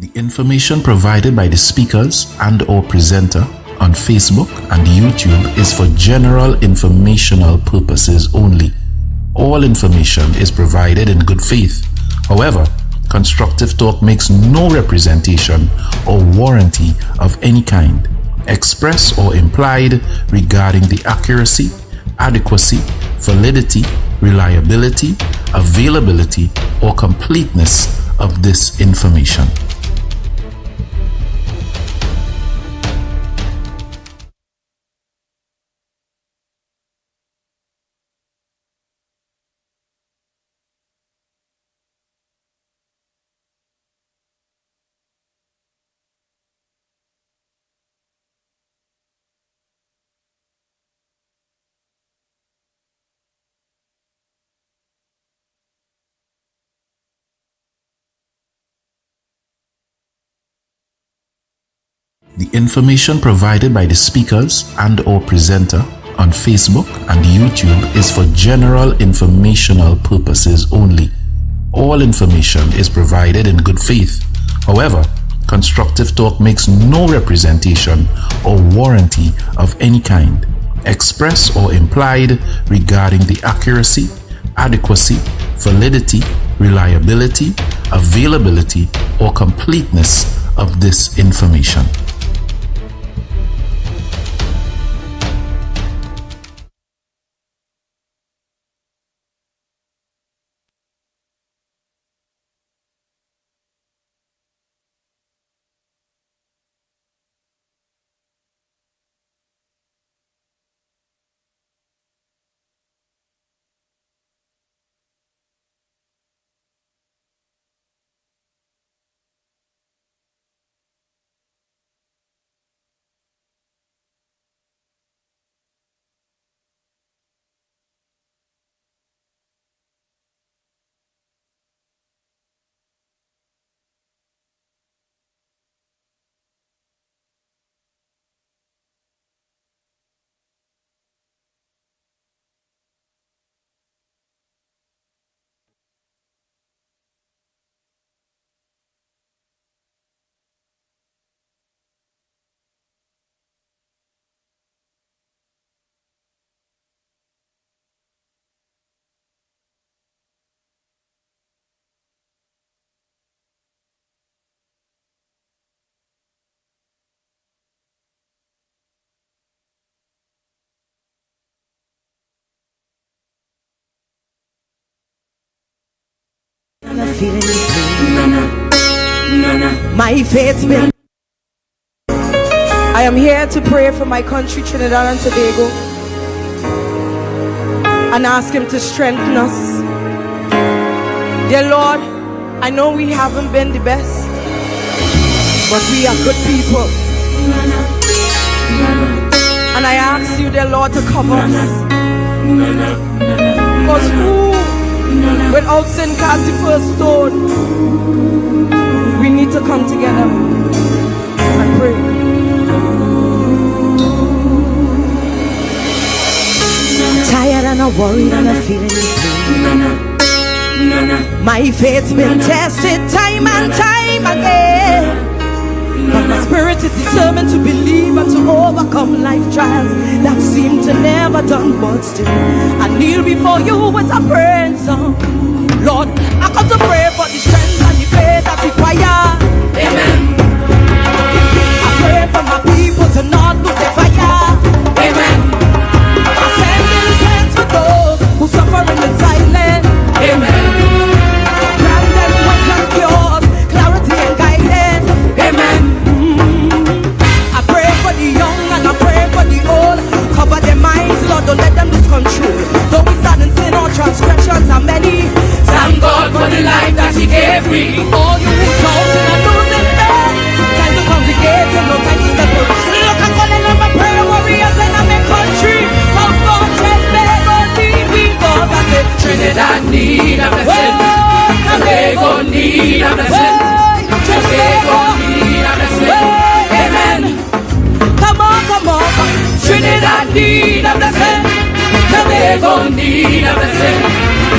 The information provided by the speakers and/or presenter on Facebook and YouTube is for general informational purposes only. All information is provided in good faith. However, Constructive Talk makes no representation or warranty of any kind, express or implied, regarding the accuracy, adequacy, validity, reliability, availability, or completeness of this information. The information provided by the speakers and/or presenter on Facebook and YouTube is for general informational purposes only. All information is provided in good faith. However, Constructive Talk makes no representation or warranty of any kind, express or implied, regarding the accuracy, adequacy, validity, reliability, availability, or completeness of this information. My faith's been. I am here to pray for my country, Trinidad and Tobago, and ask Him to strengthen us. Dear Lord, I know we haven't been the best, but we are good people. And I ask you, dear Lord, to cover us. Because who without sin cast the first stone? We need to come together and pray. I'm tired and I'm worried and I'm feeling pain. My faith's been tested time and time again, but my spirit is determined to believe and to overcome life trials that seem to never done. But still, I kneel before you with a praying song. Lord, I come to pray for the strength and the faith that require. Amen. I pray for my people to not lose their fire. Amen. I send in prayers for those who suffer in silence. Amen. Grant them wisdom, cures, clarity and guidance. Amen. I pray for the young and I pray for the old. Cover their minds, Lord, don't let them lose control. Don't be sad in sin or transgressions are many. Thank God for the life that He gave me. All you who doubting and losing faith, time to congregate and no time to separate. Look, I'm calling on my prayer warriors and I'm in country. Come God, Tobago need we, because I said Trinidad need a blessing. Tobago need a blessing. Tobago need a blessing. Amen. Come on, come on. Trinidad need a blessing. Tobago need a blessing.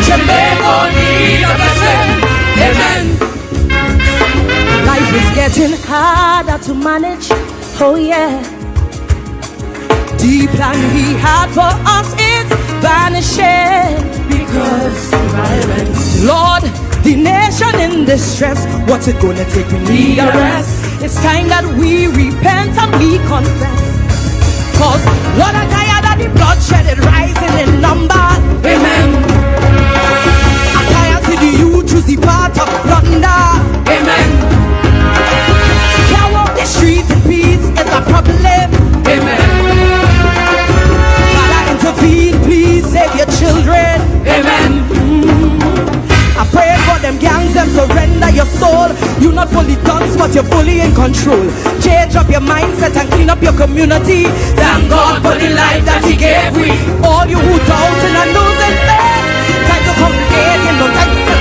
Tobago need a blessing. Amen. Life It's getting harder to manage, oh yeah. The plan he had for us is vanishing because violence. Lord, the nation in distress, what's it gonna take? We need a rest. It's time that we repent and we confess. Cause Lord, I'm tired of the bloodshed, it rising in number. Amen. I'm tired to the youth choose the path of plunder. Amen. Can't walk the streets in peace, it's a problem. Amen. Father, intervene, please save your children. Amen. I pray for them gangs, them surrender your soul. You're not fully done, but you're fully in control. Change up your mindset and clean up your community. Thank God for the life that He gave we. All you who doubting and losing faith, time to congregate and no time to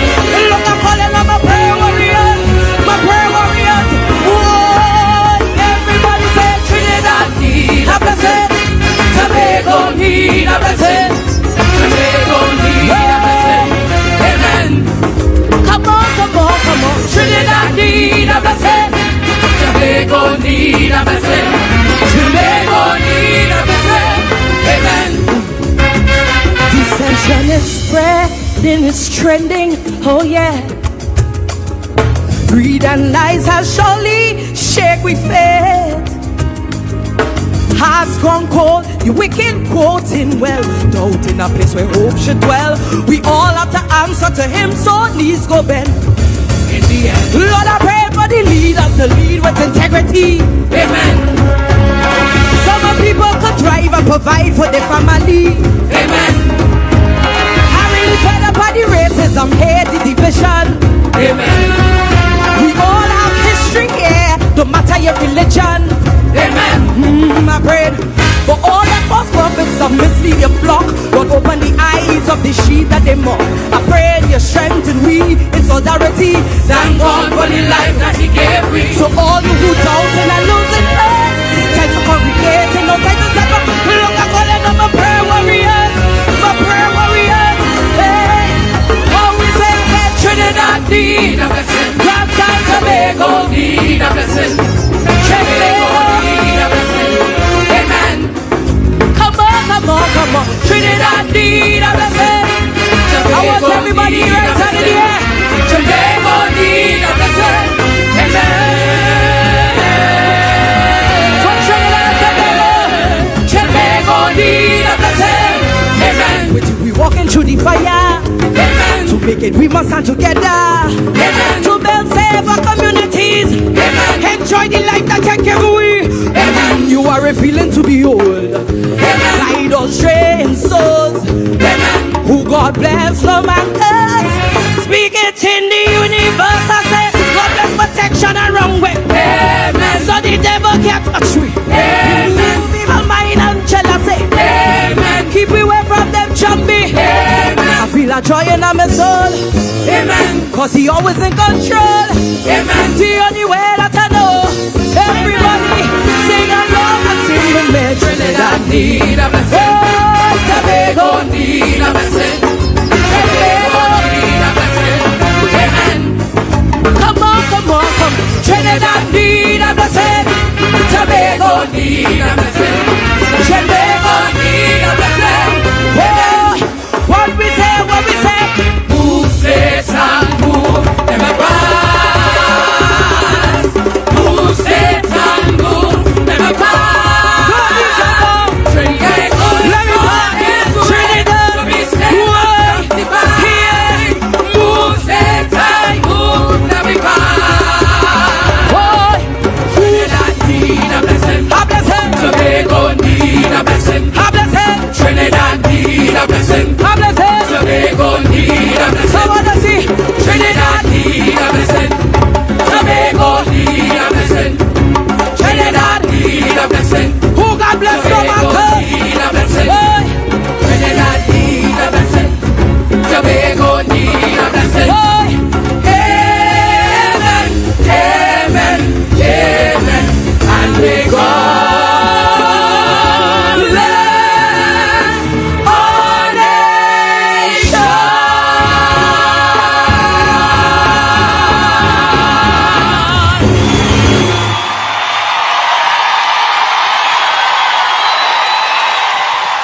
look, I'm calling on my prayer warriors. My prayer warriors. Whoa, everybody say Trinidad need a blessing. Tobago need a blessing. Tobago need a blessing. Amen. Come on, come on, come on. Trinidad need a blessing. Tobago need a blessing. Tobago need a blessing. Amen. Dissension is spreading, it's trending. Oh yeah. Greed and lies have surely shake we faith. Hearts gone cold, the wicked quoting well. Doubt in a place where hope should dwell. We all have to answer to Him, so knees go bend. In the end, Lord, I pray for the leaders to lead with integrity. Amen. Some people could thrive and provide for their family. Amen. I really fed up by the racism, hate, the division. Amen. We all have history here, no matter your religion. Amen. I prayed for all the false prophets that mislead your flock, but open the eyes of the sheep that they mock. I prayed your strength and we in solidarity. Thank God for the life that He gave me. So all you who doubting and losing faith, time to congregate and no time to step up. Look, I'm calling on my prayer warriors. My prayer warriors. Hey, always say Trinidad need a blessing. Grand Tobago need a blessing. Come on, Trinidad need a blessing. I want everybody right out in the air. Tobago need a blessing. Amen. From Trinidad and Tobago, Tobago need a blessing. Amen. We walking through the fire. Amen. To make it, we must stand together. Amen. To build safer communities. Amen. Enjoy the life that you give away. Amen. You are a feeling to be old. Amen. Guide us straying souls. Amen. Who God bless, no man curse. Speak it in the universe. I say, God bless protection and wrong way. Amen. So the devil can't touch me. Amen. Evil mind and jealousy. Amen. Keep me away from them jumpy. Amen. I feel a joy in my soul. Amen. Cause He always in control. Amen. The only way that I know. Everybody sing along and sing with me. Trinidad need a blessing. Oh, Tobago need a blessing. Tobago need a blessing. Amen. Come on, come on, come. Trinidad need a blessing. Tobago need a blessing. Tobago need a blessing. Oh, what we say, what we say. Move, Satan, move, never rise. Move, Satan, move, never rise. Tobago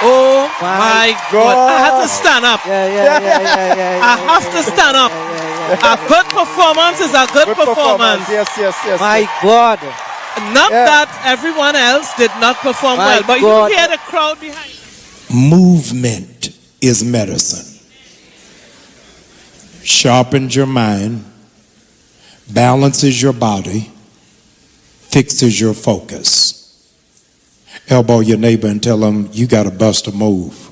Oh my God. I have to stand up. I have to stand up. A good performance is a good performance. Yes. My God. Not that everyone else did not perform well, but you hear the crowd behind. Movement is medicine. Sharpens your mind, balances your body, fixes your focus. Elbow your neighbor and tell them you got to bust a move.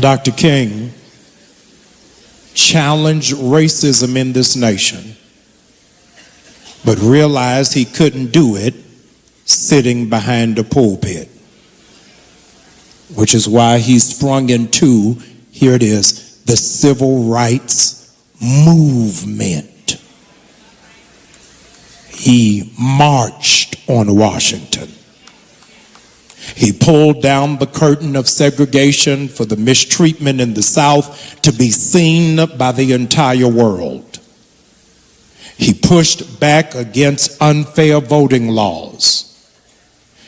Dr. King challenged racism in this nation, but realized he couldn't do it sitting behind the pulpit, which is why he sprung into, here it is, the civil rights movement. He marched on Washington. He pulled down the curtain of segregation for the mistreatment in the South to be seen by the entire world. He pushed back against unfair voting laws.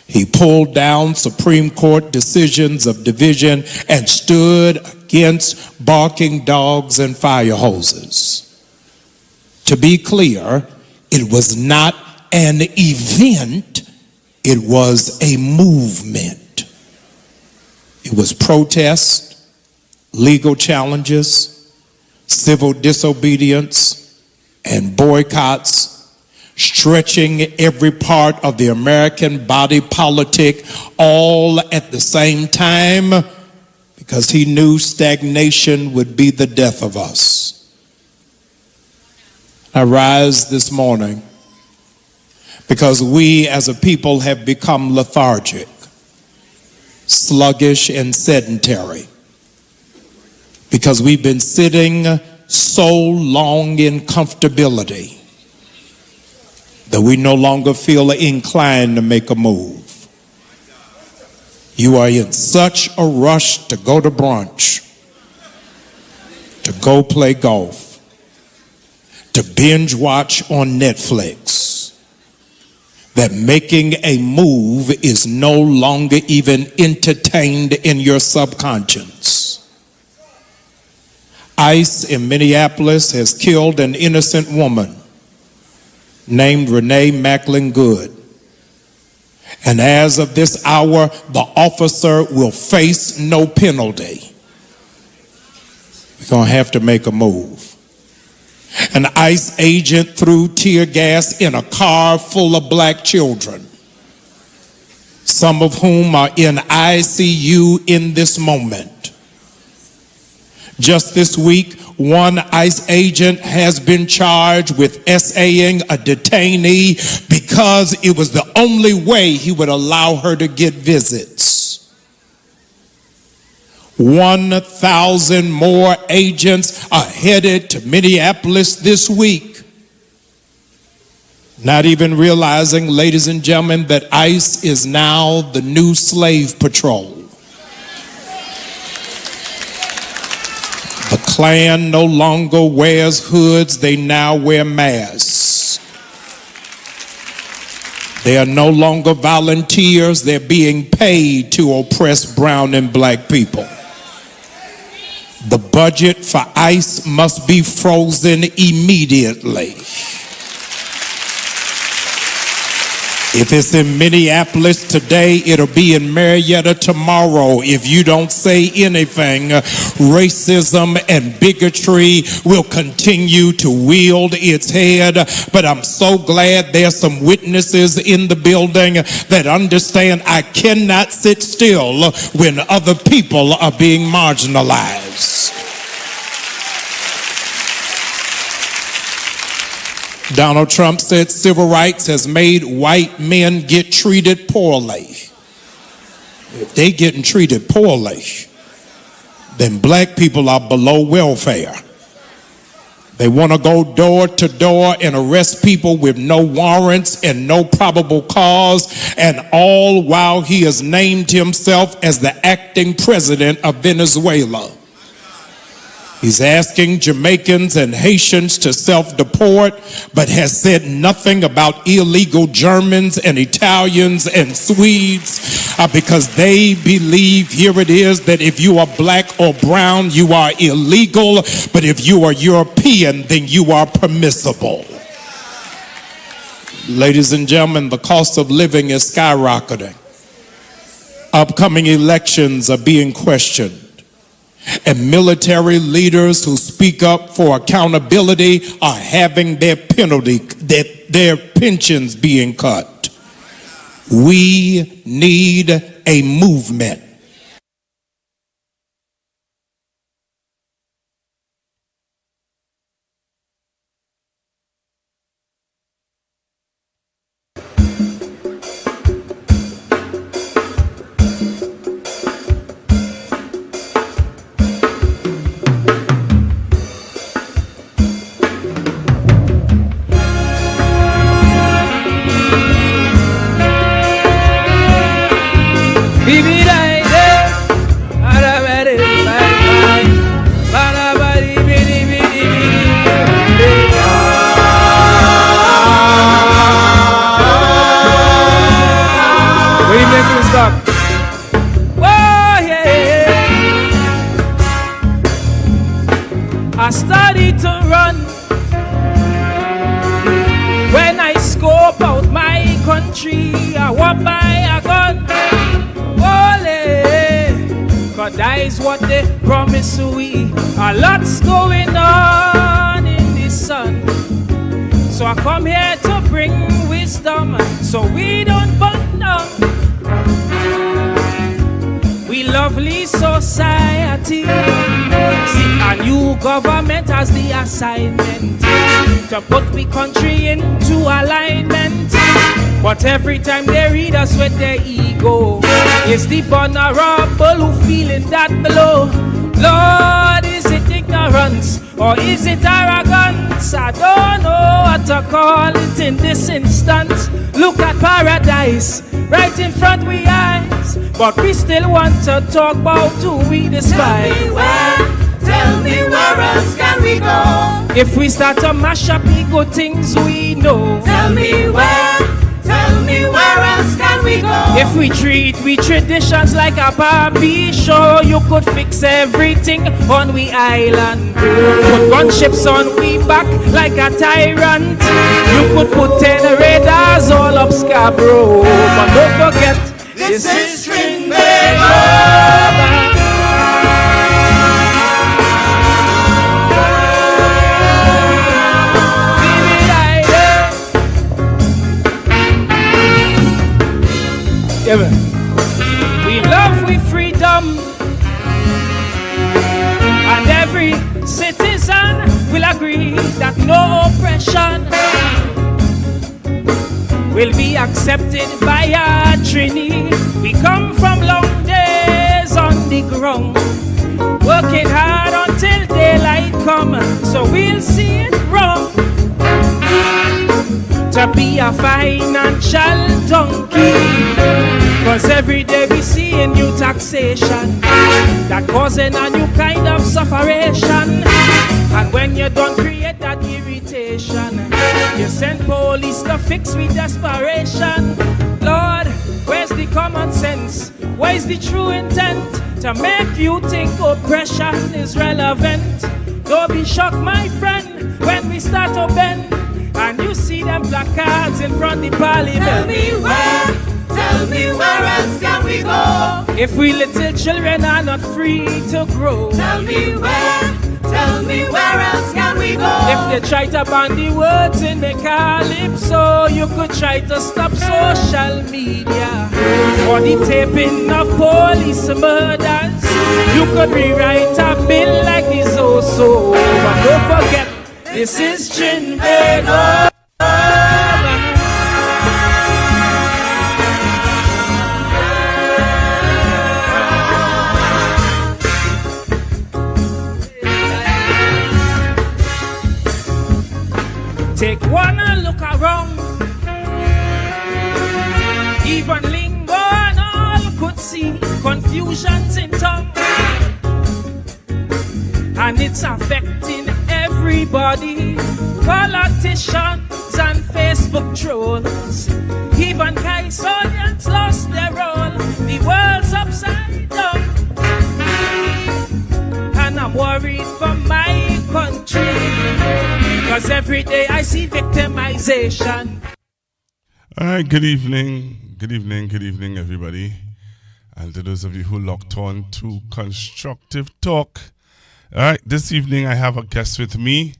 He pulled down Supreme Court decisions of division and stood against barking dogs and fire hoses. To be clear, it was not an event, it was a movement. It was protest, legal challenges, civil disobedience, and boycotts, stretching every part of the American body politic all at the same time, because he knew stagnation would be the death of us. I rise this morning because we as a people have become lethargic, sluggish, and sedentary, because we've been sitting so long in comfortability that we no longer feel inclined to make a move. You are in such a rush to go to brunch, to go play golf, to binge watch on Netflix, that making a move is no longer even entertained in your subconscious. ICE in Minneapolis has killed an innocent woman named Renee Macklin Good. And as of this hour, the officer will face no penalty. We're going to have to make a move. An ICE agent threw tear gas in a car full of black children, some of whom are in ICU in this moment. Just this week, one ICE agent has been charged with SAing a detainee because it was the only way he would allow her to get visits. 1,000 more agents are headed to Minneapolis this week, not even realizing, ladies and gentlemen, that ICE is now the new slave patrol. The Klan no longer wears hoods, they now wear masks. They are no longer volunteers, they're being paid to oppress brown and black people. The budget for ICE must be frozen immediately. If it's in Minneapolis today, it'll be in Marietta tomorrow. If you don't say anything, racism and bigotry will continue to wield its head. But I'm so glad there's some witnesses in the building that understand I cannot sit still when other people are being marginalized. Donald Trump said civil rights has made white men get treated poorly. If they getting treated poorly, then black people are below welfare. They want to go door to door and arrest people with no warrants and no probable cause, and all while he has named himself as the acting president of Venezuela. He's asking Jamaicans and Haitians to self-deport, but has said nothing about illegal Germans and Italians and Swedes because they believe, here it is, that if you are black or brown, you are illegal, but if you are European, then you are permissible. Ladies and gentlemen, the cost of living is skyrocketing. Upcoming elections are being questioned. And military leaders who speak up for accountability are having their pensions being cut. We need a movement. I started to run when I scope out my country. I walk by a gun, ole, 'cause that is what they promise we. A lot's going on in the sun, so I come here to bring wisdom, so we don't burn down. We lovely society. See, a new government has the assignment to put the country into alignment. But every time they read us with their ego, it's the vulnerable who feeling that blow. Lord, is it ignorance or is it arrogance? I don't know what to call it in this instance. Look at paradise right in front we eyes, but we still want to talk about who we despise. Tell me where else can we go? If we start to mash up the good things we know. Tell me where else can we go? If we treat we traditions like a Barbie show, you could fix everything on we island. Put gunships on we back like a tyrant. You could put 10 radars all up Scarborough. But don't forget, this is Trinidad. We love we freedom, and every citizen will agree that no oppression will be accepted by our Trini. We come from long days on the ground, working hard until daylight come, so we'll see it wrong to be a financial donkey. 'Cause every day we see a new taxation that causing a new kind of sufferation. And when you don't create that irritation, you send police to fix with desperation. Lord, where's the common sense? Where's the true intent to make you think oppression is relevant? Don't be shocked, my friend, when we start to bend and you see them placards in front of the parliament. Tell me where else can we go? If we little children are not free to grow. Tell me where else can we go? If they try to ban the words in the calypso, you could try to stop social media or the taping of police murders. You could rewrite a bill like this also. But don't forget, this is Trinidad. Take one look around. Even lingo and all could see confusions in tongue. and it's affecting everybody. Politicians and Facebook trolls, even Caisonians lost their role. The world's upside down, and I'm worried for my country, because every day I see victimization. All right, good evening, everybody. And to those of you who locked on to Constructive Talk. All right, this evening I have a guest with me,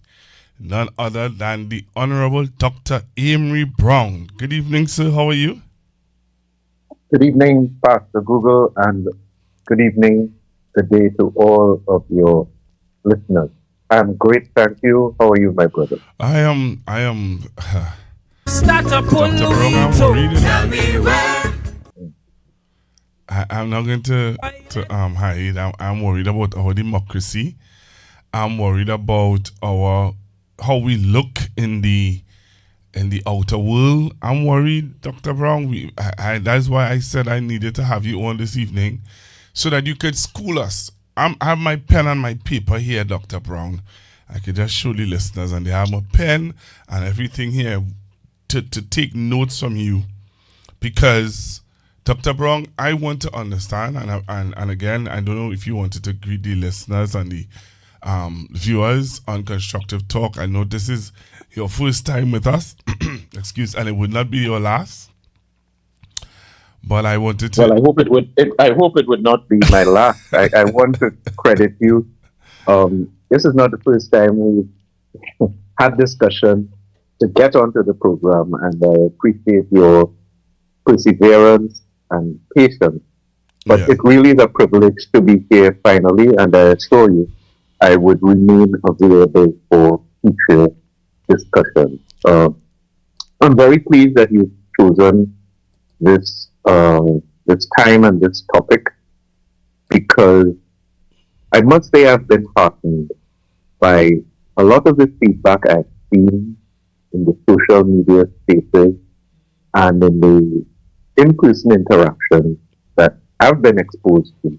none other than the Honorable Dr. Amery Brown. Good evening, sir. How are you? Good evening, Pastor Google, and good evening, good day to all of your listeners. I'm great, thank you. How are you, my brother? I am. Start a pull I'm not going to hide. I'm worried about our democracy. I'm worried about how we look in the outer world. I'm worried, Dr. Brown. That's why I said I needed to have you on this evening, so that you could school us. I have my pen and my paper here, Dr. Brown. I could just show the listeners, and they have my pen and everything here to take notes from you, because Dr. Brown, I want to understand, and again, I don't know if you wanted to greet the listeners and the viewers on Constructive Talk. I know this is your first time with us, and it would not be your last. But I wanted to. Well, I hope it would. I hope it would not be my last. I want to credit you. This is not the first time we've had discussion to get onto the program, and I appreciate your perseverance and patience. But it really is a privilege to be here finally, and I assure you, I would remain available for future discussion. I'm very pleased that you've chosen this time and this topic, because I must say I've been heartened by a lot of the feedback I've seen in the social media spaces and in the in-person interaction that I've been exposed to.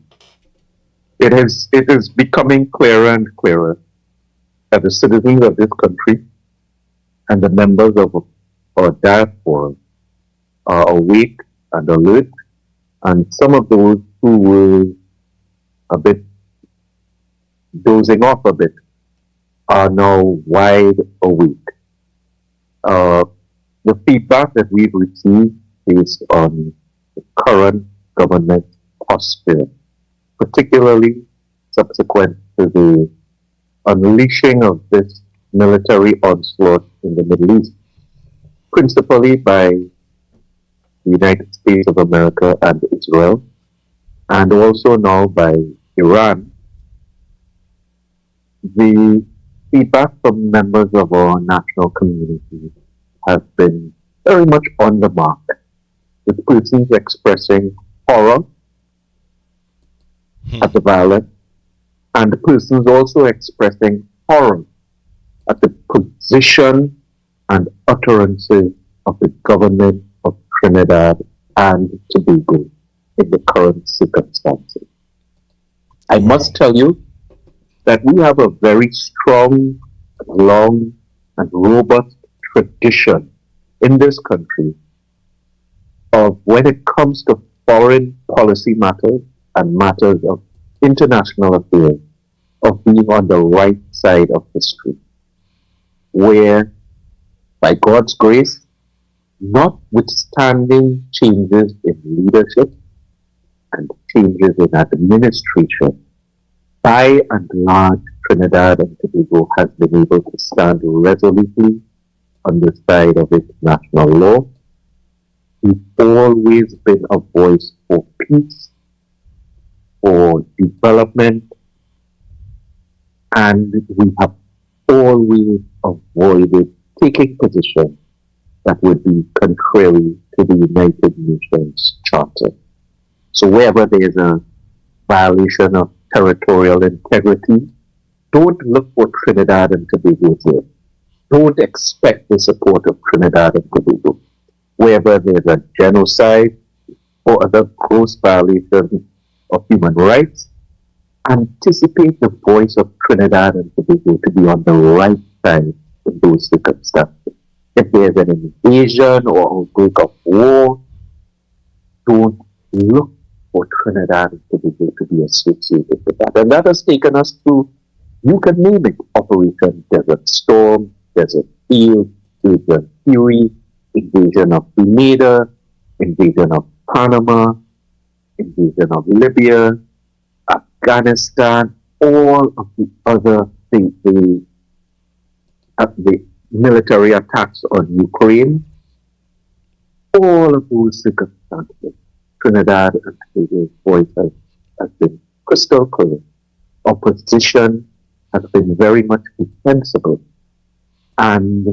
It is becoming clearer and clearer that the citizens of this country and the members of our diaspora are awake and alert, and some of those who were a bit dozing off a bit are now wide awake. The feedback that we've received based on the current government posture, particularly subsequent to the unleashing of this military onslaught in the Middle East, principally by the United States of America and Israel, and also now by Iran. The feedback from members of our national community has been very much on the mark, with persons expressing horror at the violence, and persons also expressing horror at the position and utterances of the government of Trinidad and Tobago in the current circumstances. I must tell you that we have a very strong, long, and robust tradition in this country of, when it comes to foreign policy matters and matters of international affairs, of being on the right side of history, where, by God's grace, notwithstanding changes in leadership and changes in administration, by and large, Trinidad and Tobago has been able to stand resolutely on the side of international law. We've always been a voice for peace, for development, and we have always avoided taking positions that would be contrary to the United Nations Charter. So wherever there's a violation of territorial integrity, don't look for Trinidad and Tobago here. Don't expect the support of Trinidad and Tobago. Wherever there's a genocide or other gross violation of human rights, anticipate the voice of Trinidad and Tobago to be on the right side in those circumstances. If there's an invasion or outbreak of war, don't look for Trinidad and Tobago to be associated with that. And that has taken us through, you can name it, Operation Desert Storm, Desert Shield, Agent Fury, invasion of Grenada, invasion of Panama, invasion of Libya, Afghanistan, all of the other the military attacks on Ukraine, all of those circumstances, Trinidad and Tobago's voice has been crystal clear. Opposition has been very much defensible. And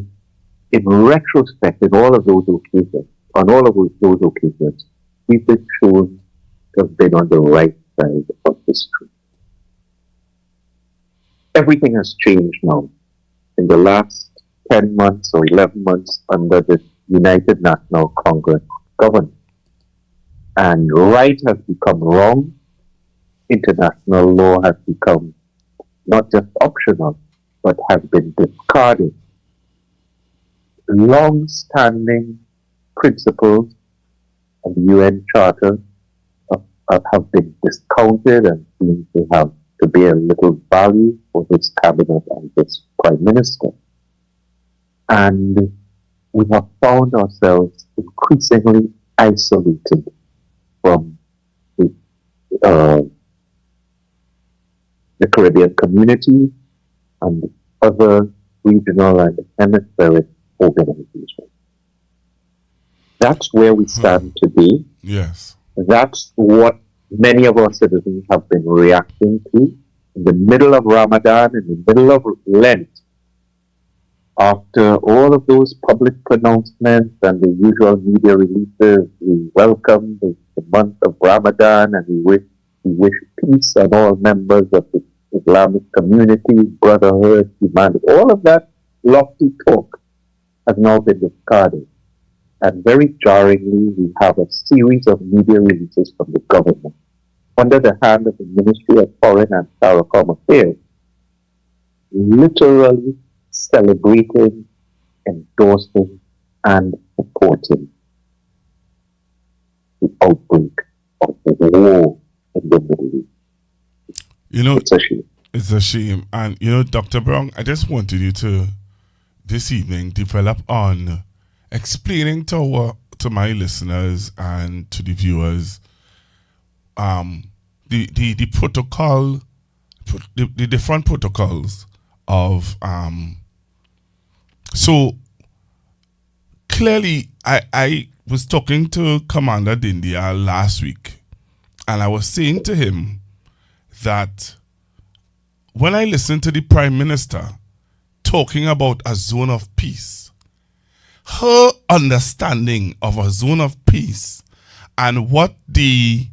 in retrospect, in all of those occasions, on all of those occasions, we've been shown to have been on the right side of history. Everything has changed now. In the last 10 months or 11 months under the United National Congress government. And right has become wrong. International law has become not just optional, but has been discarded. Long-standing principles of the UN Charter have been discounted and seem to have to bear little value for this cabinet and this prime minister. And we have found ourselves increasingly isolated from the Caribbean community and other regional and hemispheric organizations. That's where we stand today. Yes. That's what many of our citizens have been reacting to in the middle of Ramadan, in the middle of Lent. After all of those public pronouncements and the usual media releases, we welcome the month of Ramadan and we wish peace on all members of the Islamic community, brotherhood, humanity. All of that lofty talk has now been discarded. And very jarringly, we have a series of media releases from the government under the hand of the Ministry of Foreign and CARICOM Affairs, literally celebrating, endorsing, and supporting the outbreak of the war in the Middle East. You know, it's a shame. It's a shame. And, you know, Dr. Brown, I just wanted you to, this evening, develop on explaining to my listeners and to the viewers the protocol, the different protocols of so clearly I was talking to Commander Dindia last week, and I was saying to him that when I listened to the Prime Minister talking about a zone of peace, her understanding of a zone of peace and what the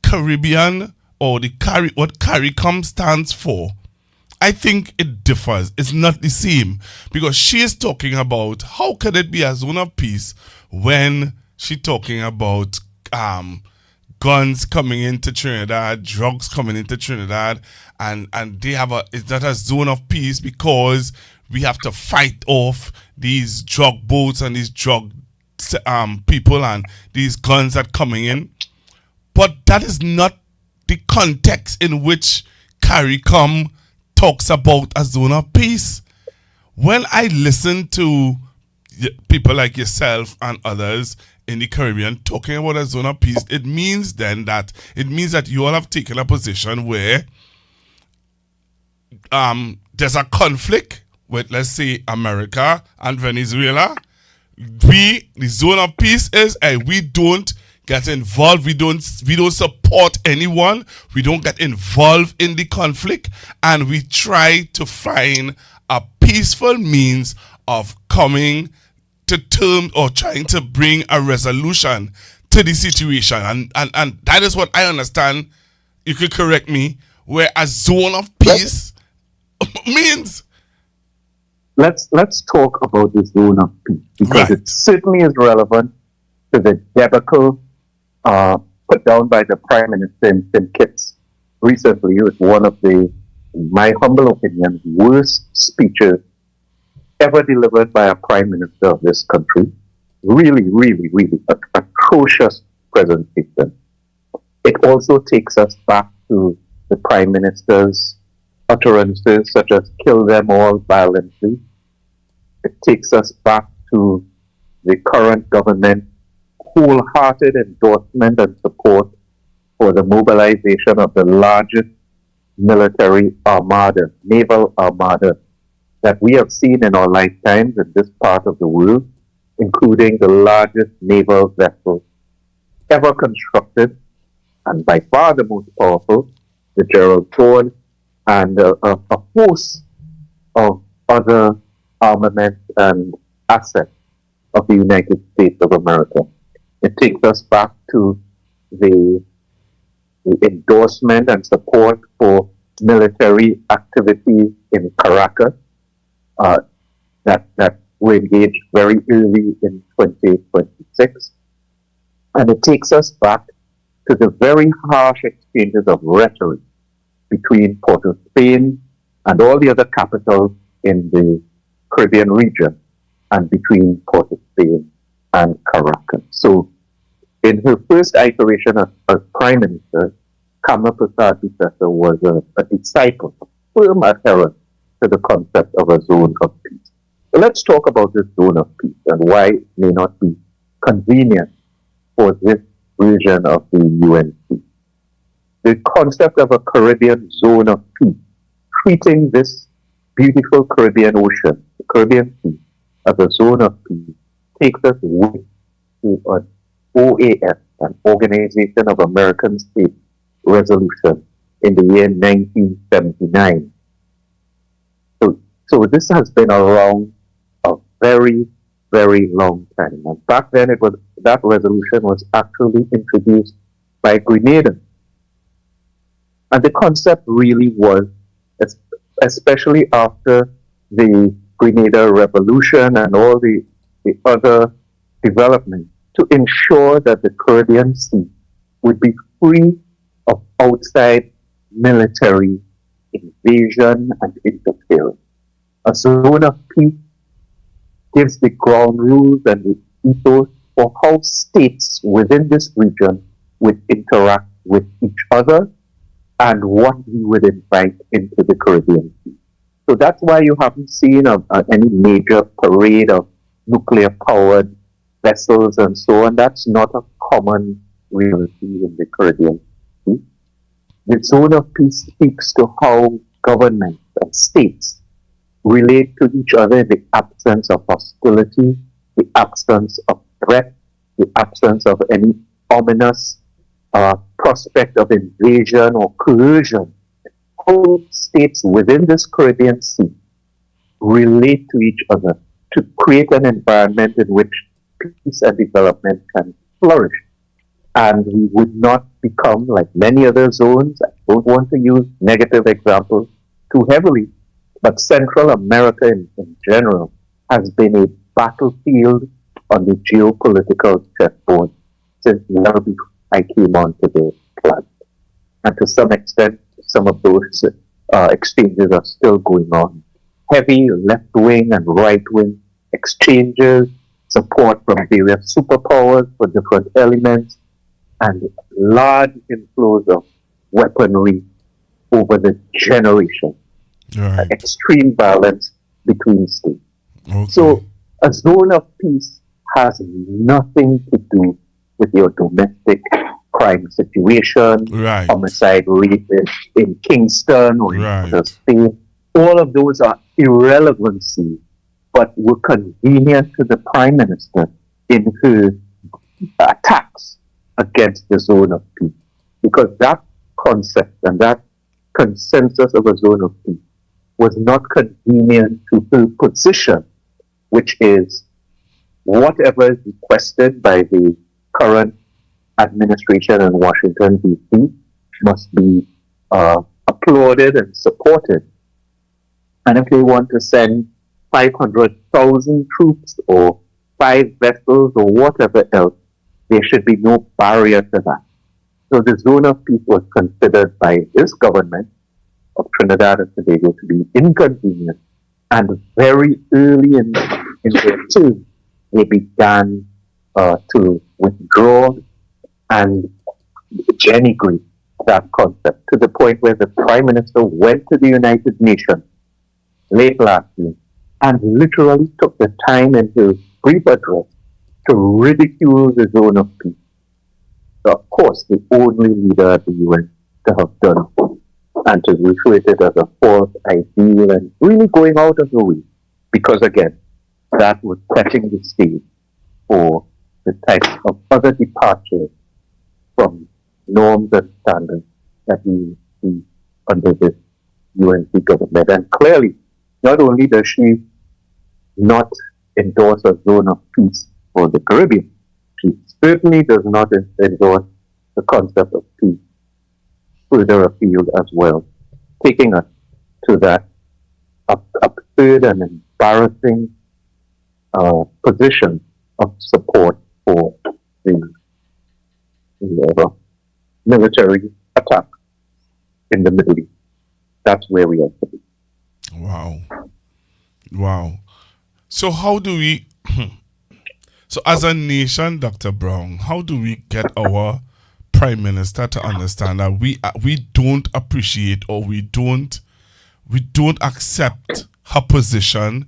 Caribbean or what CARICOM stands for, I think it differs. It's not the same, because she is talking about how can it be a zone of peace when she's talking about guns coming into Trinidad, drugs coming into Trinidad, and they have it's not a zone of peace because we have to fight off these drug boats and these drug people and these guns that are coming in. But that is not the context in which CARICOM talks about a zone of peace. When I listen to people like yourself and others in the Caribbean talking about a zone of peace, it means that you all have taken a position where there's a conflict with, let's say, America and Venezuela. The zone of peace is we don't get involved, we don't support anyone, we don't get involved in the conflict, and we try to find a peaceful means of coming to terms or trying to bring a resolution to the situation. And that is what I understand, you could correct me, where a zone of peace means. Let's talk about the zone of peace, because it certainly is relevant to the debacle put down by the Prime Minister in St. Kitts recently with one of in my humble opinion, worst speeches ever delivered by a prime minister of this country. Really, really, really atrocious presentation. It also takes us back to the prime minister's utterances such as kill them all violently. It takes us back to the current government wholehearted endorsement and support for the mobilization of the largest military armada, naval armada, that we have seen in our lifetimes in this part of the world, including the largest naval vessel ever constructed, and by far the most powerful, the Gerald Ford, and a host of other armaments and assets of the United States of America. It takes us back to the endorsement and support for military activities in Caracas that were engaged very early in 2026. And it takes us back to the very harsh exchanges of rhetoric between Port of Spain and all the other capitals in the Caribbean region, and between Port of Spain and Caracas. So in her first iteration as Prime Minister, Kamla Prasad-Dusesa was a disciple, a firm adherent to the concept of a zone of peace. So let's talk about this zone of peace and why it may not be convenient for this version of the UNC. The concept of a Caribbean zone of peace, treating this beautiful Caribbean ocean, the Caribbean Sea, as a zone of peace, takes us with to an OAS, an Organization of American States resolution in the year 1979. So this has been around a very, very long time. And back then that resolution was actually introduced by Grenada. And the concept really was, especially after the Grenada Revolution and all the other developments, to ensure that the Caribbean Sea would be free of outside military invasion and interference. A zone of peace gives the ground rules and the ethos for how states within this region would interact with each other and what we would invite into the Caribbean Sea. So that's why you haven't seen any major parade of nuclear-powered vessels and so on. That's not a common reality in the Caribbean Sea. The zone of peace speaks to how governments and states relate to each other in the absence of hostility, the absence of threat, the absence of any ominous prospect of invasion or coercion. How states within this Caribbean Sea relate to each other to create an environment in which peace and development can flourish. And we would not become like many other zones. I don't want to use negative examples too heavily, but Central America in general has been a battlefield on the geopolitical chessboard since well before I came onto the planet. And to some extent, some of those exchanges are still going on. Heavy left-wing and right-wing exchanges, support from various superpowers for different elements, and large inflows of weaponry over the generation. Right. Extreme violence between states. Okay. So a zone of peace has nothing to do with your domestic crime situation, right. homicide rate in Kingston or right. in the state. All of those are irrelevancy, but were convenient to the Prime Minister in her attacks against the zone of peace. Because that concept and that consensus of a zone of peace was not convenient to her position, which is whatever is requested by the current administration in Washington, D.C. must be applauded and supported. And if they want to send 500,000 troops or 5 vessels or whatever else, there should be no barrier to that. So the zone of peace was considered by this government of Trinidad and Tobago to be inconvenient. And very early in their term, they began to withdraw and denigrate that concept to the point where the Prime Minister went to the United Nations late last year and literally took the time in his brief address to ridicule the zone of peace. So of course, the only leader at the UN to have done so, and to refer it as a false ideal and really going out of the way. Because again, that was setting the stage for the type of other departures from norms and standards that we see under this UNC government. And clearly, not only does she not endorse a zone of peace for the Caribbean, she certainly does not endorse the concept of peace further afield as well, taking us to that absurd and embarrassing position of support for the military attack in the Middle East. That's where we are today. Wow. So how do we, so as a nation, Dr. Brown, how do we get our Prime Minister to understand that we don't appreciate or we don't accept her position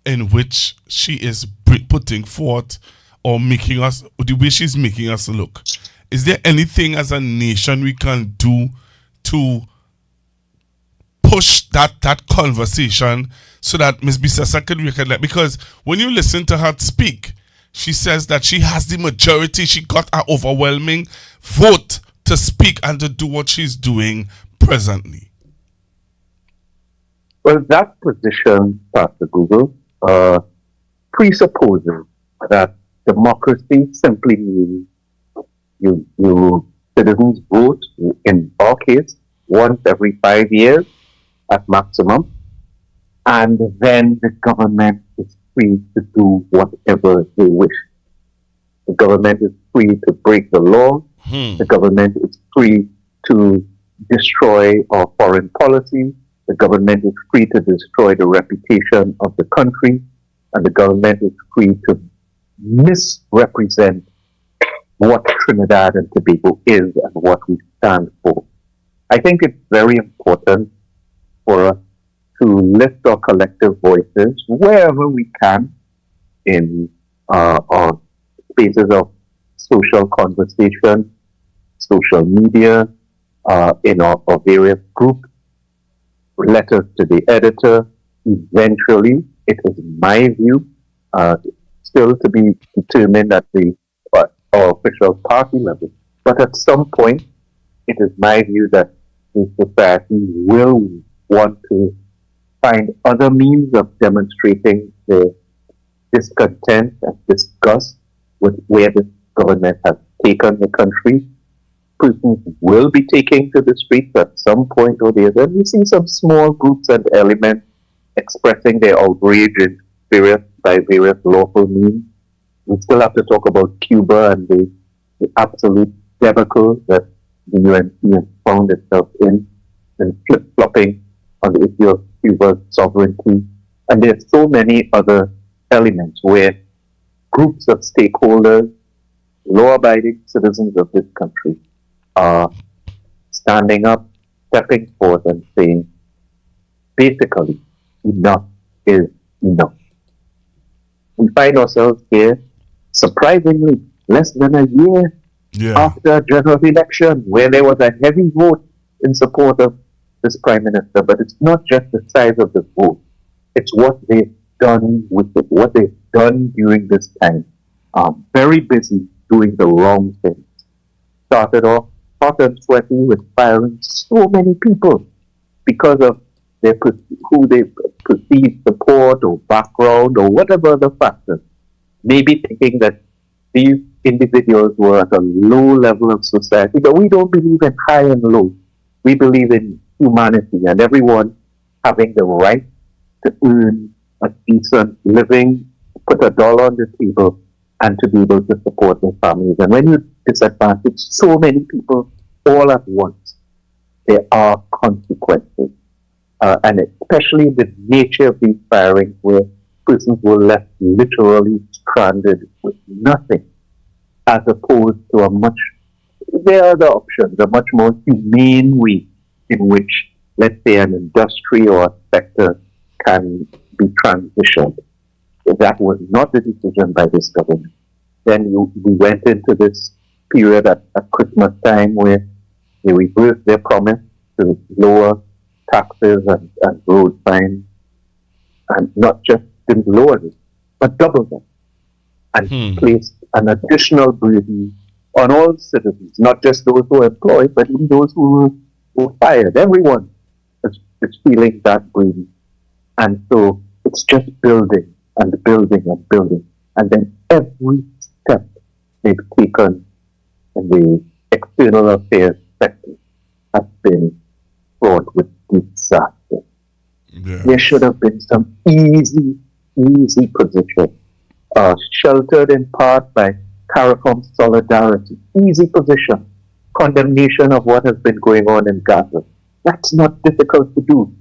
in which she is putting forth or making us, the way she's making us look? Is there anything as a nation we can do to push that conversation so that Ms. Bisesa can recognize? Because when you listen to her speak, she says that she has the majority, she got an overwhelming vote to speak and to do what she's doing presently. Well, that position, Pastor Google, presupposes that democracy simply means you citizens vote, in our case, once every 5 years at maximum, and then the government is free to do whatever they wish. The government is free to break the law. The government is free to destroy our foreign policy. The government is free to destroy the reputation of the country. And the government is free to misrepresent what Trinidad and Tobago is and what we stand for. I think it's very important for us to lift our collective voices wherever we can in our spaces of social conversation, social media, in our various groups, letters to the editor. Eventually, it is my view, still to be determined at the our official party level. But at some point, it is my view that the society will want to find other means of demonstrating the discontent and disgust with where the government has taken the country. Persons will be taking to the streets at some point or the other. We see some small groups and elements expressing their outrage in by various lawful means. We still have to talk about Cuba and the absolute debacle that the UNC has found itself in and flip-flopping on the issue of Cuba's sovereignty. And there are so many other elements where groups of stakeholders, law-abiding citizens of this country are standing up, stepping forth and saying, basically, enough is enough. We find ourselves here, surprisingly, less than a year after a general election, where there was a heavy vote in support of this Prime Minister. But it's not just the size of the vote, it's what they've done with it, what they've done during this time. Very busy doing the wrong things. Started off hot and sweaty with firing so many people because of who they perceived support or background or whatever other factors. Maybe thinking that these individuals were at a low level of society, but we don't believe in high and low. We believe in humanity and everyone having the right to earn a decent living, put $1 on the table, and to be able to support their families. And when you disadvantage so many people all at once, there are consequences. And especially the nature of these firings where persons were left literally stranded with nothing, as opposed to there are other options, a much more humane way in which, let's say, an industry or a sector can be transitioned. That was not the decision by this government. Then we went into this period at Christmas time where they reversed their promise to lower taxes and road fines, and not just didn't lower it, but doubled them, and placed an additional burden on all citizens, not just those who are employed, but even those who were fired. Everyone is feeling that burden. And so it's just building and building and building. And then every step they've taken in the external affairs sector has been fraught with disaster. Yeah. There should have been some easy position, sheltered in part by CARICOM solidarity, easy position, condemnation of what has been going on in Gaza. That's not difficult to do.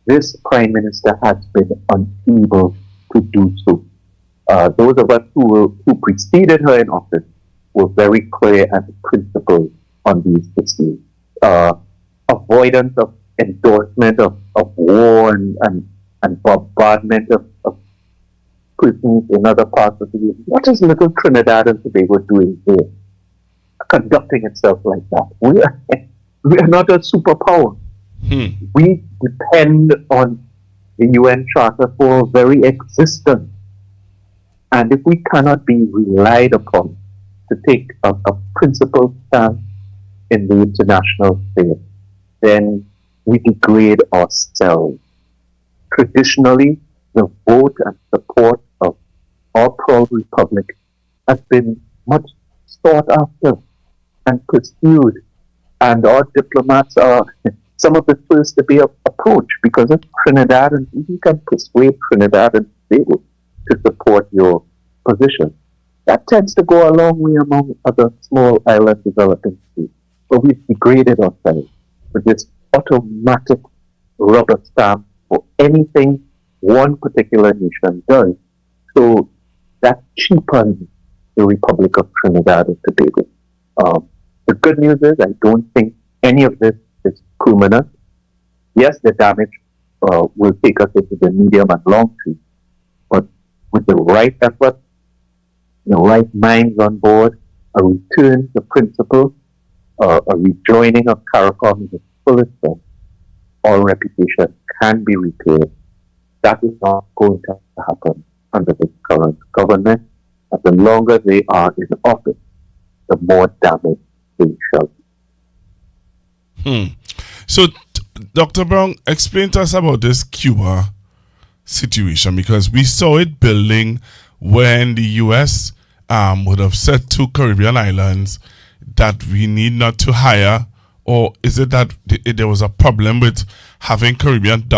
This Prime Minister has been unable to do so. Those of us who preceded her in office were very clear and principled on these issues. Avoidance of endorsement of war and bombardment of persons in other parts of the world. What is little Trinidad and Tobago doing here? Conducting itself like that. We are not a superpower. We depend on the UN Charter for our very existence. And if we cannot be relied upon to take a principled stance in the international sphere, then we degrade ourselves. Traditionally, the vote and support of our proud republic has been much sought after and pursued, and our diplomats are some of the first to be approached, because if Trinidad, and you can persuade Trinidad and Tobago to support your position, that tends to go a long way among other small island developing states. But we've degraded ourselves with this automatic rubber stamp for anything one particular nation does. So that cheapens the Republic of Trinidad and Tobago. The good news is I don't think any of this is permanent. Yes, the damage will take us into the medium and long term, but with the right effort, the right minds on board, a return to principle, a rejoining of CARICOM in its fullest sense, our reputation can be repaired. That is not going to happen under the current government. And the longer they are in office, the more damage they shall be. So, Dr. Brown, explain to us about this Cuba situation, because we saw it building when the U.S. Would have said to Caribbean islands that we need not to hire, or is it that there was a problem with having Cuban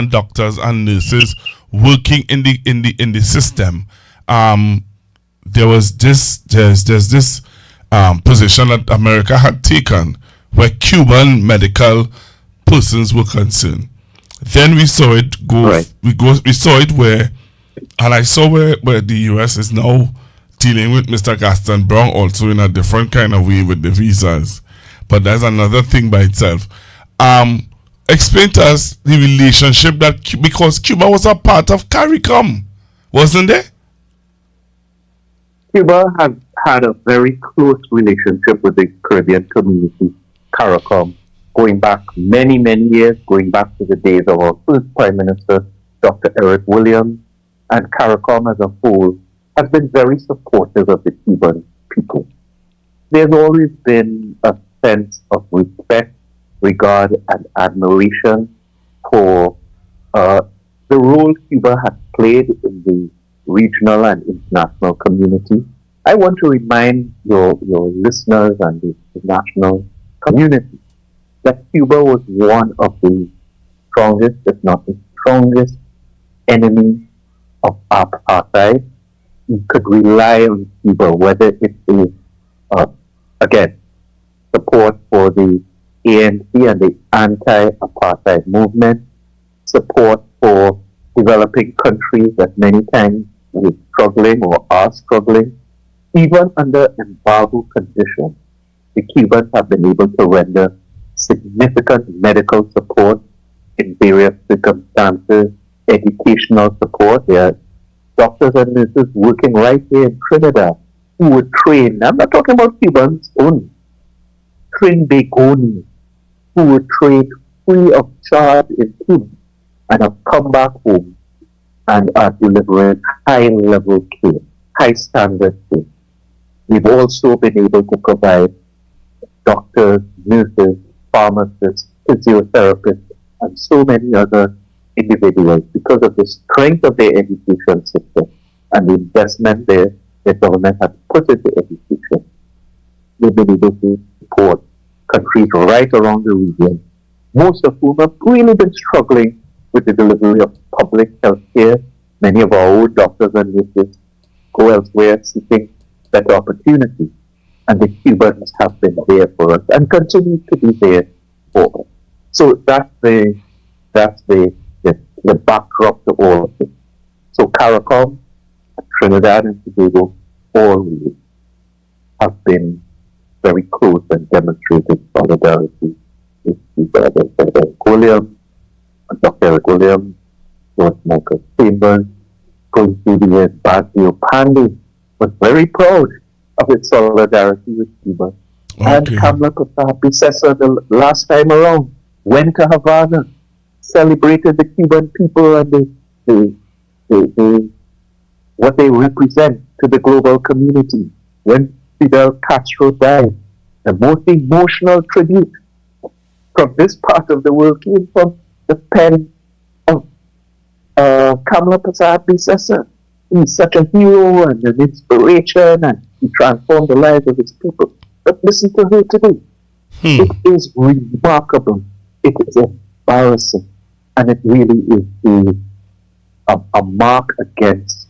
doctors and nurses working in the system? There's this position that America had taken where Cuban medical persons were concerned. Then we saw it go. Right. We saw it where, and I saw where the U.S. is now dealing with Mr. Gaston Brown also in a different kind of way with the visas. But that's another thing by itself. Explain to us the relationship because Cuba was a part of CARICOM, wasn't it? Cuba has had a very close relationship with the Caribbean community, CARICOM, going back many, many years, going back to the days of our first Prime Minister, Dr. Eric Williams, and CARICOM as a whole has been very supportive of the Cuban people. There's always been a sense of respect, regard, and admiration for the role Cuba has played in the regional and international community. I want to remind your listeners and the national community that Cuba was one of the strongest, if not the strongest, enemies of apartheid. You could rely on Cuba, whether it is, again, support for the ANC and the anti-apartheid movement, support for developing countries that many times were struggling or are struggling. Even under embargo conditions, the Cubans have been able to render significant medical support in various circumstances, educational support. There are doctors and nurses working right here in Trinidad who would train, I'm not talking about Cubans only, Trinbagonians who would train free of charge in Cuba and have come back home and are delivering high-level care, high-standard care. We've also been able to provide doctors, nurses, pharmacists, physiotherapists, and so many other individuals because of the strength of their education system and the investment the government has put into education. We've been able to support countries right around the region, most of whom have really been struggling with the delivery of public health care. Many of our old doctors and nurses go elsewhere seeking better opportunities. And the Cubans have been there for us and continue to be there for us. So that's the backdrop to all of it. So CARICOM, Trinidad and Tobago, always have been very close and demonstrated solidarity with Cuba. Williams, Dr. Eric Williams, George Michael Chambers, going through the years, Basil Pandey was very proud of its solidarity with Cuba. Okay. And Kamala Kasapi-Sessa the last time around went to Havana, celebrated the Cuban people and what they represent to the global community. When Fidel Castro died, the most emotional tribute from this part of the world came from the pen of Kamala Kasapi-Sessa. He's such a hero and an inspiration, and he transformed the lives of his people. But listen to her today. It is remarkable. It is embarrassing. And it really is a mark against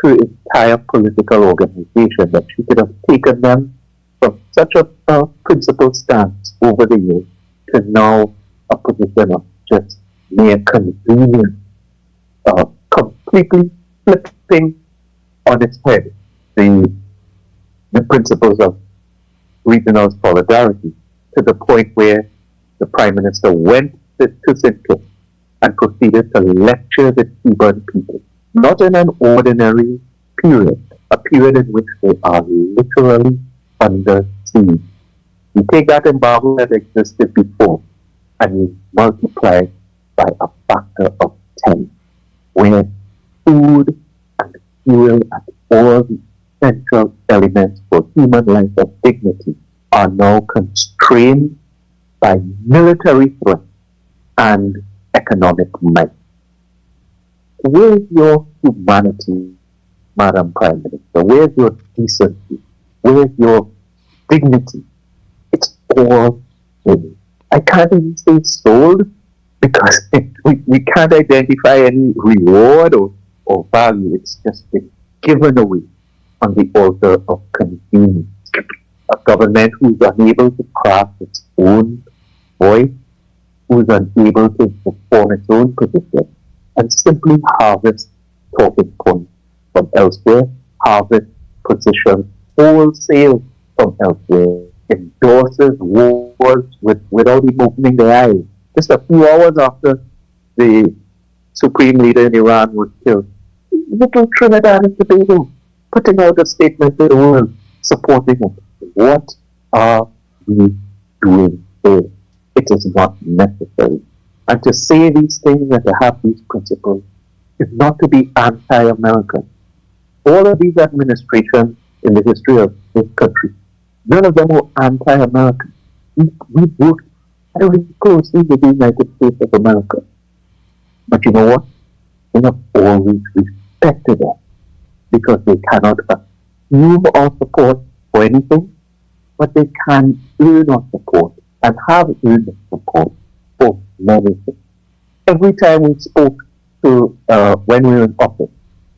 her entire political organization that she could have taken them from such a principled stance over the years to now a position of just mere convenience, completely flipping on its head the principles of regional solidarity to the point where the Prime Minister went to St. and proceeded to lecture the Cuban people, not in an ordinary period, a period in which they are literally under siege. You take that embargo that existed before and you multiply by a factor of 10, where food and fuel and all the essential elements for human life of dignity are now constrained by military threat and economic might. Where's your humanity, Madam Prime Minister? Where's your decency? Where's your dignity? It's all in. I can't even say sold because we can't identify any reward or value. It's just been given away on the altar of convenience. A government who's unable to craft its own voice, who's unable to perform its own position, and simply harvest talking points from elsewhere, harvest positions wholesale from elsewhere, endorses wars without even opening their eyes. Just a few hours after the supreme leader in Iran was killed, little Trinidad and Tobago putting out a statement to the world supporting him. What are we doing here? It is not necessary. And to say these things and to have these principles is not to be anti-American. All of these administrations in the history of this country, none of them were anti-American. We've worked very closely with the United States of America. But you know what? We have always respected them because they cannot assume our support for anything, but they can earn our support and have earned support for many things. Every time we spoke to, when we were in office,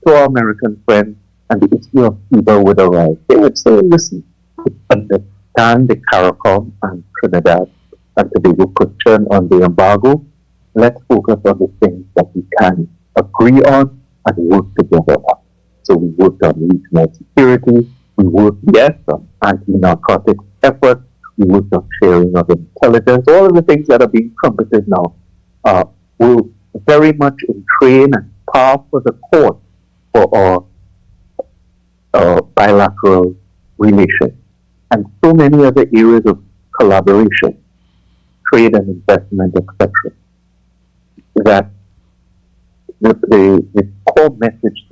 to our American friends and the issue of Cuba would arise, they would say, listen, we understand the CARICOM and Trinidad and Tobago could turn on the embargo. Let's focus on the things that we can agree on and work together on. So we worked on regional security. We worked, yes, on anti-narcotics efforts. We worked on sharing of intelligence. All of the things that are being trumpeted now will very much entrain and par for the course for our bilateral relations. And so many other areas of collaboration, trade and investment, etc. That the core message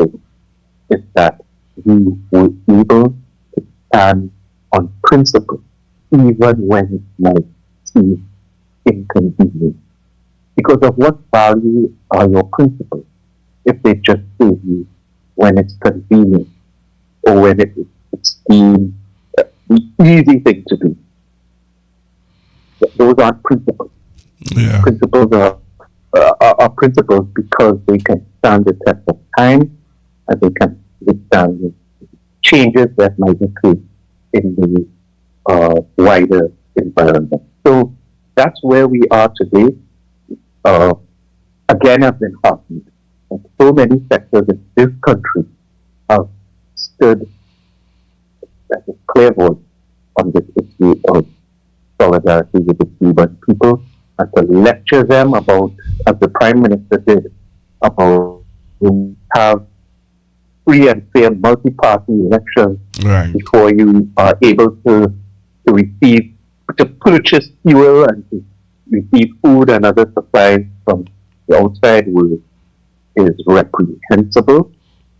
is that we were able to stand on principle even when it might seem inconvenient. Because of what value are your principles if they just serve you when it's convenient or when it's the easy thing to do? Those aren't principles. Yeah. Principles are principles because they can stand the test of time and they can withstand the changes that might occur in the wider environment. So that's where we are today. Again, I've been heartened that so many sectors in this country have stood as a clear voice on this issue of solidarity with the Cuban people, and to lecture them about, as the Prime Minister did, about have free and fair multi-party elections before you are able to purchase fuel and to receive food and other supplies from the outside world is reprehensible,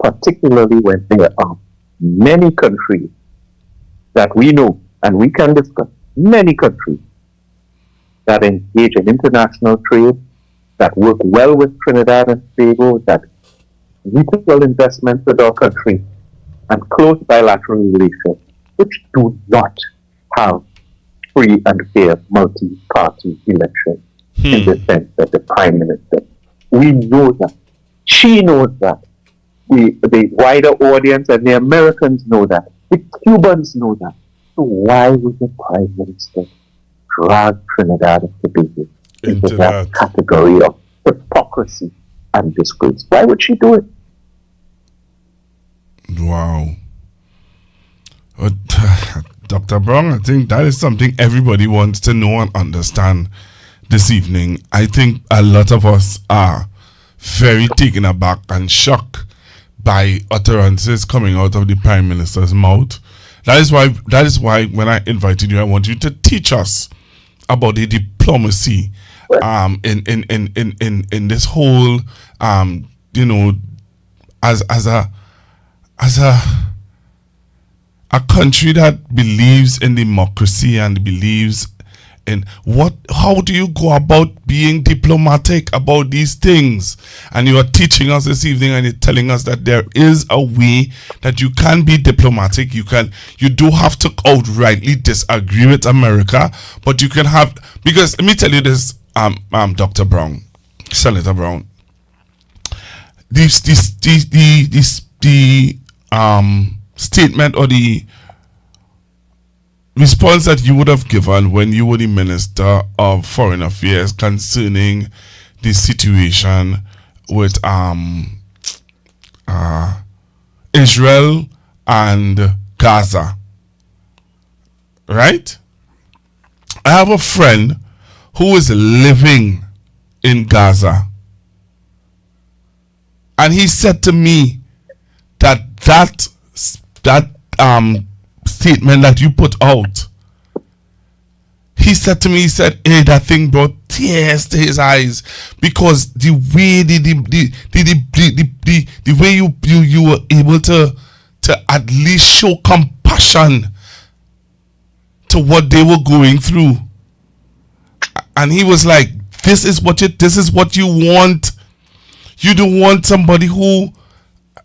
particularly when there are many countries that we know and we can discuss, many countries that engage in international trade, that work well with Trinidad and Tobago, that mutual investments with our country, and close bilateral relations, which do not have free and fair multi-party elections in the sense that the Prime Minister. We know that. She knows that. The wider audience and the Americans know that. The Cubans know that. So why would the Prime Minister drag Trinidad and Tobago into that category of hypocrisy and disgrace? Why would she do it? Wow. Dr. Brown, I think that is something everybody wants to know and understand this evening. I think a lot of us are very taken aback and shocked by utterances coming out of the Prime Minister's mouth. That is why when I invited you, I want you to teach us about the diplomacy in this whole as a country that believes in democracy and believes in how do you go about being diplomatic about these things? And you are teaching us this evening and you're telling us that there is a way that you can be diplomatic. You do have to outrightly disagree with America, but you can have, because let me tell you this, Dr. Brown, Senator Brown, the statement or the response that you would have given when you were the Minister of Foreign Affairs concerning the situation with Israel and Gaza, right? I have a friend who is living in Gaza, and he said to me that statement that you put out, he said to me, he said, hey, that thing brought tears to his eyes, because the way the way you were able to at least show compassion to what they were going through. And he was like, this is what you want. You don't want somebody who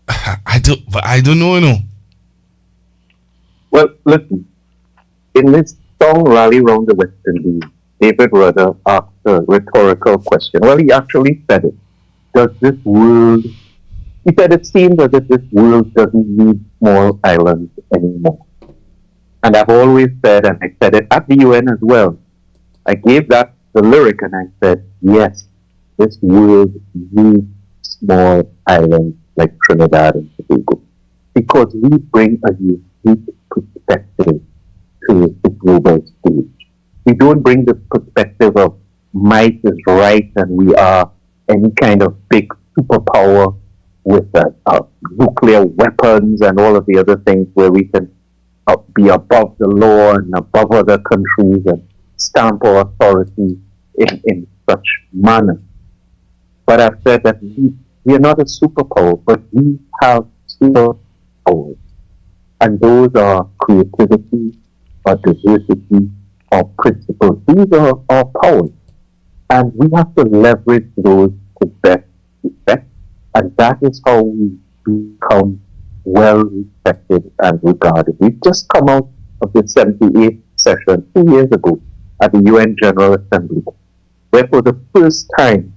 I don't know, you know. Well, listen, in this song Rally Round the Western League, David Rudder asked a rhetorical question. Well, he actually said it. He said it seems as if this world doesn't need small islands anymore. And I've always said, and I said it at the UN as well, I gave that the lyric and I said, yes, this world needs small islands like Trinidad and Tobago because we bring a unique perspective to the global stage. We don't bring the perspective of might is right and we are any kind of big superpower with nuclear weapons and all of the other things where we can be above the law and above other countries and stamp our authority in such manner. But I've said that we are not a superpower, but we have superpowers. And those are creativity or diversity or principles. These are our powers. And we have to leverage those to best effect. And that is how we become well respected and regarded. We've just come out of the 78th session 2 years ago at the UN General Assembly, where for the first time,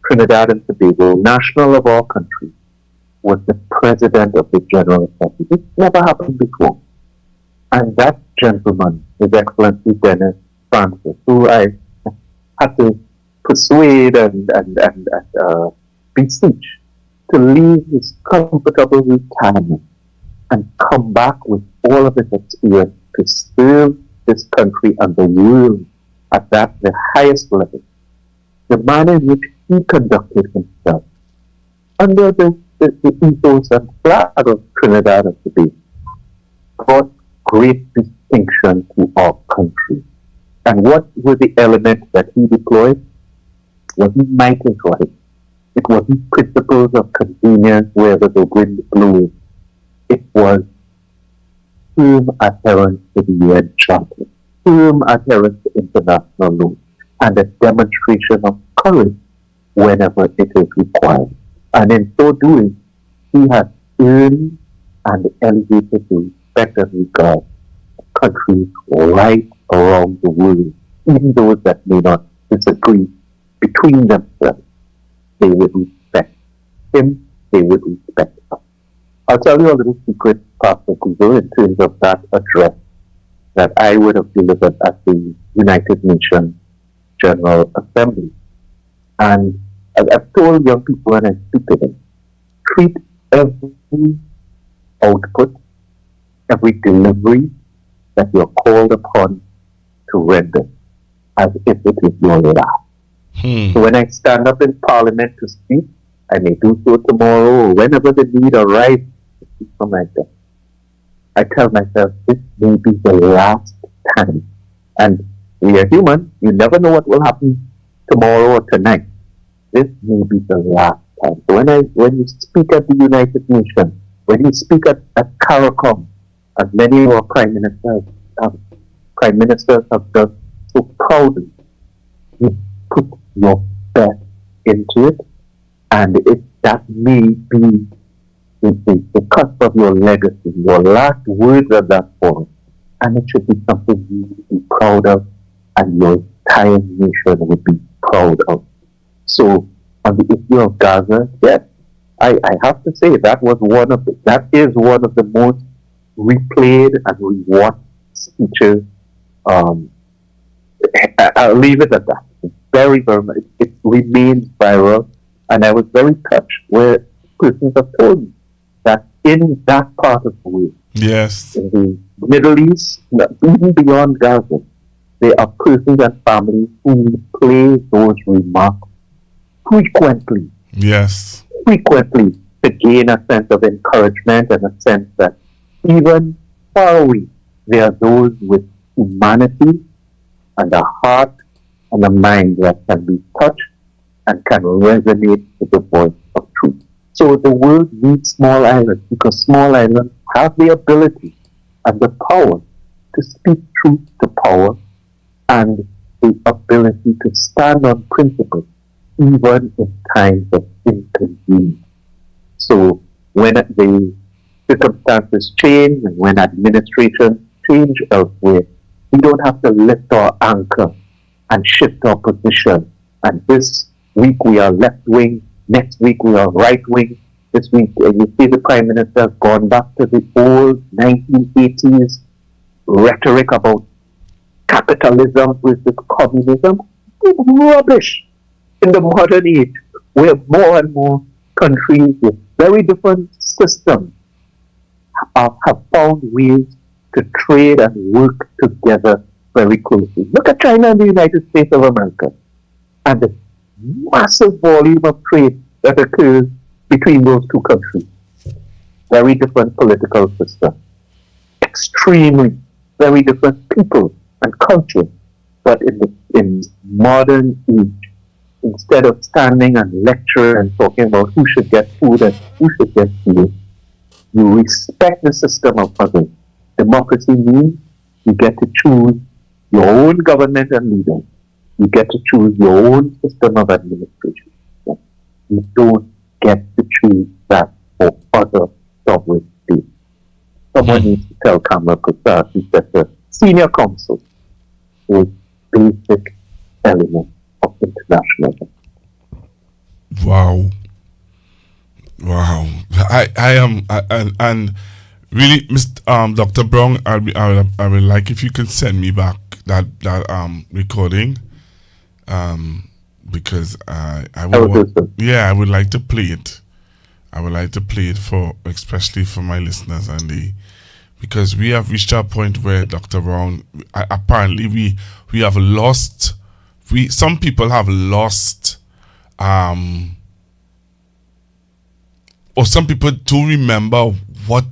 Trinidad and Tobago, national of our country, was the president of the General Assembly. It never happened before. And that gentleman, His Excellency Dennis Francis, who I had to persuade and beseech to leave his comfortable retirement and come back with all of his experience to serve this country and the world at the highest level. The manner in which he conducted himself under the ethos and flag of Trinidad and Tobago brought great distinction to our country. And what were the elements that he deployed? Wasn't might is right. It wasn't principles of convenience wherever the wind blows. It was firm adherence to the UN Charter, firm adherence to international law, and a demonstration of courage whenever it is required. And in so doing, he has earned and elevated the respect and regard of countries right around the world, even those that may not disagree between themselves. They would respect him, they would respect us. I'll tell you a little secret, Pastor Kuzo, in terms of that address that I would have delivered at the United Nations General Assembly. And as I've told young people when I speak to them, treat every output, every delivery that you're called upon to render as if it is your last. So when I stand up in Parliament to speak, I may do so tomorrow or whenever the need arises to speak from my desk. I tell myself, this may be the last time. And we are human. You never know what will happen tomorrow or tonight. This may be the last time. So when you speak at the United Nations, when you speak at CARICOM, as many of our prime ministers have done so proudly, you put your best into it, and that may be the cusp of your legacy, your last words of that forum, and it should be something you would be proud of, and your entire nation would be proud of. So, on the issue of Gaza, yes, I have to say that is one of the most replayed and rewatched speeches. I'll leave it at that. It's very, very much. It remains viral, and I was very touched where persons have told me that in that part of the world, yes, in the Middle East, even beyond Gaza, there are persons and families who play those remarks frequently. Yes. Frequently to gain a sense of encouragement and a sense that even far away, there are those with humanity and a heart and a mind that can be touched and can resonate with the voice of truth. So the world needs small islands because small islands have the ability and the power to speak truth to power and the ability to stand on principles even in times of inconvenience. So when the circumstances change and when administrations change elsewhere, we don't have to lift our anchor and shift our position. And this week we are left wing, next week we are right wing. This week you see the Prime Minister has gone back to the old 1980s rhetoric about capitalism versus communism. It's rubbish. In the modern age, where more and more countries with very different systems have found ways to trade and work together very closely. Look at China and the United States of America and the massive volume of trade that occurs between those two countries. Very different political systems. Extremely very different people and culture. But in modern age, instead of standing and lecturing and talking about who should get food and who should get food, you respect the system of others. Democracy means you get to choose your own government and leaders. You get to choose your own system of administration. You don't get to choose that for other sovereign states. Someone needs to tell Kamala Kusasi that the senior council is basic element of internationalism. Wow. I am, and really, Mr. Dr. Brown, I would like if you can send me back that recording, because I would like to play it. I would like to play it for, especially for my listeners, because we have reached a point where Dr. Brown, apparently we have lost. Some people have lost, or some people do remember what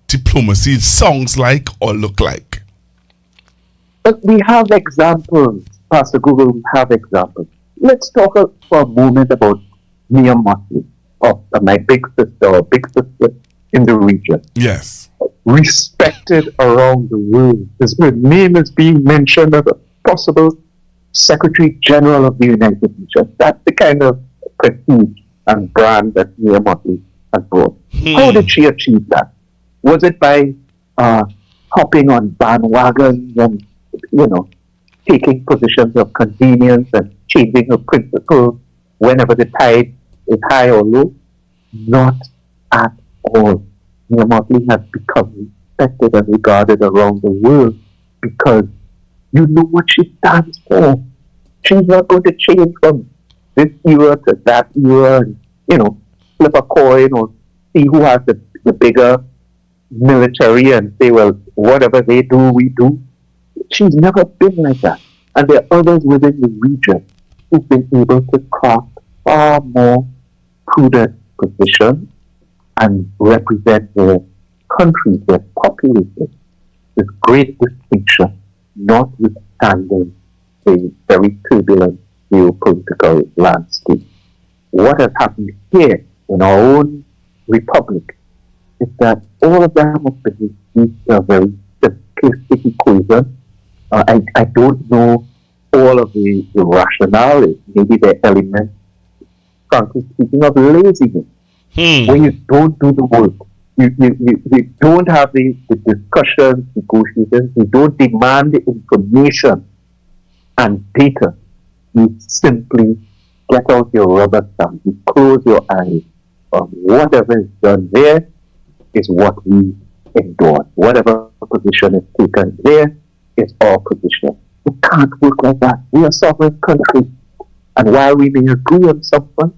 diplomacy sounds like or look like. But we have examples, Pastor Google, we have examples. Let's talk for a moment about Mia Motley, my big sister in the region. Yes. Respected around the world. His name is being mentioned as a possible Secretary General of the United Nations. That's the kind of prestige and brand that Mia Motley has brought. How did she achieve that? Was it by hopping on bandwagons and, taking positions of convenience and changing her principles whenever the tide is high or low? Not at all. Mia Motley has become respected and regarded around the world because you know what she stands for. She's not going to change from this era to that era and, flip a coin or see who has the bigger military and say, well, whatever they do, we do. She's never been like that. And there are others within the region who've been able to craft far more prudent positions and represent their countries, their populations with great distinction, notwithstanding the very turbulent geopolitical landscape. What has happened here in our own republic is that all of them have been reduced to a very simplistic equation. I don't know all of the rationale. Maybe the element, frankly speaking, of laziness. When you don't do the work, you don't have the discussions, negotiations, you don't demand the information and data. You simply get out your rubber stamp, you close your eyes. Whatever is done there is what we endorse. Whatever position is taken there is our position. We can't work like that. We are a sovereign country. And while we may agree on something,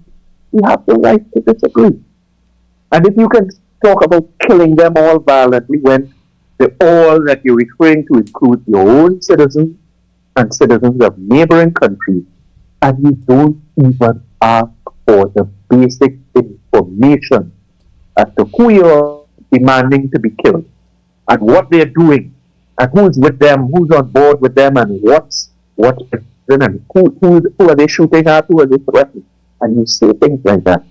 we have the right to disagree. And if you can talk about killing them all violently when the all that you're referring to includes your own citizens and citizens of neighboring countries, and you don't even ask for the basic information as to who you're demanding to be killed and what they're doing and who's with them, who's on board with them, and what's and who are they shooting at, who are they threatening, and you say things like that.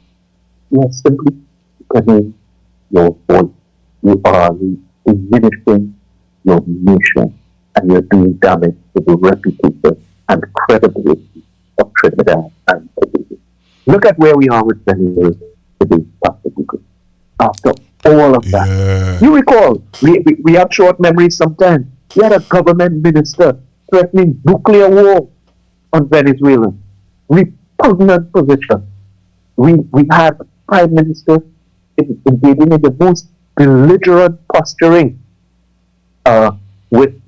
You are simply becoming your voice. You are diminishing your nation, and you're doing damage to the reputation and credibility of Trinidad and Tobago. Look at where we are with Venezuela today, Pastor Google. After all of that, you recall, we have short memories sometimes. We had a government minister threatening nuclear war on Venezuela. Repugnant position. We had a prime minister engaging in the most belligerent posturing with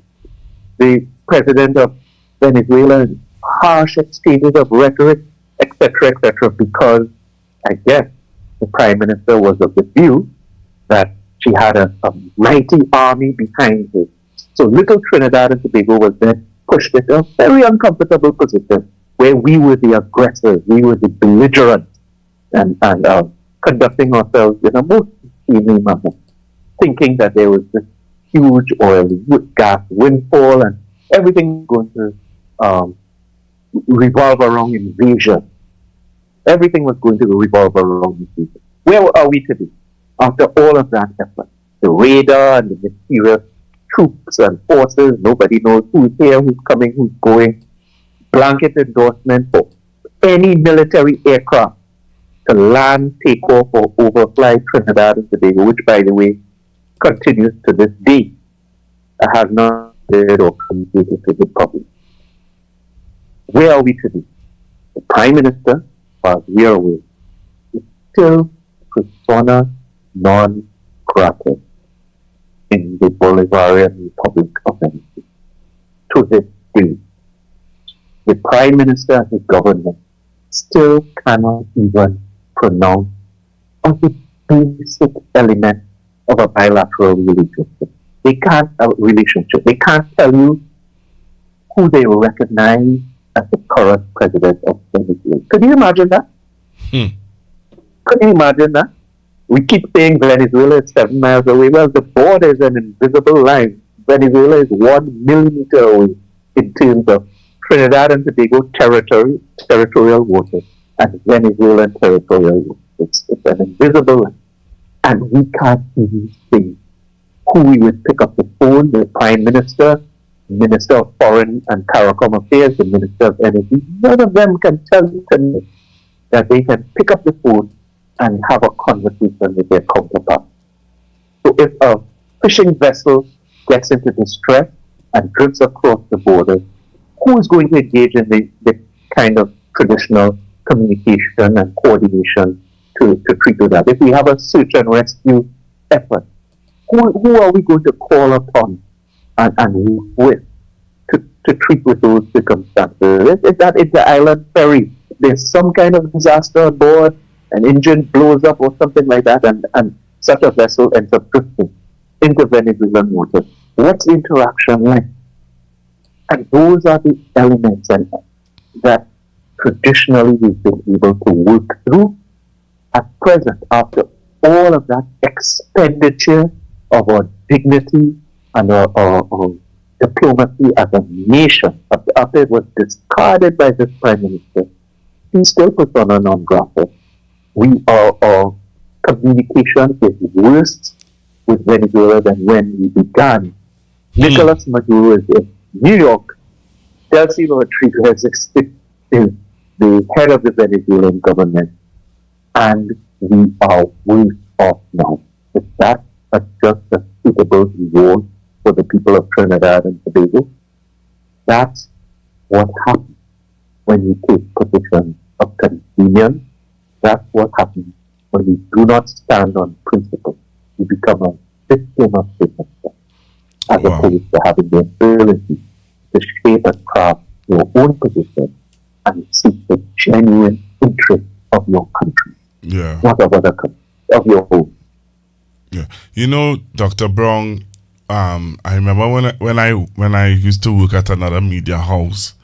the president of Venezuela in harsh exchanges of rhetoric, etc., because I guess the prime minister was of the view that she had a mighty army behind her. So little Trinidad and Tobago was then pushed into a very uncomfortable position where we were the aggressors, we were the belligerents, and conducting ourselves in a most seeming manner, thinking that there was this huge oil gas windfall and everything going to revolve around invasion. Everything was going to revolve around invasion. Where are we today? After all of that effort, the radar and the mysterious troops and forces, nobody knows who's here, who's coming, who's going, blanket endorsement for any military aircraft to land, take off, or overfly Trinidad and Tobago, which, by the way, continues to this day. I have not heard or communicated to the public. Where are we today? The Prime Minister, as far as we are aware, is still persona non grata in the Bolivarian Republic of Venezuela. To this day, the Prime Minister and his government still cannot even pronounce on the basic element of a bilateral relationship. They can't They can't tell you who they recognize as the current president of Venezuela. Could you imagine that? Could you imagine that? We keep saying Venezuela is 7 miles away. Well, the border is an invisible line. Venezuela is 1 millimeter away in terms of Trinidad and Tobago territorial water and Venezuelan territorial water. It's an invisible line. And we can't even see who we would pick up the phone, the Prime Minister, Minister of Foreign and CARICOM Affairs, the Minister of Energy. None of them can tell you today that they can pick up the phone and have a conversation with their counterpart. So if a fishing vessel gets into distress and drifts across the border, who is going to engage in the kind of traditional communication and coordination to treat with that? If we have a search and rescue effort, who are we going to call upon and work with to treat with those circumstances? If that is the island ferry, there's some kind of disaster on board, an engine blows up or something like that, and such a vessel ends up drifting into Venezuelan waters. What's the interaction like? And those are the elements that traditionally we've been able to work through. At present, after all of that expenditure of our dignity and our diplomacy as a nation, after it was discarded by this Prime Minister, he still persona non grata. Our communication is worse with Venezuela than when we began. Nicolas Maduro is in New York. Delcy Rodriguez is the head of the Venezuelan government. And we are worse off now. Is that just a suitable reward for the people of Trinidad and Tobago? That's what happens when you take positions of convenience. That's what happens when you do not stand on principle. You become a victim of circumstance, as opposed to having the ability to shape and craft your own position and seek the genuine interest of your country. Yeah. Not of other countries, of your own. Yeah. You know, Dr. Brown, I remember when I used to work at another media house,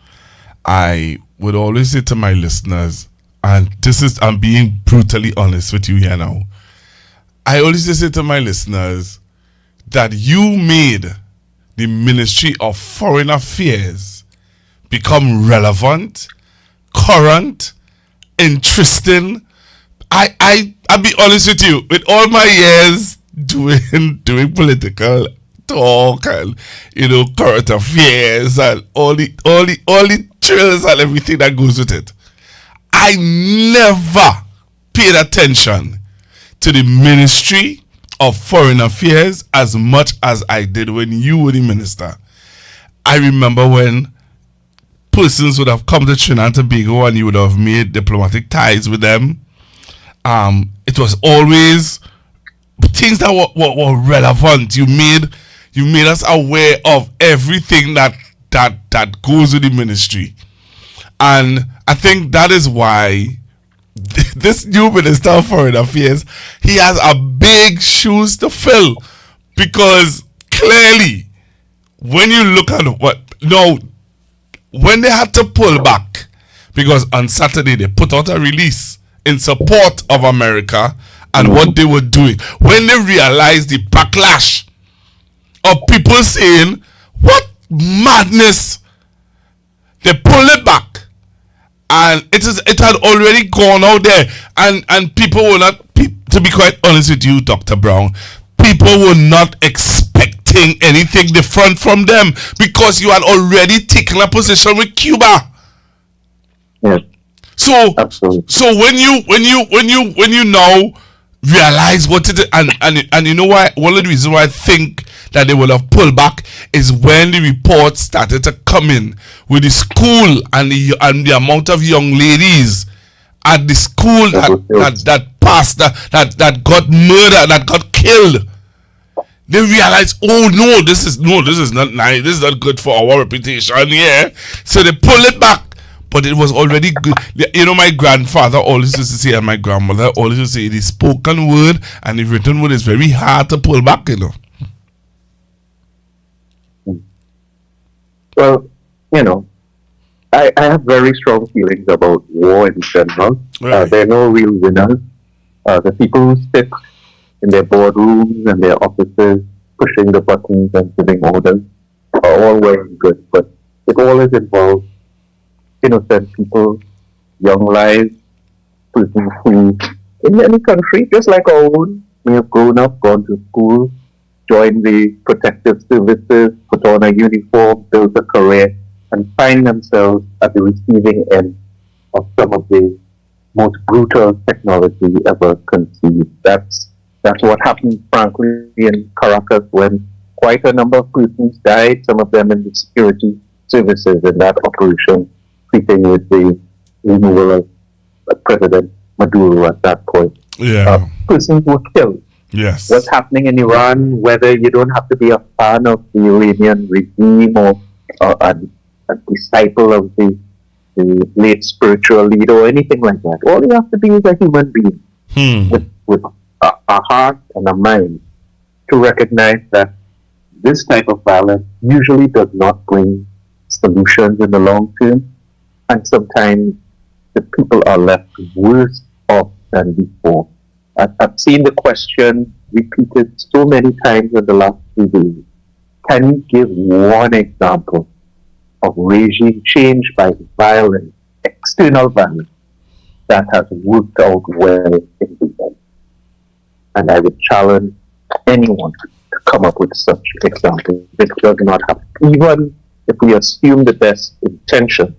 I would always say to my listeners, and I'm being brutally honest with you here now, I always say to my listeners that you made the Ministry of Foreign Affairs become relevant, current, interesting. I'll be honest with you, with all my years doing political talk and current affairs and all the thrills and everything that goes with it, I never paid attention to the Ministry of Foreign Affairs as much as I did when you were the minister. I remember when persons would have come to Trinidad and Tobago and you would have made diplomatic ties with them. It was always things that were relevant. You made us aware of everything that that goes with the ministry. And I think that is why this new Minister of Foreign Affairs, he has a big shoes to fill, because clearly when you look at when they had to pull back, because on Saturday they put out a release in support of America and what they were doing, when they realized the backlash of people saying, what madness, they pulled it back. And it had already gone out there, and people were not, to be quite honest with you, Dr. Brown, people were not expecting anything different from them, because you had already taken a position with Cuba. Yes. So Absolutely. So when you now realize what it is, and you know why, one of the reasons why I think that they will have pulled back is when the reports started to come in with the school and the amount of young ladies at the school that passed, that got murdered, that got killed. They realized, oh no, this is not nice, this is not good for our reputation here. So they pulled it back. But it was already good. You know, my grandfather always used to say, and my grandmother always used to say, the spoken word and the written word is very hard to pull back, you know. Well, you know, I have very strong feelings about war in general. Right. There are no real winners. The people who sit in their boardrooms and their offices, pushing the buttons and giving orders, are all very good. But it always involves innocent people, young lives, persons who, in any country, just like our own, may have grown up, gone to school, joined the protective services, put on a uniform, built a career, and find themselves at the receiving end of some of the most brutal technology ever conceived. That's what happened, frankly, in Caracas, when quite a number of persons died, some of them in the security services in that operation, treating with the removal of President Maduro at that point. Yeah. Persons were killed. Yes. What's happening in Iran, whether you don't have to be a fan of the Iranian regime or a disciple of the late spiritual leader or anything like that, all you have to be is a human being with a heart and a mind to recognize that this type of violence usually does not bring solutions in the long term, and sometimes the people are left worse off than before. I've seen the question repeated so many times in the last few days. Can you give one example of regime change by violence, external violence, that has worked out well in the end? And I would challenge anyone to come up with such examples. This does not happen. Even if we assume the best intention,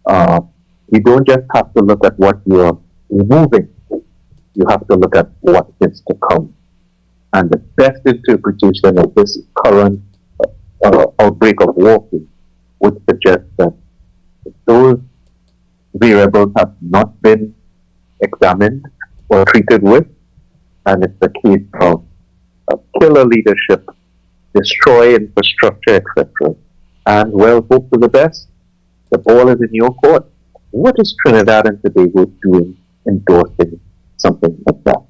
you don't just have to look at what you're removing. You have to look at what is to come. And the best interpretation of this current outbreak of warfare would suggest that those variables have not been examined or treated with, and it's a case of killer leadership, destroy infrastructure, etc. And well, hope for the best. The ball is in your court. What is Trinidad and Tobago doing endorsing something like that?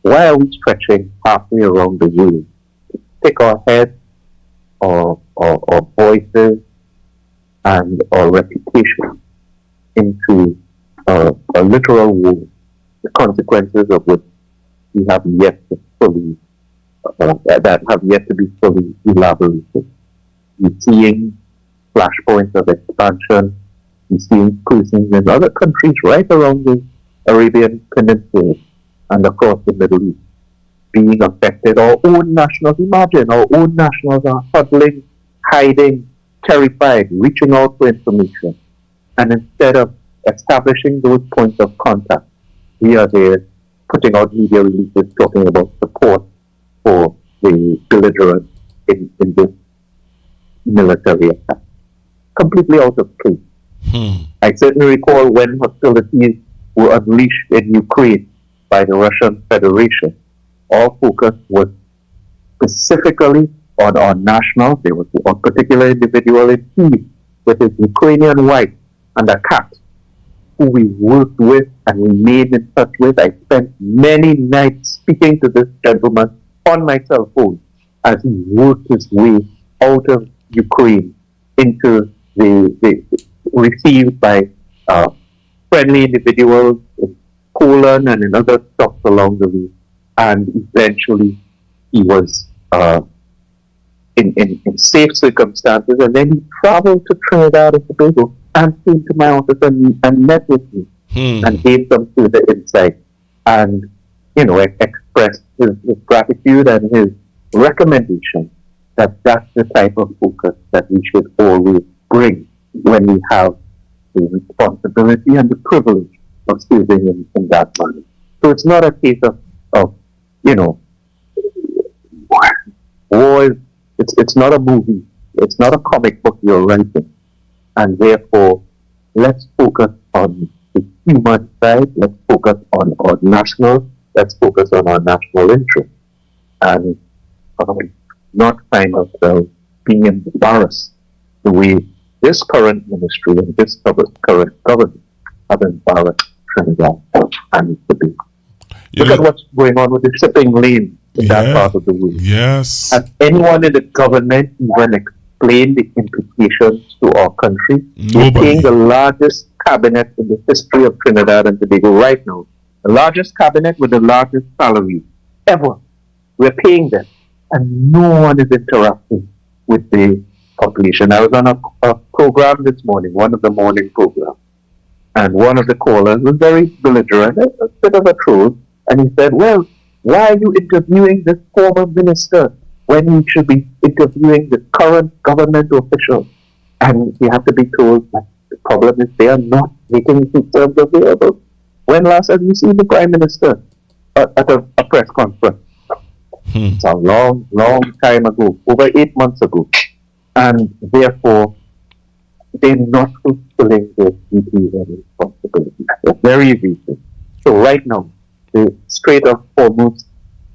Why are we stretching halfway around the world to stick our heads or voices and our reputation into a literal war, the consequences of which we have yet to fully, that have yet to be fully elaborated? You're seeing flashpoints of expansion. You're seeing persons in other countries right around the Arabian Peninsula and across the Middle East being affected. Our own nationals, imagine, our own nationals are huddling, hiding, terrified, reaching out for information. And instead of establishing those points of contact, we are there putting out media releases talking about support for the belligerents in this military attack. Completely out of place. I certainly recall when hostilities were unleashed in Ukraine by the Russian Federation, our focus was specifically on national. There was a particular individual in Kyiv with his Ukrainian wife and a cat who we worked with and remained in touch with. I spent many nights speaking to this gentleman on my cell phone as he worked his way out of Ukraine into the received by friendly individuals in Poland and in other stops along the way. And eventually he was in safe circumstances, and then he traveled to Trinidad and Tobago and came to my office and met with me and gave some further insight and, expressed his gratitude and his recommendation that that's the type of focus that we should always bring when we have the responsibility and the privilege of serving in that manner. So it's not a case of war. It's not a movie. It's not a comic book you're writing. And therefore, let's focus on the human side. Let's focus on our national. Let's focus on our national interest. And not find ourselves being embarrassed the way this current ministry and this current government have embarrassed Trinidad and Tobago. Look at what's going on with the shipping lane in that part of the world. Yes. Has anyone in the government even explained the implications to our country? We're paying the largest cabinet in the history of Trinidad and Tobago right now. The largest cabinet with the largest salary ever. We're paying them. And no one is interacting with the population. I was on a program this morning, one of the morning programs. And one of the callers was very belligerent, a bit of a troll. And he said, well, why are you interviewing this former minister when you should be interviewing the current government official? And you have to be told that the problem is they are not making themselves available. When last have you seen the Prime Minister at a press conference? It's a long, long time ago, over 8 months ago. And therefore, they're not fulfilling their duties and responsibilities. They're very recent. So right now, the Strait of Hormuz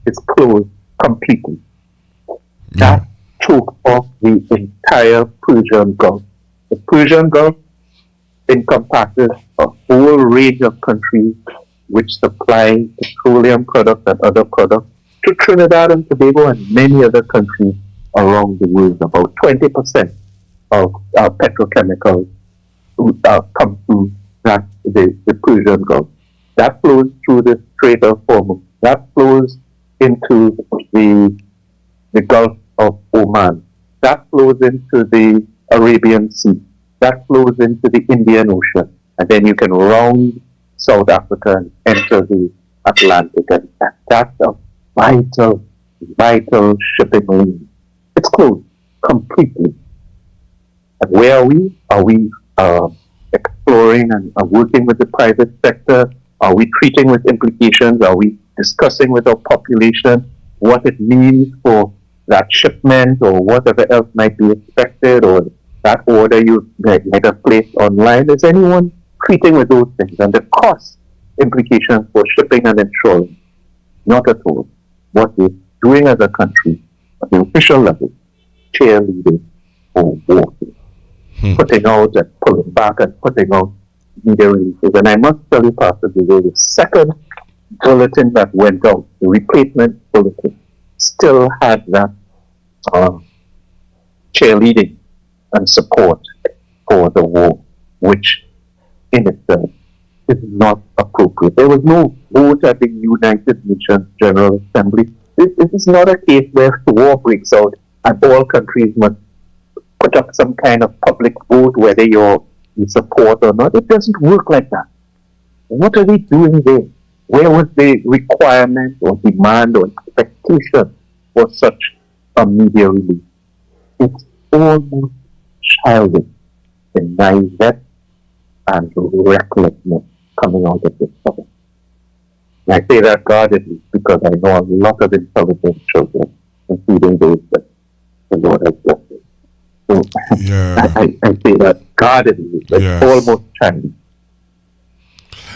is closed completely. That took off the entire Persian Gulf. The Persian Gulf encompasses a whole range of countries which supply petroleum products and other products to Trinidad and Tobago and many other countries around the world. About 20% of petrochemicals come through the Persian Gulf. That flows through the Strait of Hormuz. That flows into the Gulf of Oman. That flows into the Arabian Sea. That flows into the Indian Ocean. And then you can round South Africa and enter the Atlantic. And that's a vital shipping lane. It's closed completely. And where are we? Are we exploring and working with the private sector? Are we treating with implications? Are we discussing with our population what it means for that shipment or whatever else might be expected, or that order you might have placed online? Is anyone treating with those things and the cost implications for shipping and insurance? Not at all. What we're doing as a country at the official level, cheerleading or walking, putting out and pulling back and putting out media releases. And I must tell you, Pastor Billy, the second bulletin that went out, the replacement bulletin, still had that cheerleading and support for the war, which in itself is not appropriate. There was no vote at the United Nations General Assembly. This is not a case where the war breaks out and all countries must put up some kind of public vote whether you support or not. It doesn't work like that. What are they doing there? Where was the requirement or demand or expectation for such a media release? It's almost childish, the naivete and recklessness coming out of this government. And I say that guardedly because I know a lot of intelligent children, including those that the Lord has blessed. So I say that guardedly, but almost childish.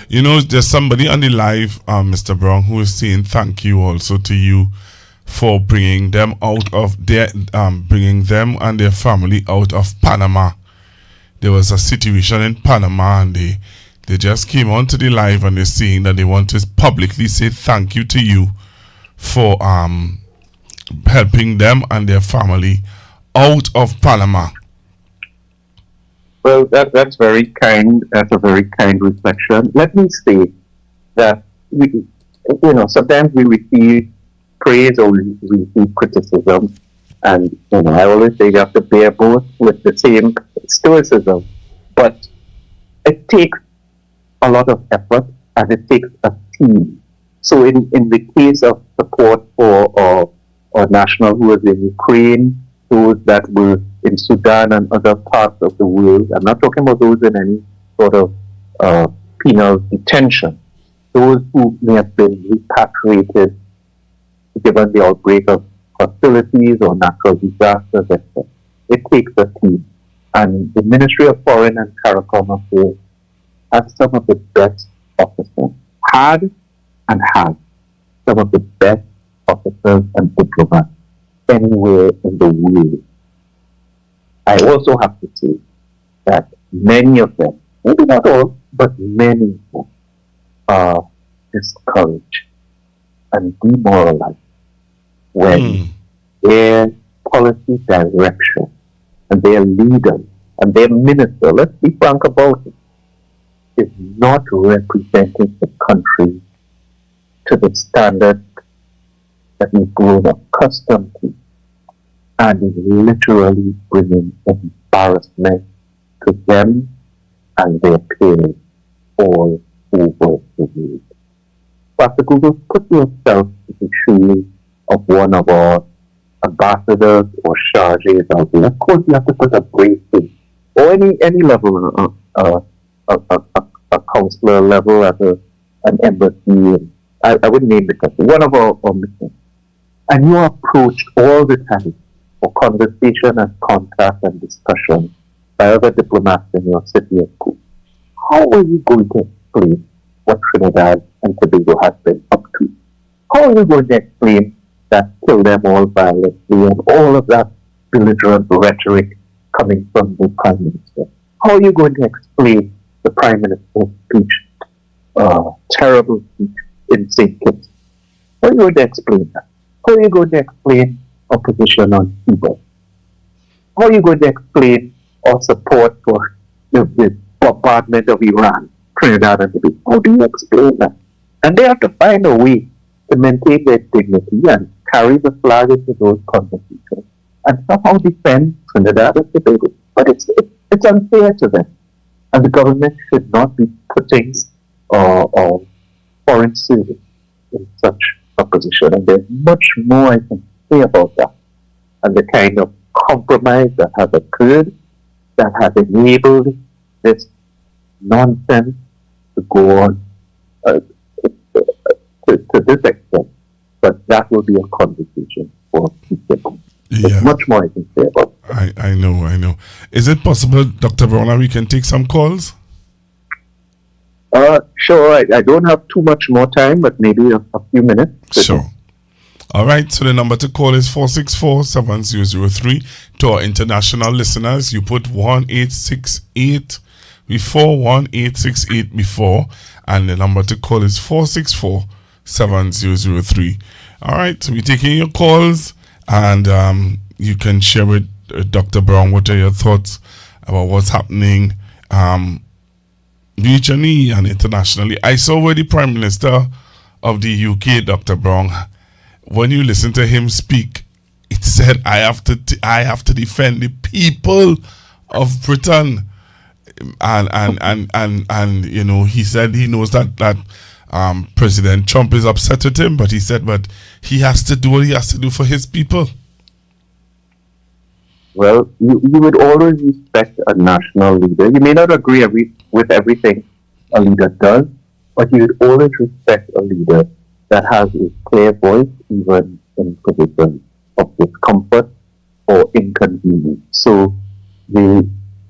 You know, there's somebody on the live, Mr. Brown, who is saying thank you also to you for bringing them out of bringing them and their family out of Panama. There was a situation in Panama, and they just came onto the live, and they're saying that they want to publicly say thank you to you for helping them and their family out of Panama. Well, that's very kind. That's a very kind reflection. Let me say that sometimes we receive praise or we receive criticism, and I always say you have to bear both with the same stoicism. But it takes a lot of effort, and it takes a team. So in the case of support for our national who was in Ukraine, those that were in Sudan and other parts of the world, I'm not talking about those in any sort of penal detention, those who may have been repatriated given the outbreak of hostilities or natural disasters, etc. It takes a team. And the Ministry of Foreign and CARICOM Affairs has some of the best officers, had and has some of the best officers and diplomats anywhere in the world. I also have to say that many of them, maybe not all, but many of them are discouraged and demoralized when their policy direction and their leaders and their minister, let's be frank about it, is not representing the country to the standard that we've grown accustomed to, and is literally bringing embarrassment to them and their peers all over the world. Pastor Google, put yourself in the shoes of one of our ambassadors or charges out there. Of course, you have to put a brave face, or any level, a counselor level at an embassy. I wouldn't name the country. One of our missions. And you are approached all the time for conversation and contact and discussion by other diplomats in your city and school. How are you going to explain what Trinidad and Tobago has been up to? How are you going to explain that kill them all violently and all of that belligerent rhetoric coming from the Prime Minister? How are you going to explain the Prime Minister's speech, terrible speech in St. Kitts? How are you going to explain that? How are you going to explain our position on Cuba? How are you going to explain our support for the bombardment of Iran, Trinidad and Tobago? How do you explain that? And they have to find a way to maintain their dignity and carry the flag into those conversations and somehow defend Trinidad and Tobago. But it's unfair to them. And the government should not be putting foreign service in such a position. And there's much more I can say about that. And the kind of compromise that has occurred, that has enabled this nonsense to go on to this extent. But that will be a conversation for people. There's much more I can say about that. I know. Is it possible, Dr. Browne, we can take some calls? Sure. I don't have too much more time, but maybe a few minutes. Sure. All right. So the number to call is 464-7003. To our international listeners, you put 1868 before 1868 before, and the number to call is 464-7003. All right. So we're taking your calls, and you can share with Dr. Browne what are your thoughts about what's happening regionally and internationally. I saw where the Prime Minister of the UK, Dr. Browne, when you listen to him speak, it said, I have to defend the people of Britain. And you know, he said he knows that President Trump is upset with him, but he said, but he has to do what he has to do for his people. Well, you would always respect a national leader. You may not agree with everything a leader does, but you would always respect a leader that has a clear voice, even in positions of discomfort or inconvenience. So no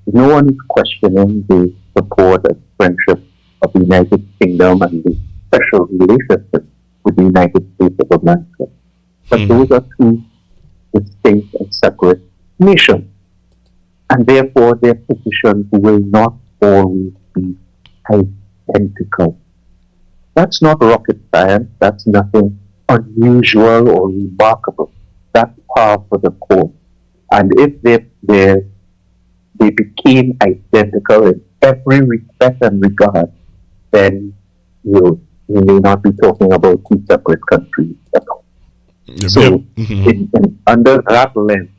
one is questioning the support and friendship of the United Kingdom and the special relationship with the United States of America. But those are two distinct and separate nations. And therefore, their positions will not always be identical. That's not rocket science. That's nothing unusual or remarkable. That's par for the course. And if they became identical in every respect and regard, then you may not be talking about two separate countries at all. So, under that lens,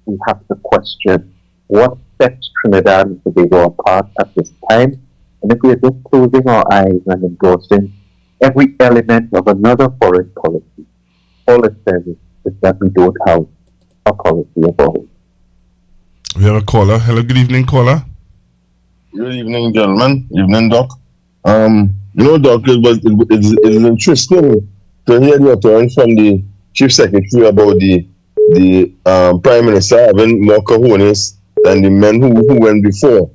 we have to question what sets Trinidad and Tobago apart at this time. And if we are just closing our eyes and endorsing every element of another foreign policy, all it says is that we don't have a policy of our own. We have a caller. Hello, good evening, caller. Good evening, gentlemen. Evening, Doc. Doc, it's interesting to hear the utterance from the Chief Secretary about the Prime Minister having more cojones than the men who went before.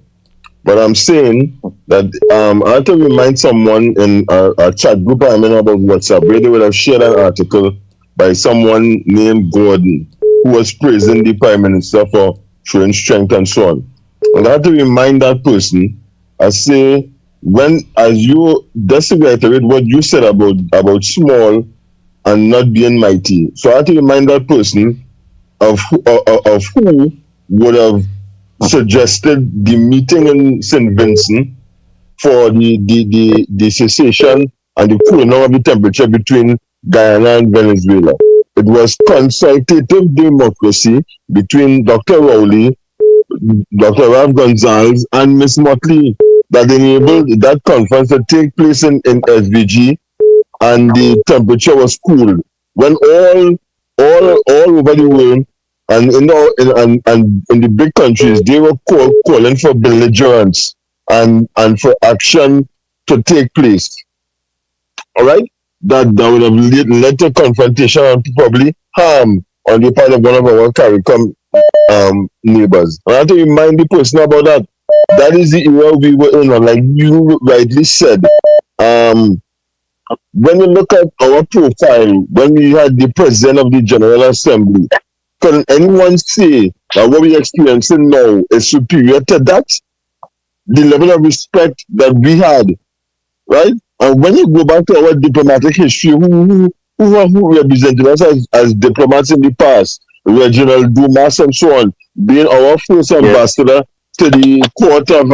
But I'm saying that I have to remind someone in a chat group I'm in about WhatsApp where they would have shared an article by someone named Gordon who was praising the Prime Minister for showing strength and so on. And I have to remind that person, I say, as you just to reiterate what you said about small and not being mighty. So I have to remind that person of who would have suggested the meeting in St. Vincent for the cessation and the cooling of the temperature between Guyana and Venezuela. It was consultative democracy between Dr. Rowley, Dr. Rav Gonzalez, and Ms. Motley that enabled that conference to take place in SVG, and the temperature was cooled. When all over the world and in the big countries, they were calling for belligerence and for action to take place. All right, that would have led to confrontation and probably harm on the part of one of our CARICOM neighbors. I have to remind the person about that. That is the era we were in, and like you rightly said, when you look at our profile, when we had the President of the General Assembly, can anyone say that what we're experiencing now is superior to that? The level of respect that we had, right? And when you go back to our diplomatic history, who represented us as diplomats in the past, Reginald Dumas and so on, being our first ambassador to the court of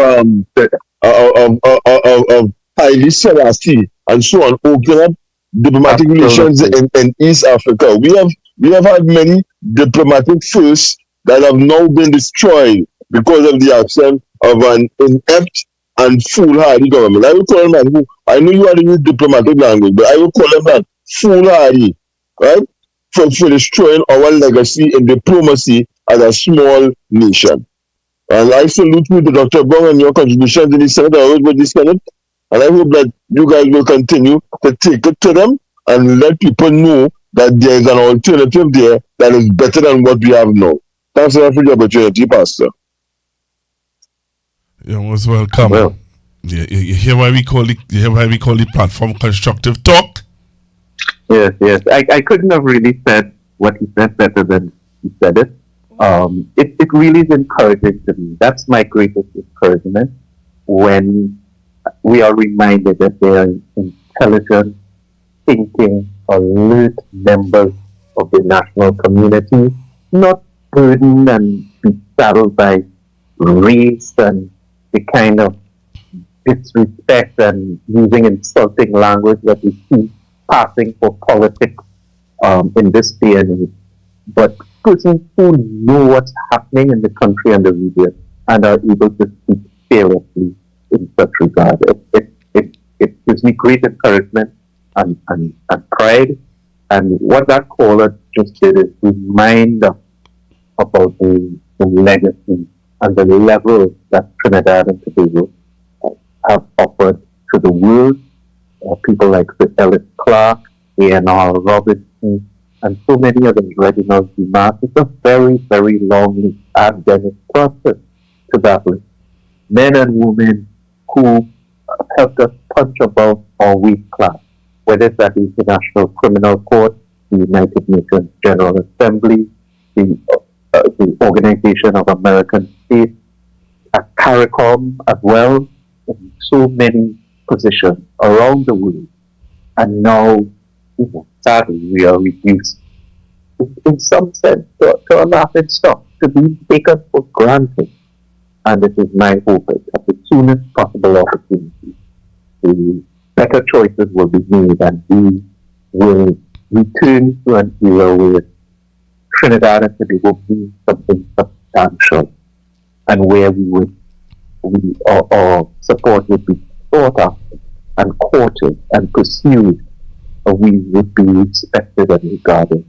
Haile Selassie and so on, opening up diplomatic relations in East Africa. We have had many diplomatic firsts that have now been destroyed because of the absence of an inept and foolhardy government. I will call him that. I know you are the diplomatic language, but I will call him that foolhardy, right? For destroying our legacy in diplomacy as a small nation. And I salute you to Dr. Brown and your contributions in the Senate. I always with the Senate. And I hope that you guys will continue to take it to them and let people know that there is an alternative there that is better than what we have now. Thanks a lot for the opportunity, Pastor. You're most welcome. Well, you hear why we call the platform Constructive Talk? Yes. I couldn't have really said what he said better than he said it. It really is encouraging to me. That's my greatest encouragement when we are reminded that they are intelligent, thinking, alert members of the national community, not burdened and besaddled by race and the kind of disrespect and using insulting language that we see passing for politics in this day and age. But persons who know what's happening in the country and the region and are able to speak fearlessly in such regard. It gives me great encouragement and pride. And what that caller just did is remind us about the legacy and the level that Trinidad and Tobago have offered to the world. People like Sir Ellis Clark, A.N.R. Robertson, and so many others, Reginald Dumas. It's a very, very long list, academic process to that list. Men and women who helped us punch above our weight class, whether it's at the International Criminal Court the United Nations General Assembly, the Organization of American States, at CARICOM as well, in so many positions around the world. And now, sadly, we are reduced, in some sense, to a laughing stock, to be taken for granted. And it is my hope that at the soonest possible opportunity, the better choices will be made and we will return to an era where Trinidad and Tobago means something substantial and where our support would be sought after and courted and pursued, or we would be respected and regarded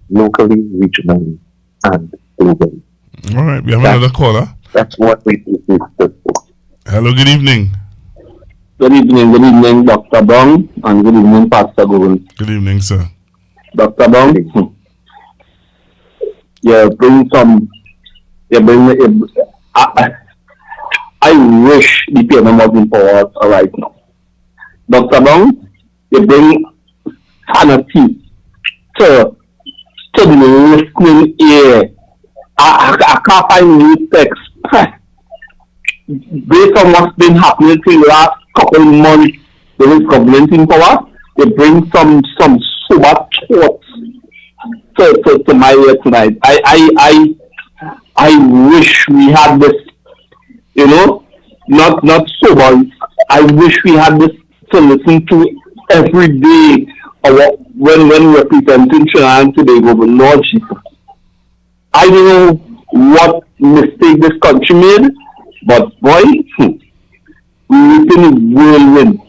locally, regionally, and globally. All right, we have another caller. That's what we do. Hello, good evening. Good evening, Dr. Brown, and good evening, Pastor Google. Good evening, sir. Dr. Brown, I wish the PM was in power right now. Dr. Brown, you bring sanity to the listening ear. I can't find new text. Based on what's been happening in the last couple of months, there is government in power. They bring some sober thoughts to my ear tonight. I wish we had this, not sober. I wish we had this to listen to every day when representing Trinidad and Tobago. But Lord Jesus, I don't know what mistake this country made, but boy, we've been whirlwind.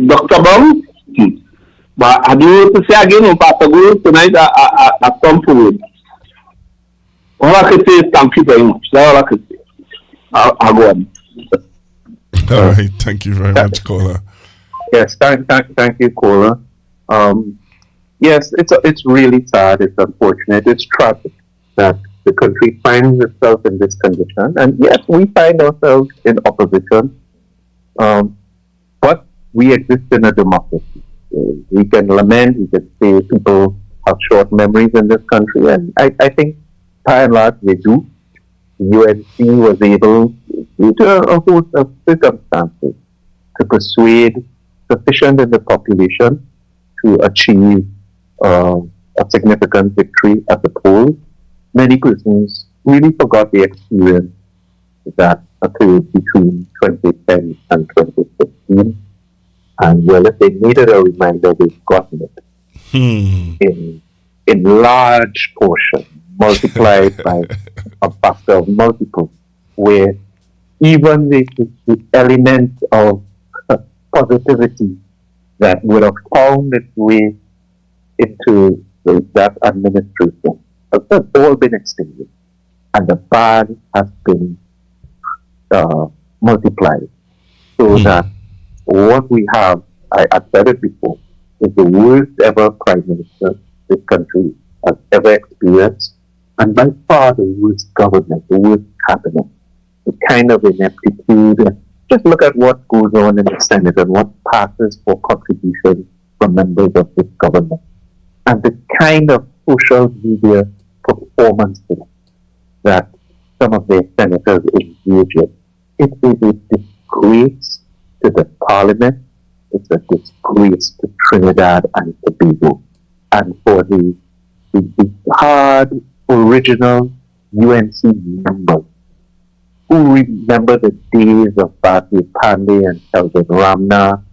Dr. Brown, but I do want to say again on Pastor Guru tonight, I come forward. All I can say is thank you very much. That's all I can say. I'll go on. All right, thank you very much, caller. Yes, thank you, caller. Yes, it's really sad. It's unfortunate. It's tragic that the country finds itself in this condition. And yes, we find ourselves in opposition, but we exist in a democracy. We can lament, we can say people have short memories in this country, and I think by and large they do. The UNC was able, due to a host of circumstances, to persuade sufficient in the population to achieve a significant victory at the polls. Many persons really forgot the experience that occurred between 2010 and 2015. And well, if they needed a reminder, they've gotten it in large portion, multiplied by a factor of multiple, where even the element of positivity that would have found its way into that administration has all been extinguished, and the bad has been multiplied, so that what we have, I've said it before, is the worst ever prime minister this country has ever experienced, and by far the worst government, the worst cabinet, the kind of ineptitude. Just look at what goes on in the Senate and what passes for contributions from members of this government, and the kind of social media performances that some of their senators engage in. It is a disgrace to the parliament. It's a disgrace to Trinidad and Tobago, and for the hard original UNC members who remember the days of Bharti Pandey and Kelvin Ramna,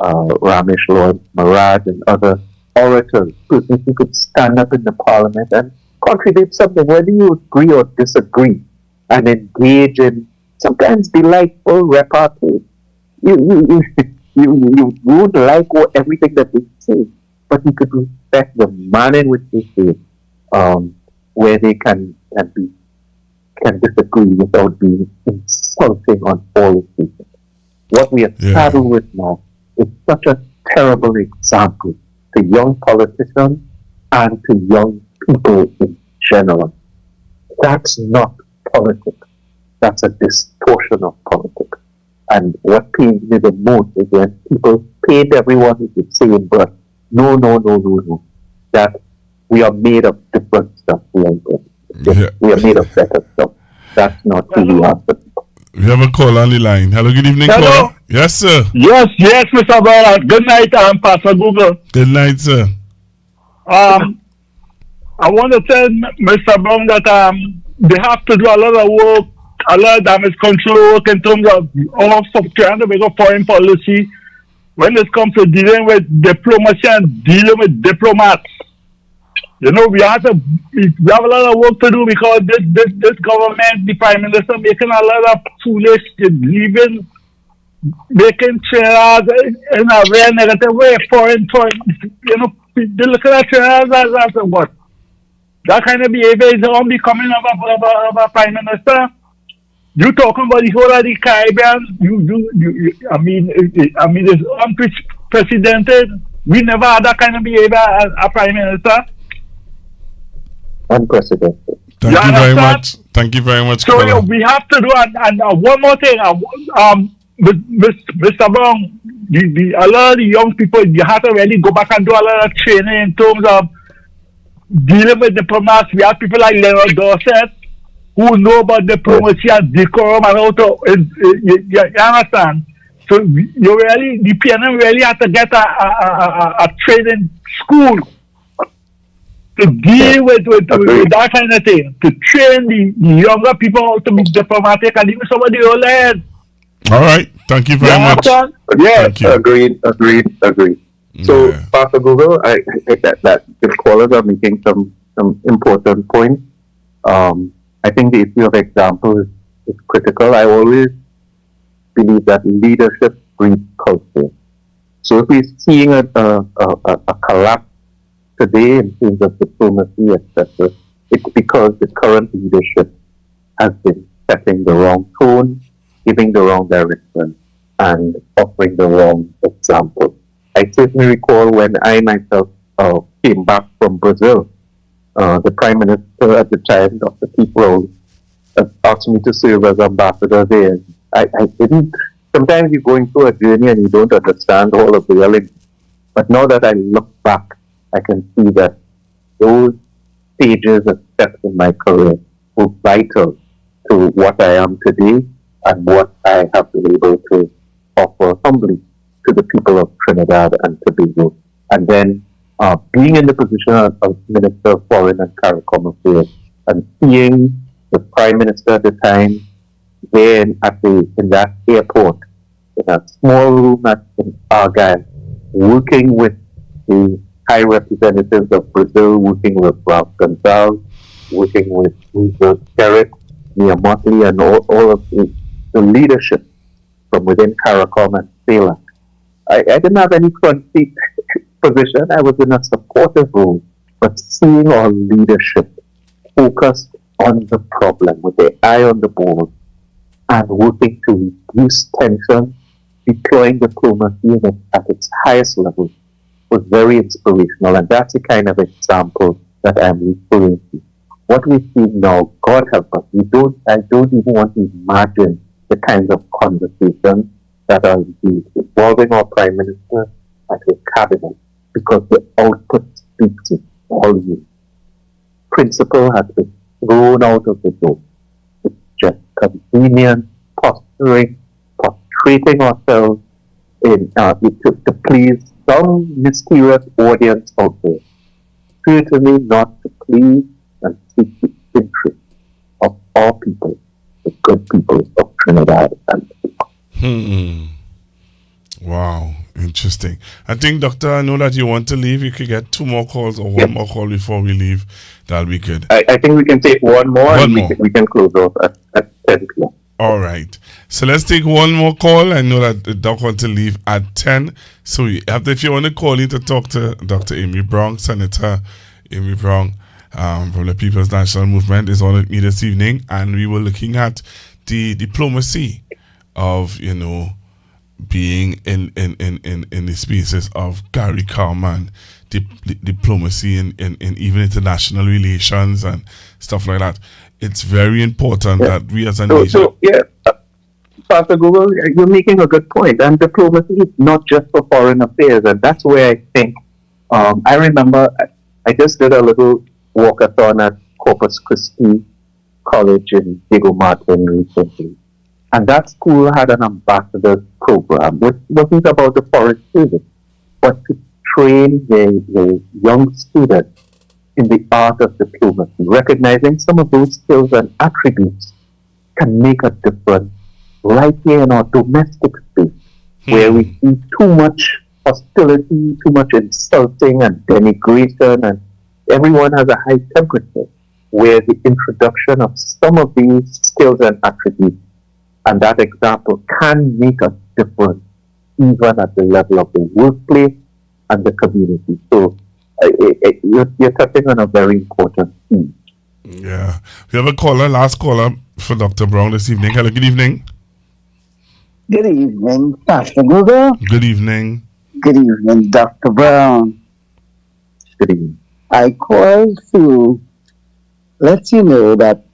Ramesh Lord Maharaj, and other orators, persons who could stand up in the parliament and contribute something, whether you agree or disagree, and engage in sometimes delightful repartee. You would like everything that they say, but you could respect the manner in which they say it, where they can disagree without being insulting on all occasions. What we are saddled with now is such a terrible example to young politicians and to young people in general. That's not politics. That's a distortion of politics. And what pains me the most is when people paint everyone with the same brush No. That we are made of different stuff. We are made of better stuff. That's not who we are. We have a call on the line. Hello, good evening, Hello. caller. Yes, sir. Yes, Mr. Brown. Good night, Pastor Google. Good night, sir. I want to tell Mr. Brown that they have to do a lot of work, a lot of damage control work in terms of trying to make a foreign policy when it comes to dealing with diplomacy and dealing with diplomats. You know, we have a lot of work to do because this government, the Prime Minister, making a lot of foolish, making Trinidad in a very negative way, foreign, you know, they look at Trinidad as what? That kind of behavior is unbecoming of a Prime Minister. You talking about the whole of the Caribbean? I mean, it's unprecedented. We never had that kind of behavior as a Prime Minister. Unprecedented. Thank you very much. Thank you very much. So we have to do, and one more thing, Mr. Brown, a lot of the young people, you have to really go back and do a lot of training in terms of dealing with diplomats. We have people like Leonard Dorset who know about diplomacy and decorum and how to, you understand? So you really, the PNM really have to get a training school to deal with that kind of thing, to train the younger people how to be diplomatic and even some of the old heads. All right. Thank you very much. Yes, agreed. So, Pastor Google, I think that the callers are making some important points. I think the issue of example is critical. I always believe that leadership breeds culture. So if we're seeing a collapse today in terms of diplomacy, etc., it's because the current leadership has been setting the wrong tone, giving the wrong direction, and offering the wrong example. I certainly recall when I myself came back from Brazil, the Prime Minister at the time, Dr. Brown, asked me to serve as ambassador there. I didn't. Sometimes you're going through a journey and you don't understand all of the elements. But now that I look back, I can see that those stages and steps in my career were vital to what I am today and what I have been able to offer humbly to the people of Trinidad and Tobago. And then being in the position of Minister of Foreign and CARICOM Affairs and seeing the Prime Minister at the time there in that airport, in a small room in Argyle, working with the high representatives of Brazil, working with Ralph Gonzalez, working with Roosevelt Sherritt, Mia Motley, and all of the leadership from within CARICOM and CELAC. I didn't have any front seat position. I was in a supportive role, but seeing our leadership focused on the problem with their eye on the ball and working to reduce tension, deploying diplomacy at its highest level was very inspirational, and that's the kind of example that I'm referring to. What we see now, God help us, I don't even want to imagine the kinds of conversations that are involving our Prime Minister and his cabinet, because the output speaks volumes. Principle has been thrown out of the door. It's just convenient posturing, prostrating ourselves to please some mysterious audience out there. Certainly not to please and seek the interest of all people, the good people of Trinidad and Tobago. Wow, interesting. I think, Doctor, I know that you want to leave. You could get 2 more calls or one more call before we leave. That'll be good. I think we can take one more we can close off at 10 p.m. All right. So let's take one more call. I know that the doc wants to leave at 10. So if you want to call in to talk to Dr. Amery Brown, Senator Amery Brown from the People's National Movement is on with me this evening. And we were looking at the diplomacy of, being in the spaces of CARICOM and diplomacy and even international relations and stuff like that. It's very important that we as a nation... Pastor Google, you're making a good point. And diplomacy is not just for foreign affairs. And that's where I think I remember I just did a little walkathon at Corpus Christi College in Diego Martin recently. And that school had an ambassador program, which wasn't about the forest service, but to train the young students in the art of diplomacy, recognizing some of those skills and attributes can make a difference right here in our domestic space, where we see too much hostility, too much insulting and denigration, and everyone has a high temperature, where the introduction of some of these skills and attributes and that example can make a difference even at the level of the workplace and the community. So you're touching on a very important theme. Yeah. We have a caller, last caller for Dr. Brown this evening. Hello, good evening. Good evening, Pastor Google. Good evening. Good evening, Dr. Brown. Good evening. I called to let you know that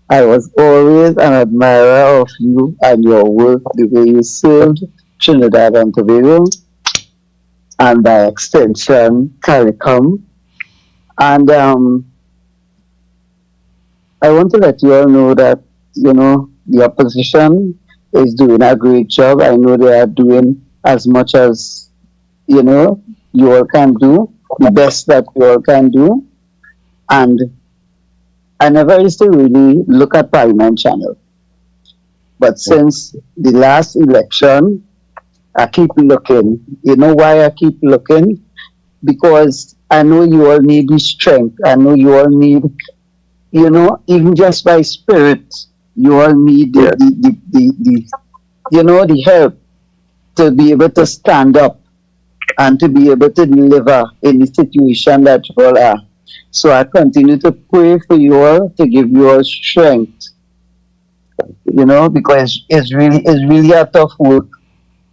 I was always an admirer of you and your work, the way you served Trinidad and Tobago, and by extension, CARICOM. And I want to let you all know that, the opposition is doing a great job. I know they are doing as much as, you all can do, the best that you all can do. And I never used to really look at Parliament channel. But since the last election, I keep looking. You know why I keep looking? Because I know you all need the strength. I know you all need, even just by spirit, you all need the help to be able to stand up and to be able to deliver in the situation that you all are. So I continue to pray for you all, to give you all strength, because it's really a tough work.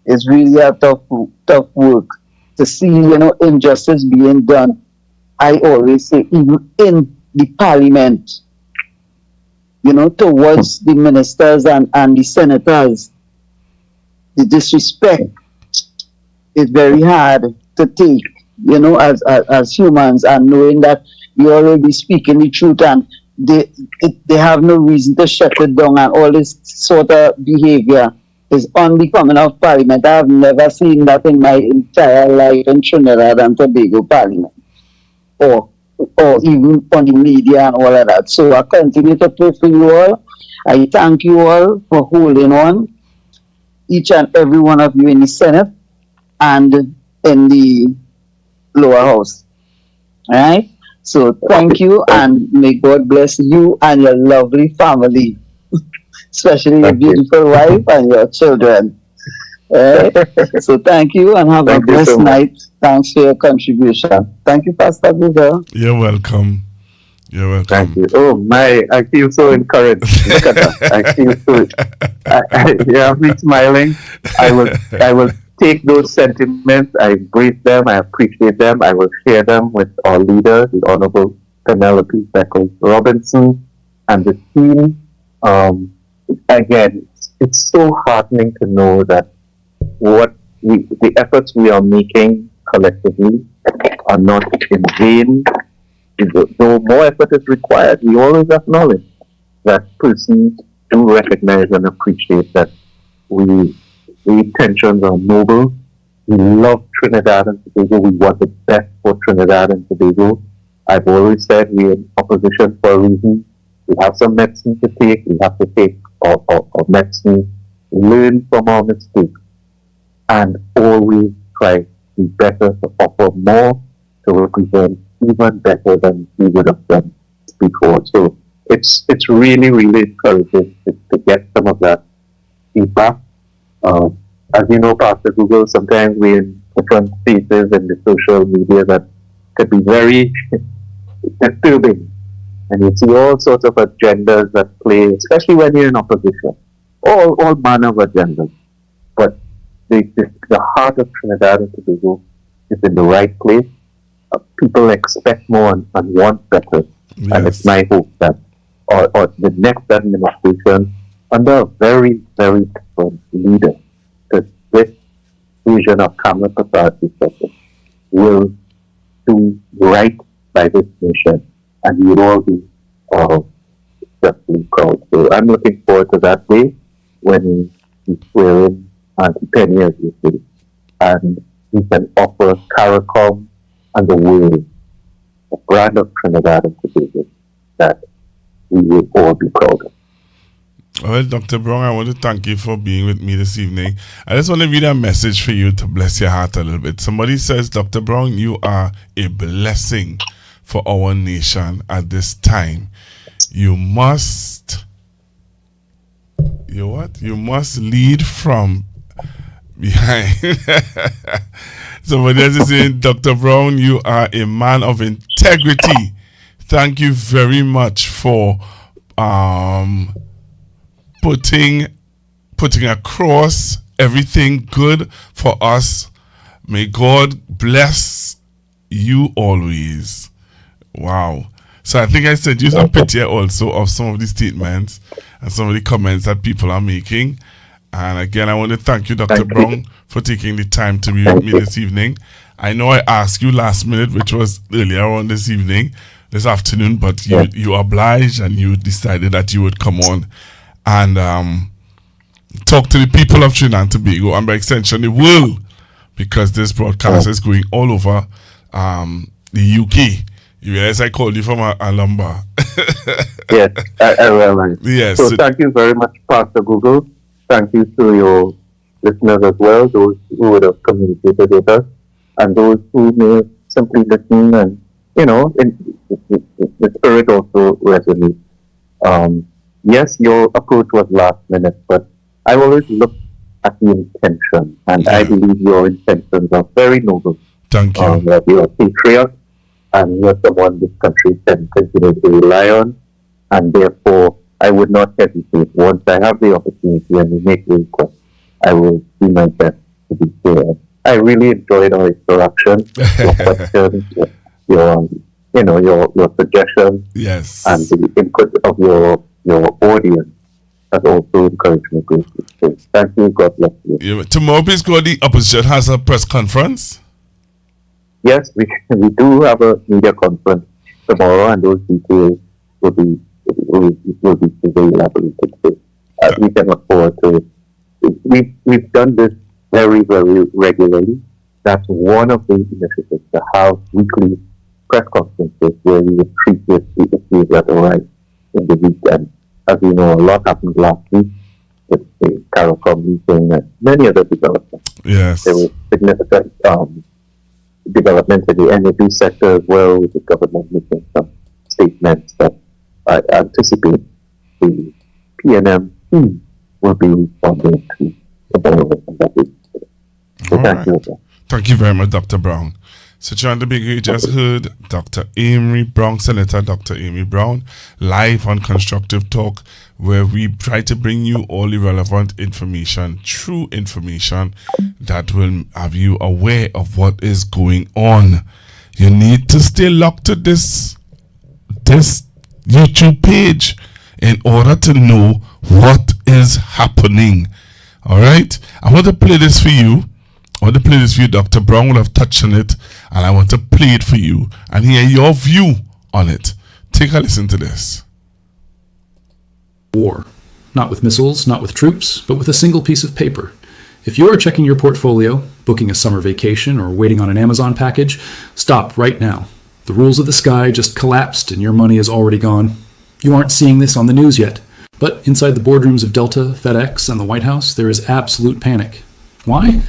It's really a tough work to see, injustice being done. I always say, even in the parliament, towards the ministers and the senators, the disrespect is very hard to take, as humans, and knowing that you already speaking the truth and they have no reason to shut it down, and all this sort of behavior is unbecoming of Parliament. I have never seen that in my entire life in Trinidad and Tobago Parliament, or even on the media and all of that. So I continue to pray for you all. I thank you all for holding on, each and every one of you in the Senate and in the lower house. All right? So thank you, and may God bless you and your lovely family, especially your beautiful wife and your children. All right? So thank you, and have a blessed night. Thanks for your contribution. Thank you, Pastor Google. You're welcome. You're welcome. Thank you. Oh my, I feel so encouraged. Look at that. I feel so. You have me smiling. I will take those sentiments. I embrace them. I appreciate them. I will share them with our leader, the Honorable Penelope Beckles Robinson, and the team. Again, it's so heartening to know that the efforts we are making collectively are not in vain. Though more effort is required, we always acknowledge that persons do recognize and appreciate that the intentions are noble. We love Trinidad and Tobago. We want the best for Trinidad and Tobago. I've always said we're in opposition for a reason. We have some medicine to take. We have to take our medicine, learn from our mistakes, and always try to be better, to offer more, to represent even better than we would have done before. So it's really, really encouraging to get some of that feedback. As you know, Pastor Google, sometimes we're in different spaces in the social media that could be very disturbing. And you see all sorts of agendas that play, especially when you're in opposition. All manner of agendas. But the heart of Trinidad and Tobago is in the right place. People expect more and want better. Yes. And it's my hope that or the next administration, under a very, very different leader, that this vision of Kamala Prasad will do right by this nation, and we would all be justly proud. So I'm looking forward to that day when we swear in Auntie Penny as you say, and we can offer CARICOM and the world a brand of Trinidad and Tobago that we will all be proud of. Well, Dr. Brown, I want to thank you for being with me this evening. I just want to read a message for you to bless your heart a little bit. Somebody says, Dr. Brown, you are a blessing for our nation at this time. You must lead from behind. Somebody else is saying, Dr. Brown, you are a man of integrity. Thank you very much for putting across everything good for us. May God bless you always. Wow. So I think I sent you a picture also of some of the statements and some of the comments that people are making. And again, I want to thank you, Dr. Brown, for taking the time to be with me this evening. I know I asked you last minute, which was earlier on this afternoon, but you obliged and you decided that you would come on and talk to the people of Trinidad and Tobago, and by extension the world, because this broadcast is going all over the UK. You realize I called you from a number. Yes, I realize. Yes. So thank you very much, Pastor Google. Thank you to your listeners as well, those who would have communicated with us, and those who may simply listen and, the spirit also resonates. Yes, your approach was last minute, but I always look at the intention, and I believe your intentions are very noble. Thank you. That you're a patriot, and you're someone this country can continue to rely on, and therefore I would not hesitate. Once I have the opportunity and we make the request, I will do my best to be there. I really enjoyed our interaction, your questions, your suggestions, yes, and the input of your audience has also encouraged me greatly. So thank you. God bless you. Yeah, tomorrow, please go. The opposition has a press conference. Yes, we do have a media conference tomorrow, and those details will be available. We can look forward to it. We've done this very, very regularly. That's one of the initiatives, to have weekly press conferences where we will treat the issues that arise in the week. And as you know, a lot happened last week with the CARICOM meeting and many other developments. Yes. There was significant development in the energy sector as well, with the government making some statements that I anticipate the PNM will be responding to development that week. So thank you. Thank you very much, Dr. Brown. So, Trinidad and Tobago, you just heard Dr. Amery Brown, Senator Dr. Amery Brown, live on Constructive Talk, where we try to bring you all the relevant information, true information that will have you aware of what is going on. You need to stay locked to this YouTube page in order to know what is happening. All right? I want to play this for you. Dr. Brown will have touched on it, and I want to play it for you and hear your view on it. Take a listen to this. War. Not with missiles, not with troops, but with a single piece of paper. If you're checking your portfolio, booking a summer vacation, or waiting on an Amazon package, stop right now. The rules of the sky just collapsed and your money is already gone. You aren't seeing this on the news yet, but inside the boardrooms of Delta, FedEx, and the White House, there is absolute panic. Why?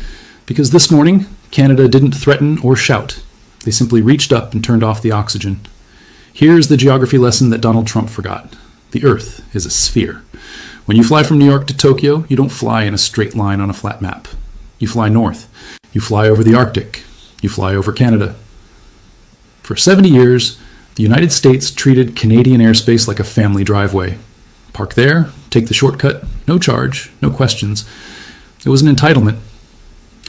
Because this morning, Canada didn't threaten or shout. They simply reached up and turned off the oxygen. Here's the geography lesson that Donald Trump forgot. The Earth is a sphere. When you fly from New York to Tokyo, you don't fly in a straight line on a flat map. You fly north. You fly over the Arctic. You fly over Canada. For 70 years, the United States treated Canadian airspace like a family driveway. Park there, take the shortcut, no charge, no questions. It was an entitlement.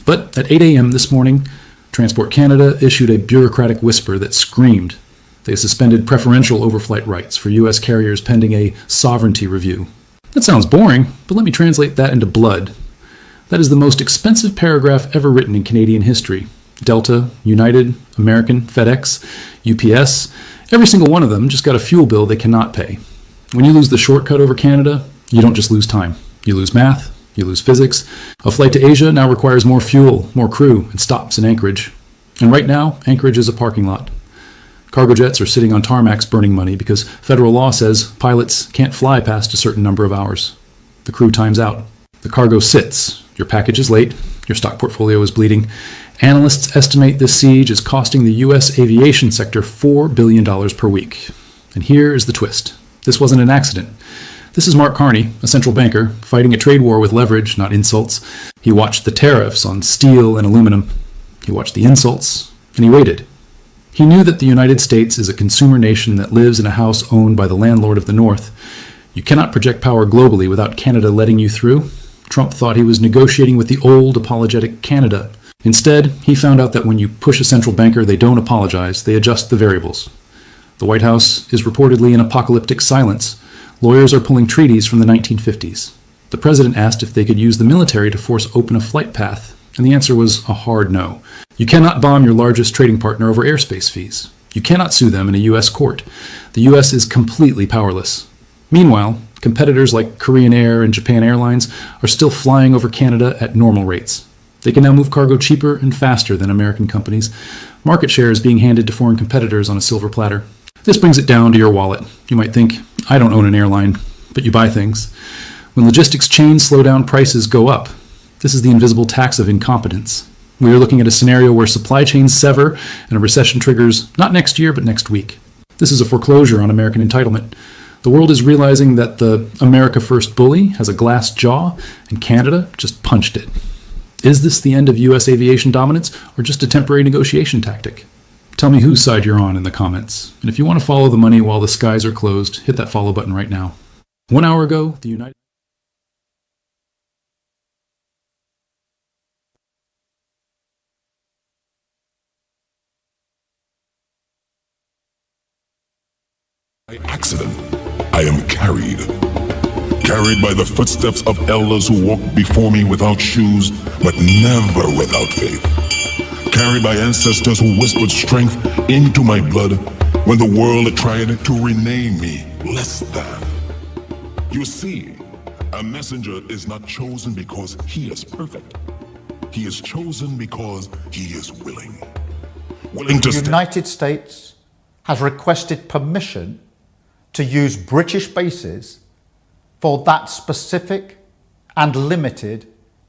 But at 8 a.m. this morning, Transport Canada issued a bureaucratic whisper that screamed. They suspended preferential overflight rights for U.S. carriers pending a sovereignty review. That sounds boring, but let me translate that into blood. That is the most expensive paragraph ever written in Canadian history. Delta, United, American, FedEx, UPS, every single one of them just got a fuel bill they cannot pay. When you lose the shortcut over Canada, you don't just lose time. You lose math, you lose physics. A flight to Asia now requires more fuel, more crew, and stops in Anchorage. And right now, Anchorage is a parking lot. Cargo jets are sitting on tarmacs burning money because federal law says pilots can't fly past a certain number of hours. The crew times out. The cargo sits. Your package is late. Your stock portfolio is bleeding. Analysts estimate this siege is costing the U.S. aviation sector $4 billion per week. And here is the twist. This wasn't an accident. This is Mark Carney, a central banker, fighting a trade war with leverage, not insults. He watched the tariffs on steel and aluminum. He watched the insults, and he waited. He knew that the United States is a consumer nation that lives in a house owned by the landlord of the North. You cannot project power globally without Canada letting you through. Trump thought he was negotiating with the old apologetic Canada. Instead, he found out that when you push a central banker, they don't apologize, they adjust the variables. The White House is reportedly in apocalyptic silence. Lawyers are pulling treaties from the 1950s. The president asked if they could use the military to force open a flight path, and the answer was a hard no. You cannot bomb your largest trading partner over airspace fees. You cannot sue them in a U.S. court. The U.S. is completely powerless. Meanwhile, competitors like Korean Air and Japan Airlines are still flying over Canada at normal rates. They can now move cargo cheaper and faster than American companies. Market share is being handed to foreign competitors on a silver platter. This brings it down to your wallet. You might think, I don't own an airline, but you buy things. When logistics chains slow down, prices go up. This is the invisible tax of incompetence. We are looking at a scenario where supply chains sever and a recession triggers not next year, but next week. This is a foreclosure on American entitlement. The world is realizing that the America First bully has a glass jaw, and Canada just punched it. Is this the end of U.S. aviation dominance, or just a temporary negotiation tactic? Tell me whose side you're on in the comments. And if you want to follow the money while the skies are closed, hit that follow button right now. 1 hour ago, the United By accident, I am carried by the footsteps of elders who walked before me without shoes, but never without faith. Carried by ancestors who whispered strength into my blood when the world tried to rename me less than. You see, a messenger is not chosen because he is perfect. He is chosen because he is willing. The United States has requested permission to use British bases for that specific and limited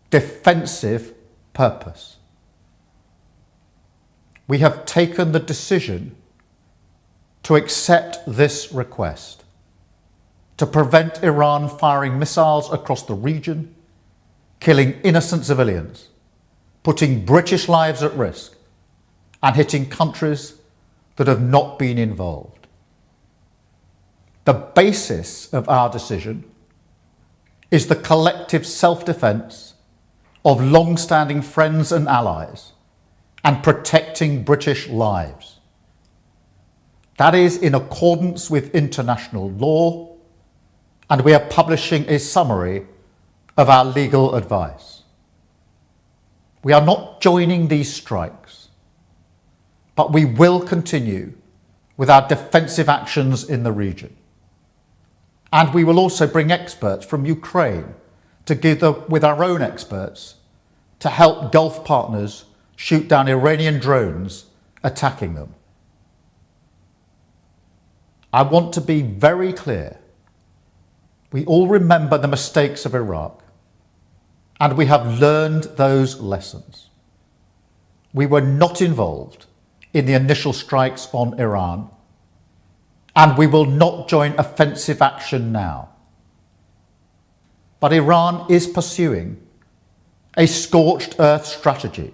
defensive purpose. We have taken the decision to accept this request to prevent Iran firing missiles across the region, killing innocent civilians, putting British lives at risk, and hitting countries that have not been involved. The basis of our decision is the collective self-defense of long-standing friends and allies and protecting British lives. That is in accordance with international law, and we are publishing a summary of our legal advice. We are not joining these strikes, but we will continue with our defensive actions in the region. And we will also bring experts from Ukraine together with our own experts to help Gulf partners shoot down Iranian drones attacking them. I want to be very clear. We all remember the mistakes of Iraq, and we have learned those lessons. We were not involved in the initial strikes on Iran, and we will not join offensive action now. But Iran is pursuing a scorched earth strategy,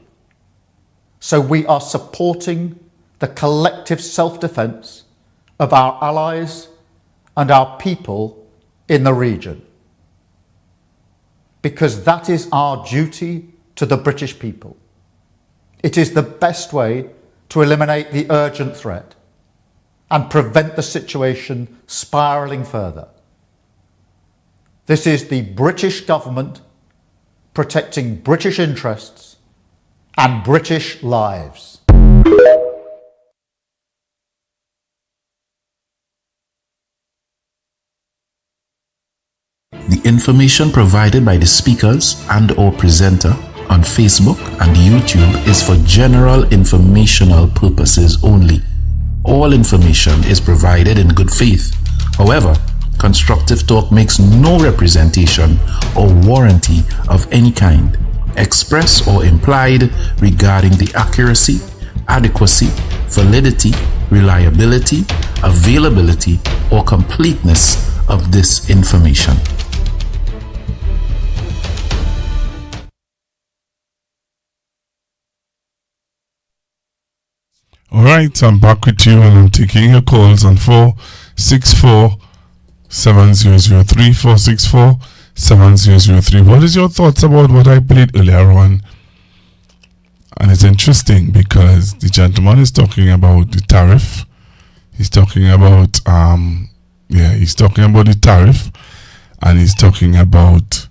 so we are supporting the collective self-defense of our allies and our people in the region, because that is our duty to the British people. It is the best way to eliminate the urgent threat and prevent the situation spiralling further. This is the British government protecting British interests and British lives. The information provided by the speakers and/or presenter on Facebook and YouTube is for general informational purposes only. All information is provided in good faith. However, Constructive Talk makes no representation or warranty of any kind, express or implied, regarding the accuracy, adequacy, validity, reliability, availability, or completeness of this information. All right, I'm back with you and I'm taking your calls on 464-7003, 464-7003. What is your thoughts about what I played earlier on? And it's interesting because the gentleman is talking about the tariff. He's talking about, he's talking about the tariff, and he's talking about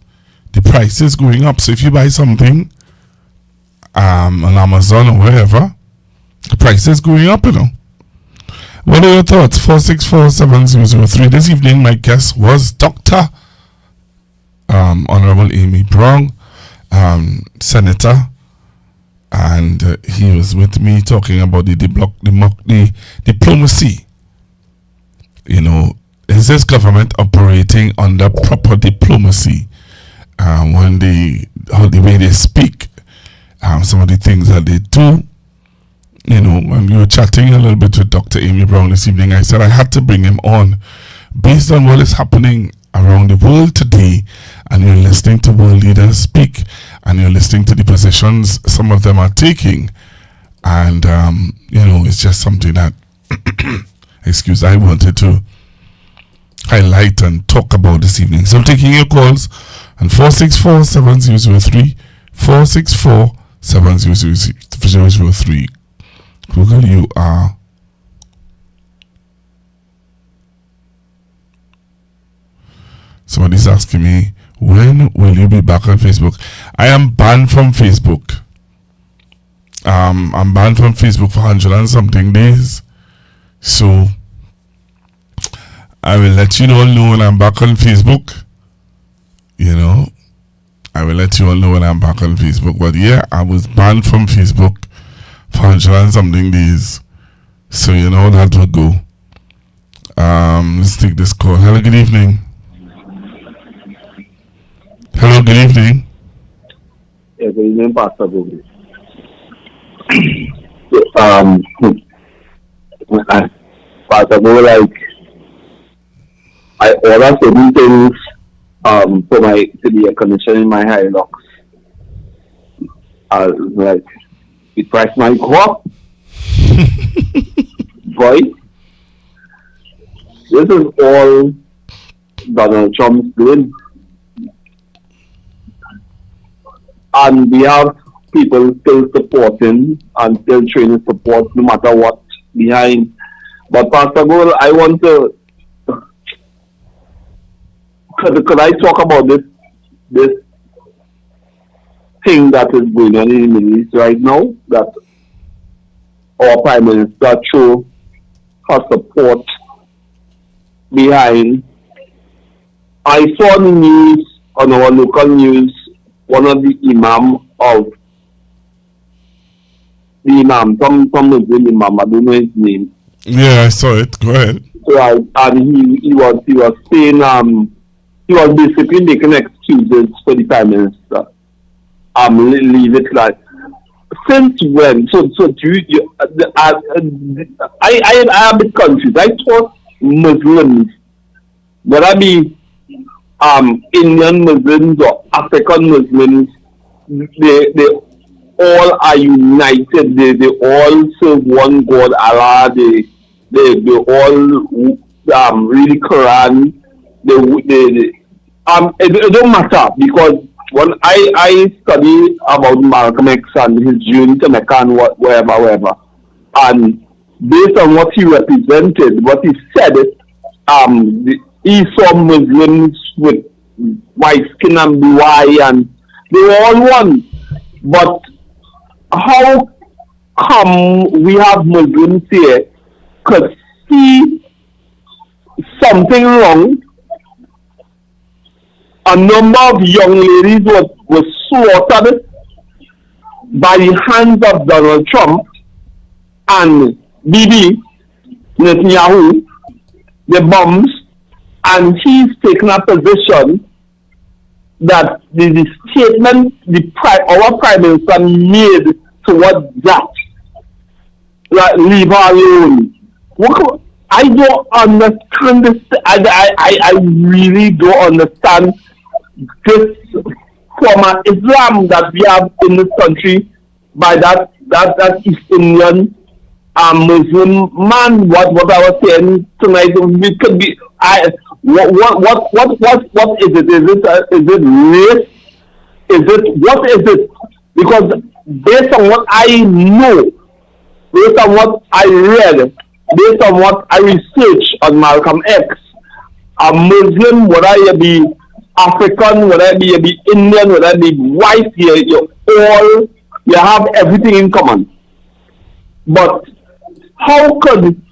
the prices going up. So if you buy something on Amazon or wherever, the price is going up, you know. What are your thoughts? 464-7003. This evening, my guest was Dr. Honorable Amery Browne, Senator, and he was with me talking about the diplomacy. You know, is this government operating under proper diplomacy? When the way they speak, some of the things that they do. You know, when we were chatting a little bit with Dr. Amery Browne this evening, I said I had to bring him on based on what is happening around the world today, and you're listening to world leaders speak, and you're listening to the positions some of them are taking, and you know, it's just something that I wanted to highlight and talk about this evening. So I'm taking your calls on 464-7003, 464-7003. Google, you are. Somebody's asking me, when will you be back on Facebook? I am banned from Facebook. I'm banned from Facebook for 100 and something days. So I will let you all know when I'm back on Facebook. You know, I will let you all know when I'm back on Facebook. But yeah, I was banned from Facebook for 100 and something days. So you know that will go. Let's take this call. Hello, good evening. Hello, good evening. Yeah, good evening, Pastor Bobby. Pastor Bobby, like, I order certain things for my to be a condition in my Hilux. Like, the price might go up. Boy, this is all Donald Trump's doing. And we have people still supporting and still trying to support no matter what behind. But Pastor Gold, I want to could I talk about this thing that is going on in the Middle East right now, that our Prime Minister show her support behind. I saw on the news, on our local news, one of the imam, some Muslim imam, I don't know his name. Yeah, I saw it. Go ahead. So and he was saying he was basically making excuses for the Prime Minister. Leave it like, since when? So do you I am a bit confused. I thought Muslims, whether be Indian Muslims or African Muslims, they all are united. They all serve one God, Allah. They all really Quran. It don't matter, because when I study about Malcolm X and his journey to Mecca and wherever, and based on what he represented, what he said, he saw Muslims with white skin and blue eye, and they were all one. But how come we have Muslims here could see something wrong? A number of young ladies were slaughtered by the hands of Donald Trump and Bibi Netanyahu, the bombs, and he's taken a position that the statement our Prime Minister made towards that, like, leave her alone. I don't understand this. I really don't understand this from an Islam that we have in this country by that East Indian Muslim man. What I was saying tonight, it could be. What is it? Is it race? What is it? Because based on what I know, based on what I read, based on what I researched on Malcolm X, a Muslim, whether you be African, whether you be Indian, whether you be white, you have everything in common. But how could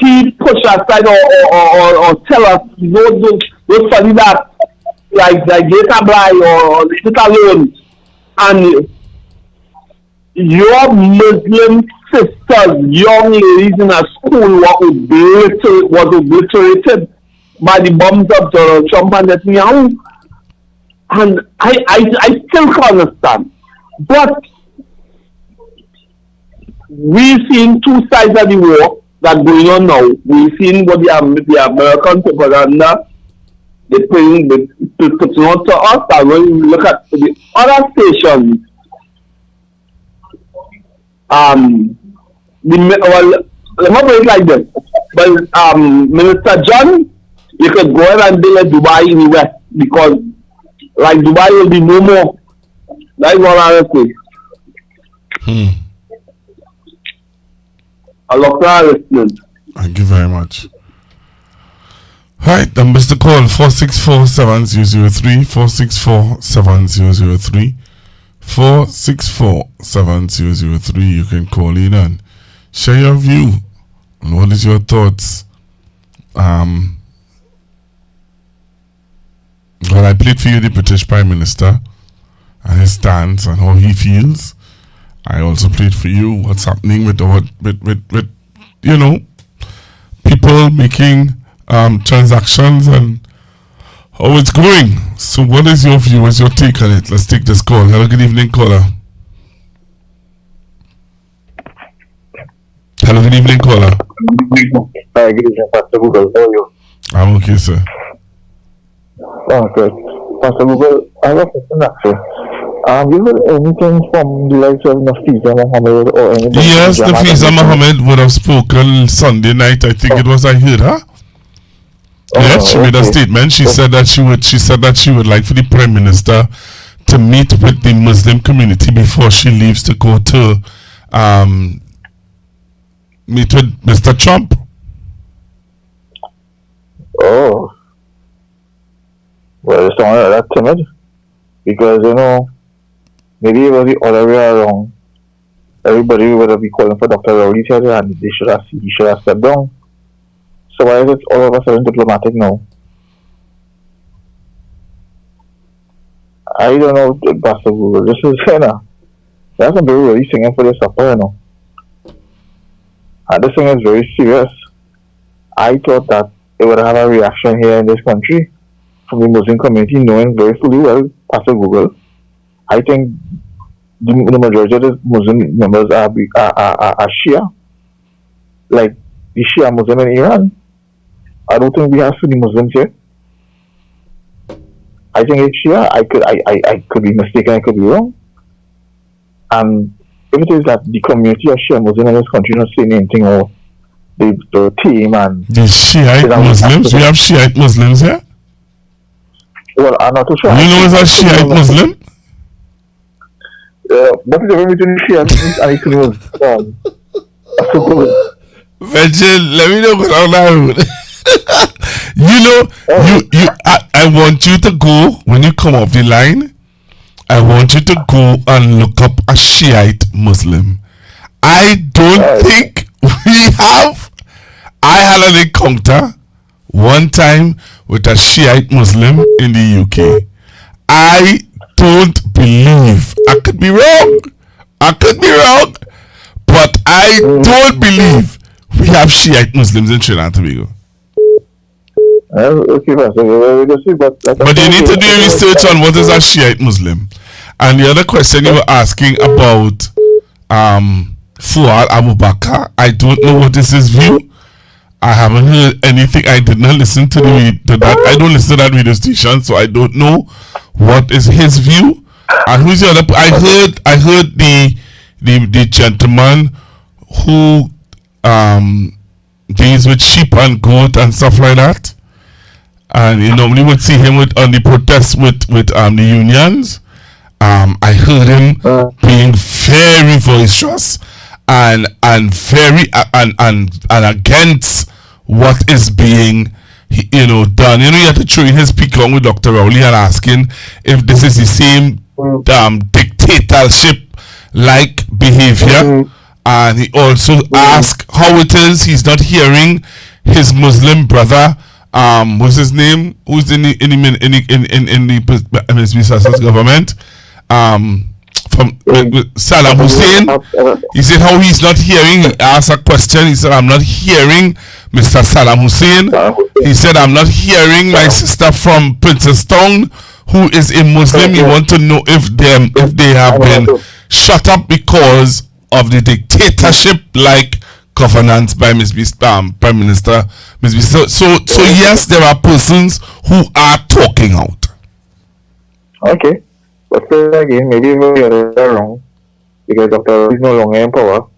he push aside or tell us those study that like data blind or it alone, and your Muslim sisters, young ladies in a school was obliterated by the bombs of Donald Trump and Netanyahu, and I still can't understand. But we've seen two sides of the war that's going on now. We've seen what the American propaganda they putting on to us, and when you look at the other stations, let me put it like this. But Minister John, you could go ahead and build a Dubai in the West, because like Dubai will be no more. That's what I say. A lot of listeners. Thank you very much. Right, numbers to call 464-7003, 464-7003, 464-7003. You can call in and share your view and what is your thoughts. Well, I played for you the British Prime Minister and his stance and how he feels. I also played for you what's happening with you know, people making transactions and how it's going. So what is your view? What's your take on it? Let's take this call. Hello, good evening, caller. Hello, good evening, caller. Hi, good evening, Pastor Google. How are you? I'm okay, sir. Oh, good. Pastor Google, I have a question actually. You heard anything from the likes of Nafiza Mohammed or anybody? Yes, Nafiza Mohammed would have spoken Sunday night. I think it was. I heard her. Yes, she made a statement. She said that she would like for the Prime Minister to meet with the Muslim community before she leaves to go to meet with Mr. Trump. Oh. Well, it's not that timid. Because, you know, maybe it was the other way around. Everybody would have been calling for Dr. Rowley's head and he should have stepped down. So why is it all of a sudden diplomatic now? I don't know, Pastor Google. This is, you know, there's some people really singing for their supper, you know. And this thing is very serious. I thought that it would have a reaction here in this country from the Muslim community, knowing very fully well, Pastor Google. I think the majority of the Muslim members are Shia, like the Shia Muslim in Iran. I don't think we have Sunni Muslims here. I think it's Shia. I could be mistaken. I could be wrong. And if it is that the community of Shia Muslims in this country not saying anything, or the team and the Shiite Muslims, we have Shiite Muslims here. Well, I'm not too sure. You know, is a Shiite Muslim? What is the difference between Shiite and Islam? Virgil, let me know what's on that road. You know, I want you to go when you come off the line I want you to go and look up a Shiite Muslim. I don't think we have. I had an encounter one time with a Shiite Muslim in the UK. I don't believe, I could be wrong, but I don't believe we have Shiite Muslims in Trinidad and Tobago. Okay, but you need to do research on what is a Shiite Muslim. And the other question you were asking about Fuad Abu Bakr, I don't know what is his view. I haven't heard anything. I did not listen to that. I don't listen to that radio station, so I don't know what is his view. And who's the other? I heard the gentleman who deals with sheep and goat and stuff like that. And you normally would see him on the protests with the unions. I heard him being very boisterous and very and against what is being done. You have to throw in his pick on with Dr. Rowley and asking if this is the same dictatorship like behavior. And he also asked how it is he's not hearing his Muslim brother. What's his name? Who's in the MSB government? From Saddam Hussein. He said how he's not hearing. He asked a question. He said, I'm not hearing Mr. Saddam Hussein. He said, I'm not hearing my sister from Princestown, who is a Muslim. You want to know if they have been shut up because of the dictatorship like governance by Prime Minister Ms. B. So yes, there are persons who are talking out. Okay. But again, maybe we are wrong because Dr. is no longer in power.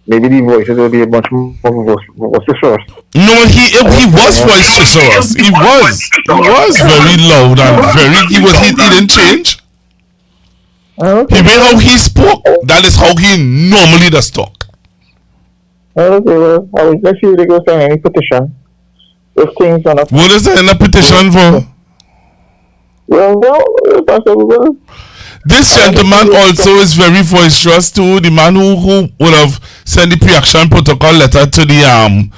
Maybe the voices will be much more vociferous. No, he was vociferous. He was very loud and he didn't change. Okay. He made how he spoke. That is how he normally does talk. Okay, well, I would like you to go sign any petition. If things are not. What is there in a petition for? Well, this gentleman also is very boisterous too. The man who would have sent the pre-action protocol letter to the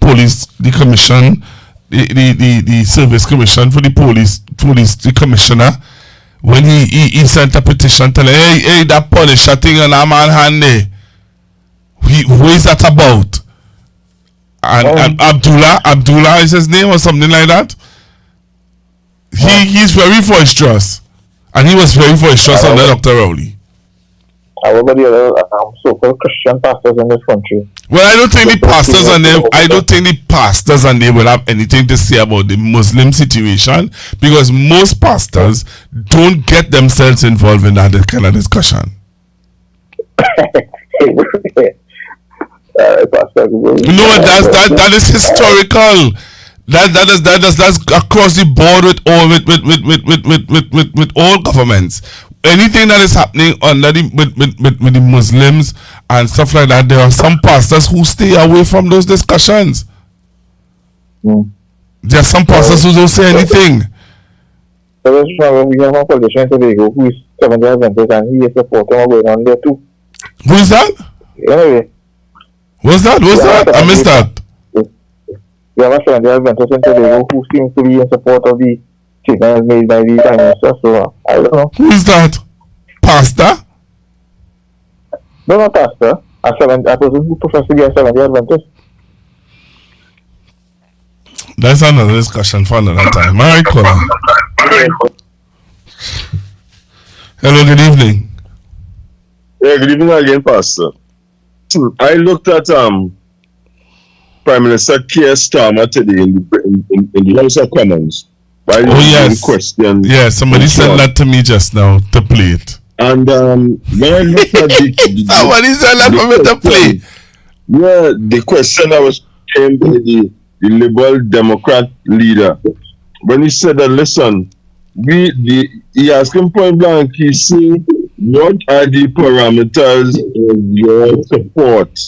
police, the commission, the service commission for the police, the commissioner, when he sent a petition telling, hey, that Punisher thing on our man hand there. Who is that about? And Abdullah is his name or something like that. He's very boisterous, and he was very boisterous under Dr. Rowley. How about the other so-called Christian pastors in this country? Well, I don't think the pastors and they will have anything to say about the Muslim situation because most pastors don't get themselves involved in that kind of discussion. No, that is historical. That's across the board with all governments. Anything that is happening under with the Muslims and stuff like that, there are some pastors who stay away from those discussions. There are some pastors who don't say anything. So that's why we have a politician in Tobago who is 70 Adventist and he is supporting what going on there too. Who is that? Anyway. What's that? I missed that. We have a 70 Adventist in Tobago who seems to be in support of the statement made by the Prime Minister. So I don't know. Who is that? Pastor? No, not pastor. A person who professes to be a 70 Adventist. That's another discussion for another time. All right, caller. Hello, good evening. Yeah, good evening again, Pastor. I looked at Prime Minister Keir Starmer today in the House of Commons. Yes. Question. Yeah, somebody sent that to me just now to play it. And when I looked at somebody sent that for me to play. Yeah, the question that was came by the Liberal Democrat leader when he said that listen, he asked him point blank. He said, what are the parameters of your support?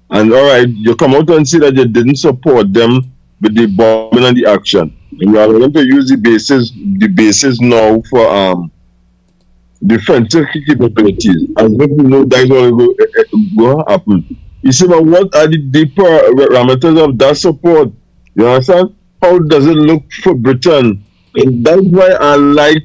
And all right, you come out and say that you didn't support them with the bombing and the action. We are going to use the bases now for defensive capabilities. And when we know that is what will happen. You see, but what are the deeper parameters of that support? You understand? How does it look for Britain? And that's why I like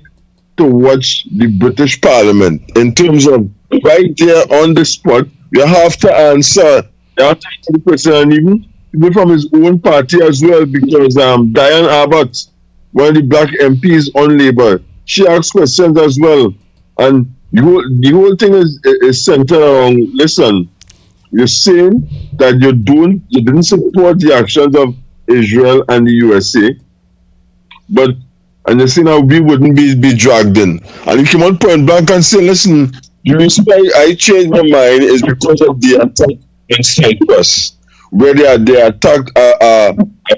to watch the British Parliament in terms of right there on the spot. You have to answer. You have to answer the question, and even from his own party as well, because Diane Abbott, one of the black MPs on Labour, she asks questions as well. And the whole thing is centered around, listen, you're saying that you didn't support the actions of Israel and the USA, and you say now we wouldn't be dragged in. And you come on point blank and say, listen, the reason why I changed my mind is because of the attack in Cyprus, where they attacked a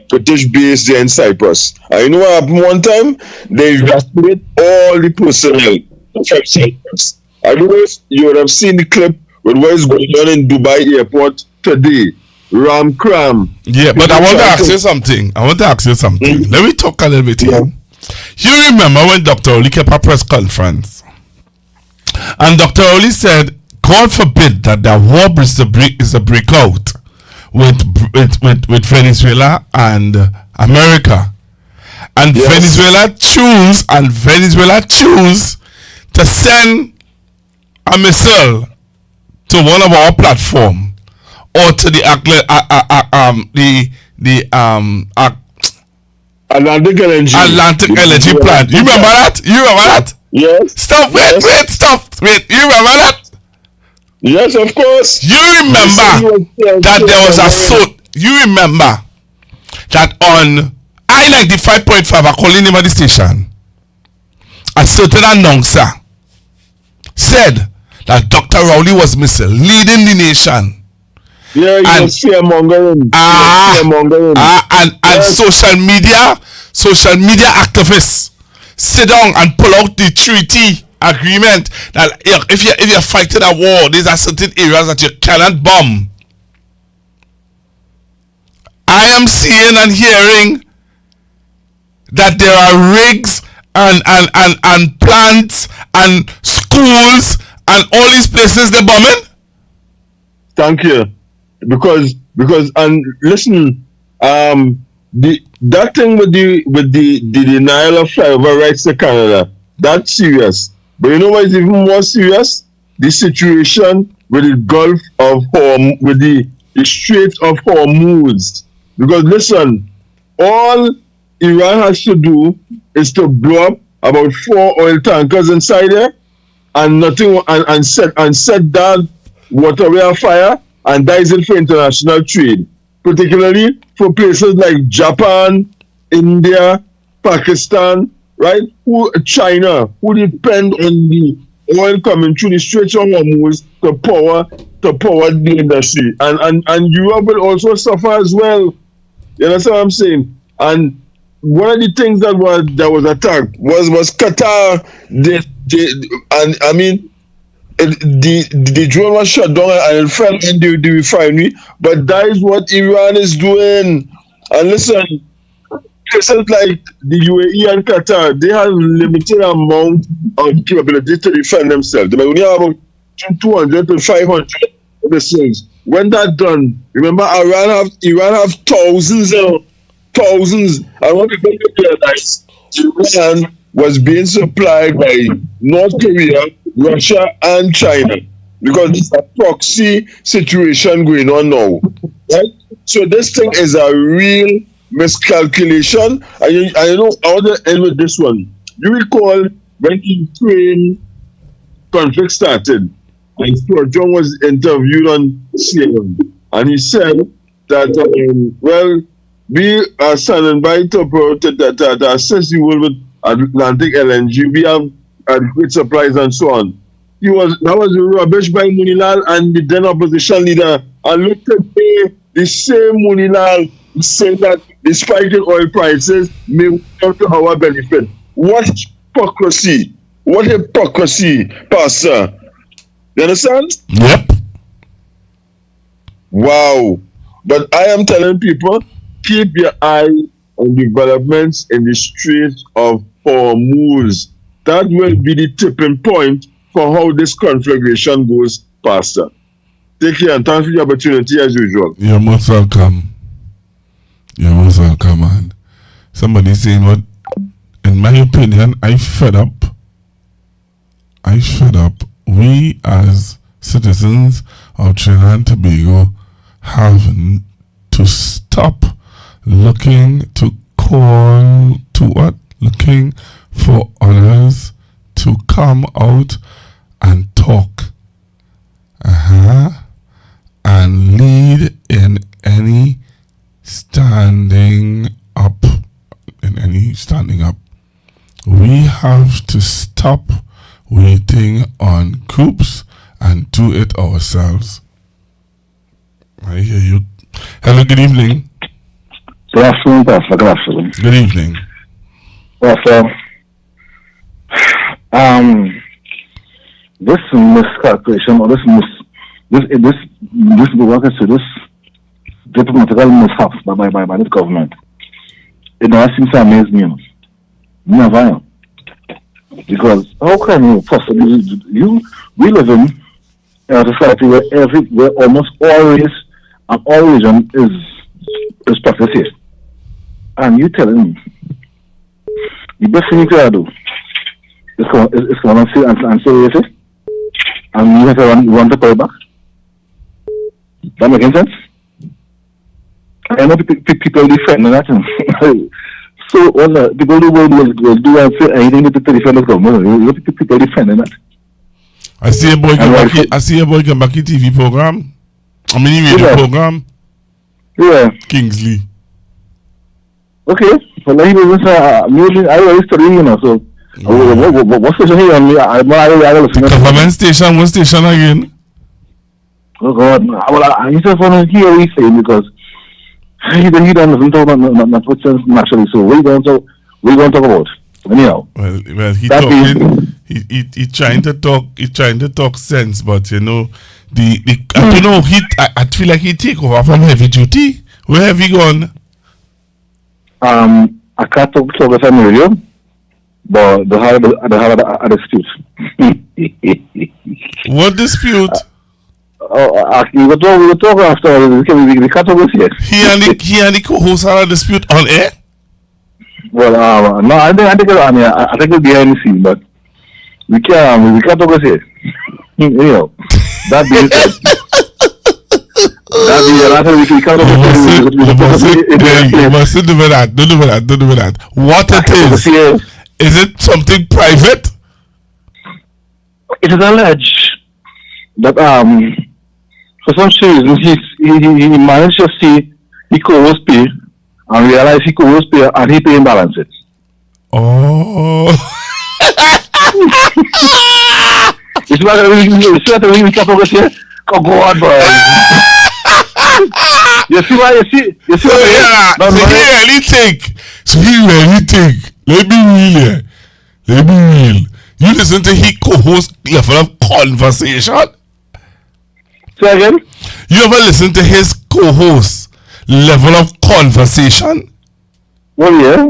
British base there in Cyprus. And you know what happened one time? They evacuated all the personnel from Cyprus. I don't know if you would have seen the clip with what is going on in Dubai airport today. Ram cram. Yeah, but I want to ask you something. Let me talk a little bit here. You remember when Dr. Oli kept a press conference, and Dr. Oli said, God forbid that the war is a breakout with Venezuela and America, and yes. Venezuela choose to send a missile to one of our platform or to the Atlantic energy plant. You remember that? Yes. Stop. Wait. You remember that? Yes, of course. You remember that there was a suit. You remember that on I-95.5, I call the name of the station, a certain announcer said that Dr. Rowley was misleading the nation. Yeah, you was fear-mongering. And social media activists sit down and pull out the treaty agreement that if you're fighting a war, these are certain areas that you cannot bomb. I am seeing and hearing that there are rigs and plants and schools and all these places they're bombing. Thank you. Because and listen, that thing with the denial of flyover rights to Canada, that's serious. But you know what is even more serious? The situation with the Gulf of with the Strait of Hormuz. Because listen, all Iran has to do is to blow up about 4 oil tankers inside there, and nothing, and set that waterway on fire, and that is it for international trade, particularly for places like Japan, India, Pakistan, right? China, who depend on the oil coming through the Strait of Hormuz to power the industry, and Europe will also suffer as well. You understand what I'm saying? And one of the things that was attacked was Qatar. And I mean, the drone was shot down and it fell in the refinery. But that is what Iran is doing. And listen, places like the UAE and Qatar, they have limited amount of capability to defend themselves. They only have about 200 to 500 missiles. When that's done, remember Iran have thousands. I want to make it realize Iran was being supplied by North Korea, Russia, and China, because there's a proxy situation going on now, right? So this thing is a real miscalculation. And you know, I want to end with this one. You recall when the Ukraine conflict started, and John was interviewed on CNN, and he said that, we are standing by to assist the world with Atlantic LNG. We have adequate supplies and so on. That was rubbish by Munilal and the then opposition leader. And look today, the same Munilal saying that the spike in oil prices may work to our benefit. What hypocrisy! What hypocrisy, Pastor! You understand? Yep. Wow. But I am telling people, keep your eye on developments in the Strait of Hormuz. That will be the tipping point for how this conflagration goes, Pastor. Take care and thanks for the opportunity as usual. You're most welcome. You're most welcome, man. Somebody saying what? In my opinion, I fed up. We as citizens of Trinidad and Tobago have to stop looking for others to come out and talk. And lead in any standing up. We have to stop waiting on groups and do it ourselves. I hear you. Hello, good evening. Good afternoon, Pastor. Good afternoon. Good evening. Pastor, this miscalculation or this diplomatical mishaps by the government, it never seems to amaze me. Never. Because how can you possibly we live in a society where almost all race and all religion is practiced here. And you telling me the best thing you can do is come and say racist, and you have to run the call back? That making sense? I know people defend that. So all the people who will do and say anything to defend the government. People defending that. I see a boy come back in TV program. I mean radio program. Yeah. Kingsley. Okay. Well, he was I always studying, so what station here on me? I government station. What station again? Oh God! Well, I just want to hear what he's saying because he doesn't talk about not sense naturally. So we're going to talk about anyhow. Well, he trying to talk sense, but you know I feel like he take over from heavy duty. Where have he gone? I can't talk with him radio, but they have a dispute. What dispute? We will talk after. We can't talk here. He and the co-host had a dispute on air. Well, no, I think it's on here. I think it's behind the scene, but we can't talk here. You know, that being said. You mustn't do that. Don't do that. What it is it something private? It is alleged that for some reason he managed to see he co-host pay and realize he co-host pay and he pay imbalance it. Oh. You see what we can focus here? Oh God, boy. You see what So he really think. Let me real. You listen to his co-host level of conversation? Say again? You ever listen to his co-host level of conversation? Well, yeah.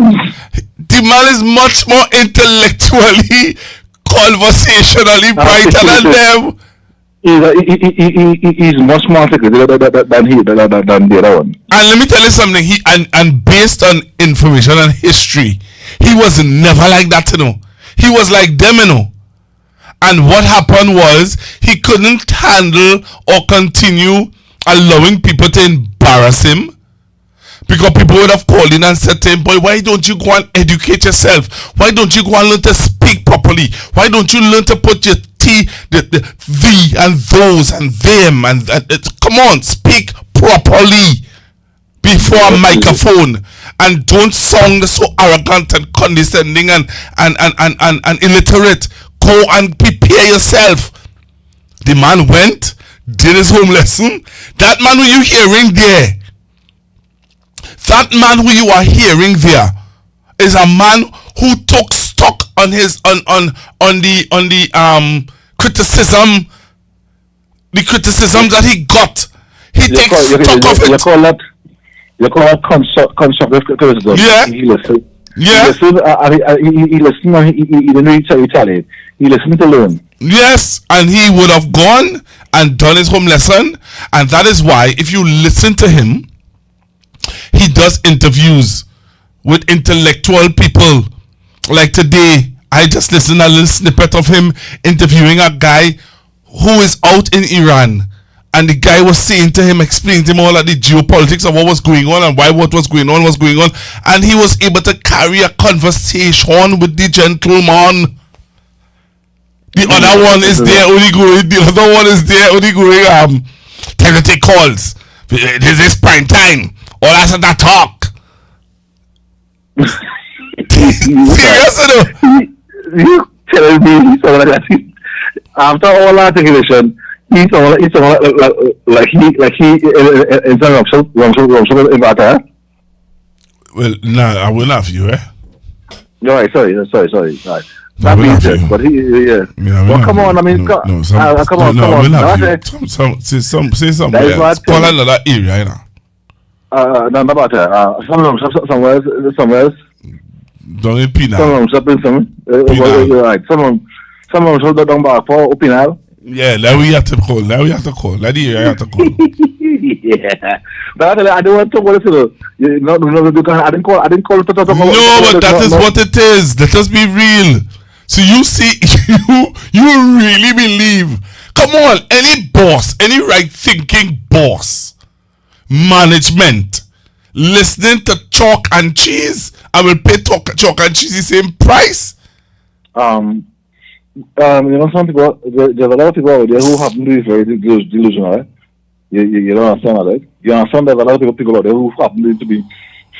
The man is much more intellectually, conversationally brighter than them. He's much more articulate than the other one. And let me tell you something. And based on information and history, he was never like that, you know. He was like them, you know. And what happened was he couldn't handle or continue allowing people to embarrass him, because people would have called in and said to him, boy, why don't you go and educate yourself? Why don't you go and learn to speak properly? Why don't you learn to put your T, the thee and those and them and come on, speak properly before a microphone, and don't sound so arrogant and condescending and illiterate. Go and prepare yourself. The man went, did his home lesson. That man who you hearing there, is a man who took stock on his on the criticism, the criticisms that he got. He takes stock of it. You call it constructive criticism. Yeah. He listened. Yeah. He listened. He listened. And he didn't retaliate. He listened to learn. Yes, and he would have gone and done his home lesson, and that is why if you listen to him, he does interviews with intellectual people. Like today, I just listened a little snippet of him interviewing a guy who is out in Iran, and the guy was saying to him, explaining to him all of the geopolitics of what was going on and why what was going on, and he was able to carry a conversation with the gentleman. The other one is there only going. The other one is there only going. Trying to take calls. This is prime time. All that's that talk. Serious, You telling me he's someone like that? After all articulation, he's someone like he in terms of Rumsfeld in matter. Well, nah, I will laugh you, eh? No, right, sorry. Right. That means it, but yeah. Well, come on, I mean, come on. Say something else. Call another area, you know. No matter. Somewhere else. Don't in Pinal. Right. Someone should down back for Pinal. Yeah, now we have to call. Now we have to call. Now you have to call. Yeah, but I don't want to call it. No, I didn't call. I didn't call it. No, but that is what it is. Let us be real. So you see, you really believe? Come on, any boss, any right-thinking boss, management, listening to chalk and cheese, I will pay chalk and cheese the same price. You know, some people, there's a lot of people out there who happen to be very delusional. Right? You don't understand that, right? You understand there's a lot of people out there who happen to be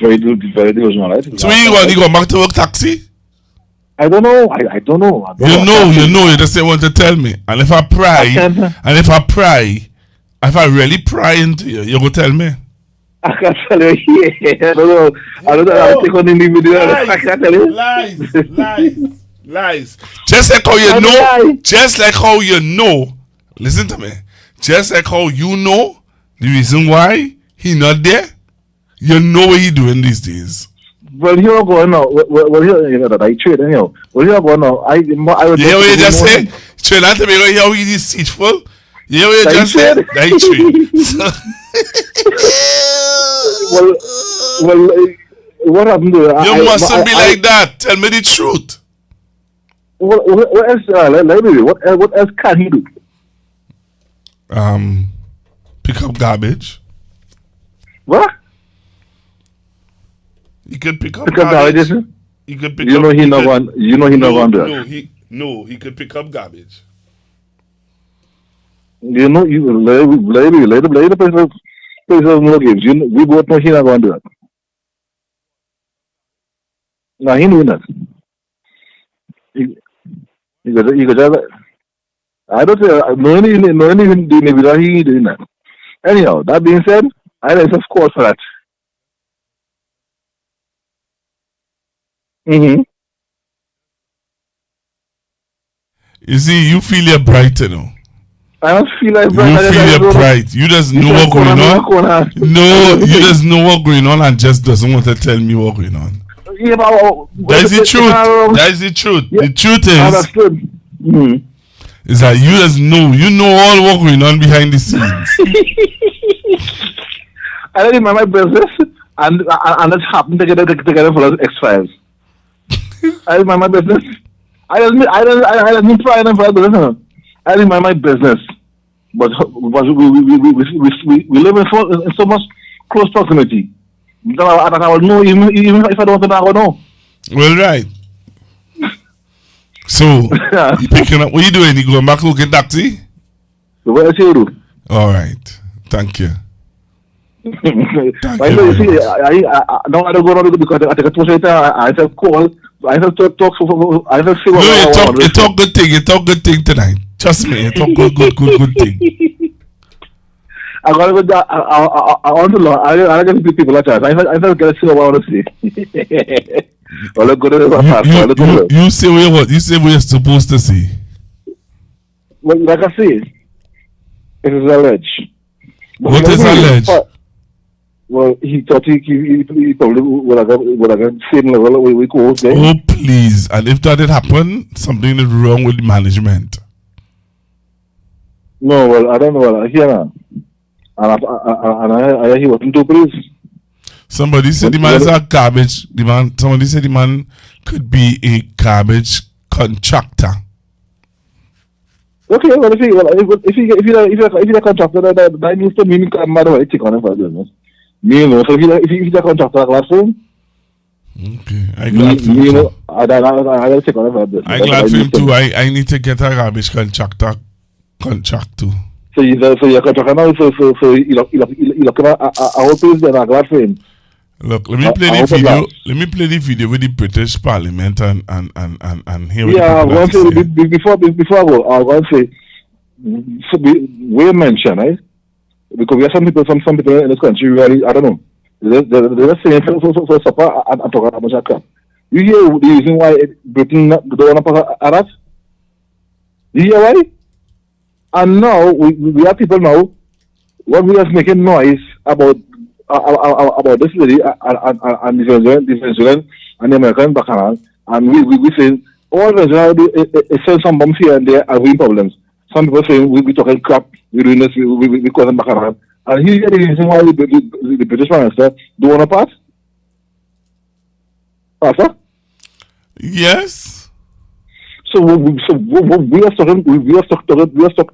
very delusional, right? So you go back to work taxi? I don't know. I don't know. You know, you just want to tell me. And if I pry, if I really pry into you, you go tell me. I can't tell you. Yeah, I don't know. I take on the video. I can't tell you. Lies. Just like how you know. Listen to me. Just like how you know the reason why he not there. You know what he doing these days. Well, here going now. Well, here you know that I trade anyhow. Well, here going now. I would. You know what you just say? Trinidad and Tobago, how he deceitful. You know what you just said? I trade. Well, what happened to you? Mustn't be like that. Tell me the truth. What else? What else can he do? Pick up garbage. What? He could pick up garbage. He could pick up. He not going. You know he not going to. He could pick up garbage. You know, later place of no games. We both know he not going to do that. No, he knew that. He could just. I don't say no any maybe that he doing that. Anyhow, that being said, I raise of course for that. You see, you feel you're bright, you know. I don't feel like bright. You feel you're bright. You just know what's going on. No, you just know what's going on and just doesn't want to tell me what's going on. Yeah, but that's the truth. That's the truth. Yeah, the truth is that you just know. You know all what's going on behind the scenes. I don't mind my business, and it happened together for us X-Files. I don't mind my business. I don't try and for business. I don't mind my business, but we live in so much close proximity that I will know even if I don't want to know, I will know. Well, right. So you picking up? What you doing? You going back to get taxi? What else you do? All right. Thank you. I know you see. I don't go around because I take a toast later. I have call. I have to talk. I have to see what. No, you talk good thing. You talk good thing tonight. Trust me. You talk good thing. I gotta go. I want to learn. I gotta give people a chance. I have to get to see what I want to see. You say what? You say what you're supposed to see. Well, like I say, it is alleged. What is alleged? Well, he thought he probably would have got same level we go there. Oh, please. And if that had happened, something is wrong with the management. No, well, I don't know. Well, I hear now. And I he wasn't too pleased. Somebody said the man is a garbage. Somebody said the man could be a garbage contractor. Okay, well, if he's a contractor, that means to me, I'm mad about it. Take on him for business. Me, you know, so if he's a contractor, I'm glad for him. Okay, I'm glad for him. You know, I take on him for business. I'm glad for him too. I need to get a garbage contractor contract too. So you're a contractor now, so you look at a whole place, then I'm glad for him. Look, let me play the video. Let me play the video with the British Parliament and hear what I'm going to say before I go. I'm going to say so we mention, right? Because we have some people in this country really, I don't know. They're just saying so supper and talking about much crap. You hear the reason why Britain don't want to pass at us? You hear why? And now we have people now when we are making noise about this lady and the Venezuelan and the American bacchanal, and we saying all Venezuela is send some bombs here and there and we problems. Some people saying we talking crap, we doing this, we call them bacchanal. And here's the reason why the British Prime Minister don't want to pass. Pastor? Yes. So we are stuck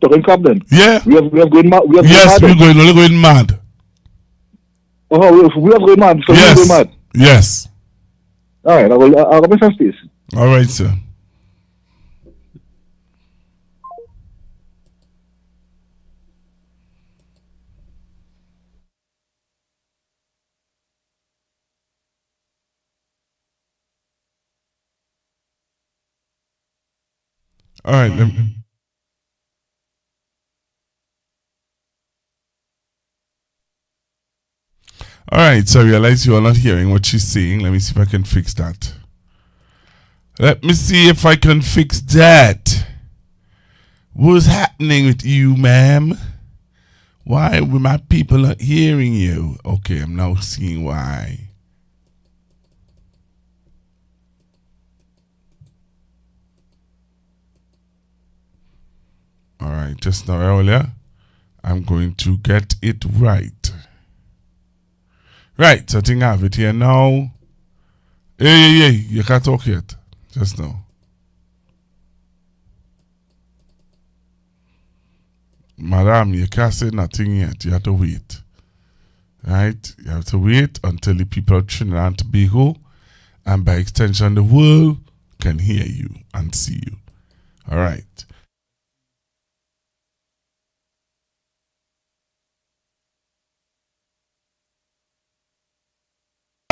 talking crap then. Yeah. We are going mad. Yes, we're going mad. Oh, we are going mad. So yes. We're going mad. Yes. All right, I'll make some space. All right, sir. All right. All right, so I realize you are not hearing what she's saying. Let me see if I can fix that. Let me see if I can fix that. What's happening with you, ma'am? Why were my people not hearing you? Okay, I'm now seeing why. All right, just now earlier, I'm going to get it right. Right, so I think I have it here now. Hey, you can't talk yet. Just now. Madam, you can't say nothing yet. You have to wait. Right? You have to wait until the people of Trinidad and Tobago, and by extension the world, can hear you and see you. All right.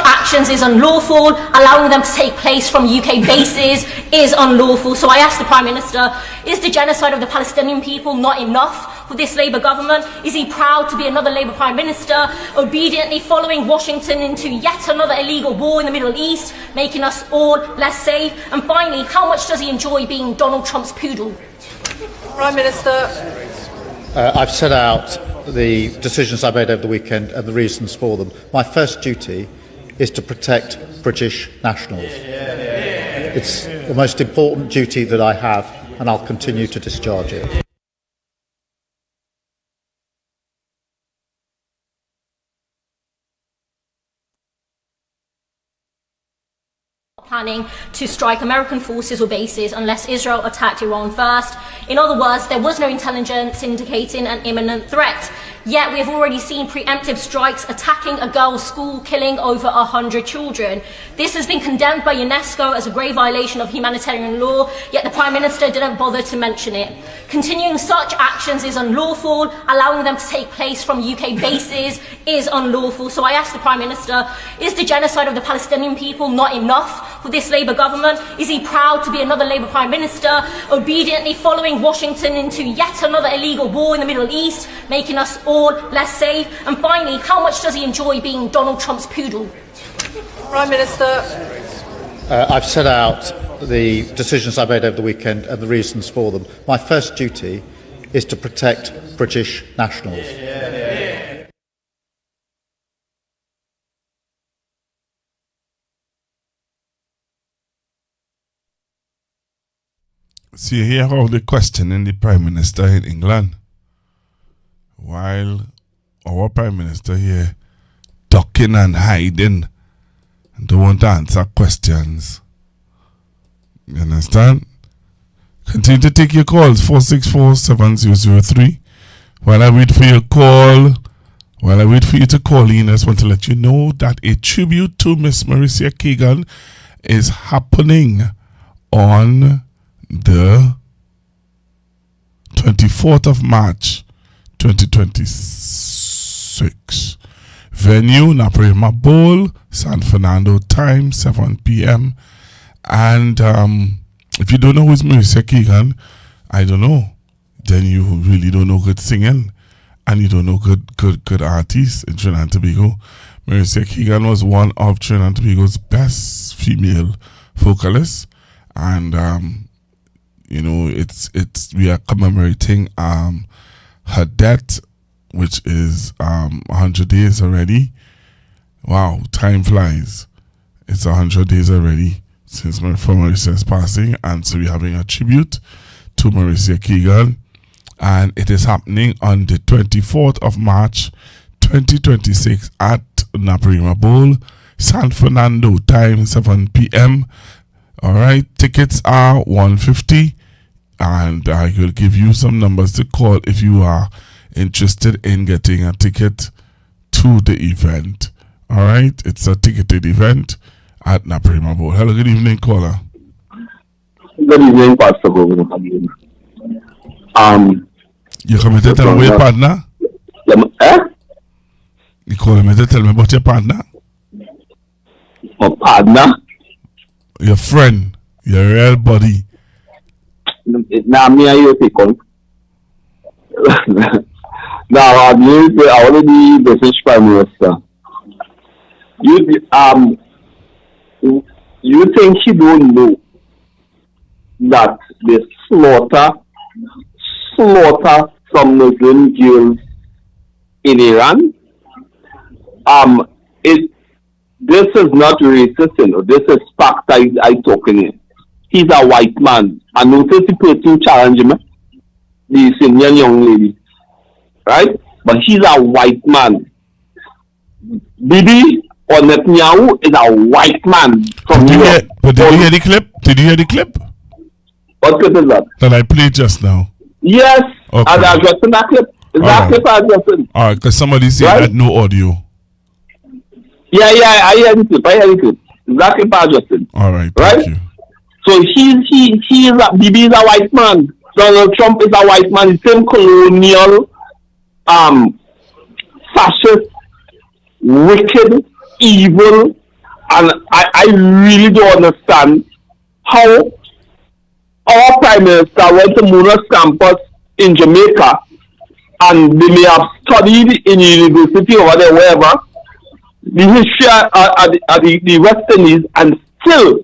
Actions is unlawful, allowing them to take place from UK bases is unlawful. So I asked the Prime Minister, is the genocide of the Palestinian people not enough for this Labour government? Is he proud to be another Labour Prime Minister, obediently following Washington into yet another illegal war in the Middle East, making us all less safe? And finally, how much does he enjoy being Donald Trump's poodle? Prime Minister. I've set out the decisions I made over the weekend and the reasons for them. My first duty is to protect British nationals. It's the most important duty that I have, and I'll continue to discharge it. Planning to strike American forces or bases unless Israel attacked Iran first. In other words, there was no intelligence indicating an imminent threat. Yet we have already seen preemptive strikes attacking a girls' school, killing over 100 children. This has been condemned by UNESCO as a grave violation of humanitarian law, yet the Prime Minister didn't bother to mention it. Continuing such actions is unlawful, allowing them to take place from UK bases is unlawful. So I asked the Prime Minister, is the genocide of the Palestinian people not enough for this Labour government? Is he proud to be another Labour Prime Minister, obediently following Washington into yet another illegal war in the Middle East, making us all less safe? And finally, how much does he enjoy being Donald Trump's poodle? Prime Minister. I've set out the decisions I made over the weekend and the reasons for them. My first duty is to protect British nationals. See here how they questioning the Prime Minister in England, while our Prime Minister here ducking and hiding and don't want to answer questions. You understand? Continue to take your calls, 464-7003. While I wait for your call, while I wait for you to call in, I just want to let you know that a tribute to Miss Marissa Keegan is happening on the 24th of March 2026. Venue Naprema Bowl, San Fernando, time 7 p.m. And if you don't know who is Marissa Keegan, I don't know, then you really don't know good singing and you don't know good artists in Trinidad and Tobago. Marissa Keegan was one of Trinidad and Tobago's best female vocalists, and you know, it's we are commemorating her death, which is 100 days already. Wow, time flies. It's 100 days already since Marissa's passing, and so we're having a tribute to Marissa Keegan, and it is happening on the 24th of March 2026 at Naprema Bowl, San Fernando, time 7 p.m. All right, tickets are $150, and I will give you some numbers to call if you are interested in getting a ticket to the event. All right, it's a ticketed event at Naprema Bowl. Hello, good evening, caller. Good evening, Pastor Govind. You come to tell me your partner? You call me to tell me about your partner? My partner? Your friend, your real buddy. Now, me and you take on. Now, I already the British Prime Minister. You think he don't know that they slaughter some Muslim girls in Iran? This is not racist, you know. This is fact I talking here. He's a white man. And notice the person challenging him, the senior young lady. Right? But he's a white man. Bibi or Netanyahu is a white man from New York. But did you hear the clip? Did you hear the clip? What clip is that? That I played just now. Yes. Okay. And I just in that clip. Is that clip I just in? Alright, because somebody said that no audio. Yeah, I hear the clip. Is that clip I just in? Alright, thank you. So Bibi is a white man. Donald Trump is a white man. The same colonial, fascist, wicked, evil, and I really don't understand how our Prime Minister went to Monash campus in Jamaica, and they may have studied in university over there, wherever, the history at the West Indies, and still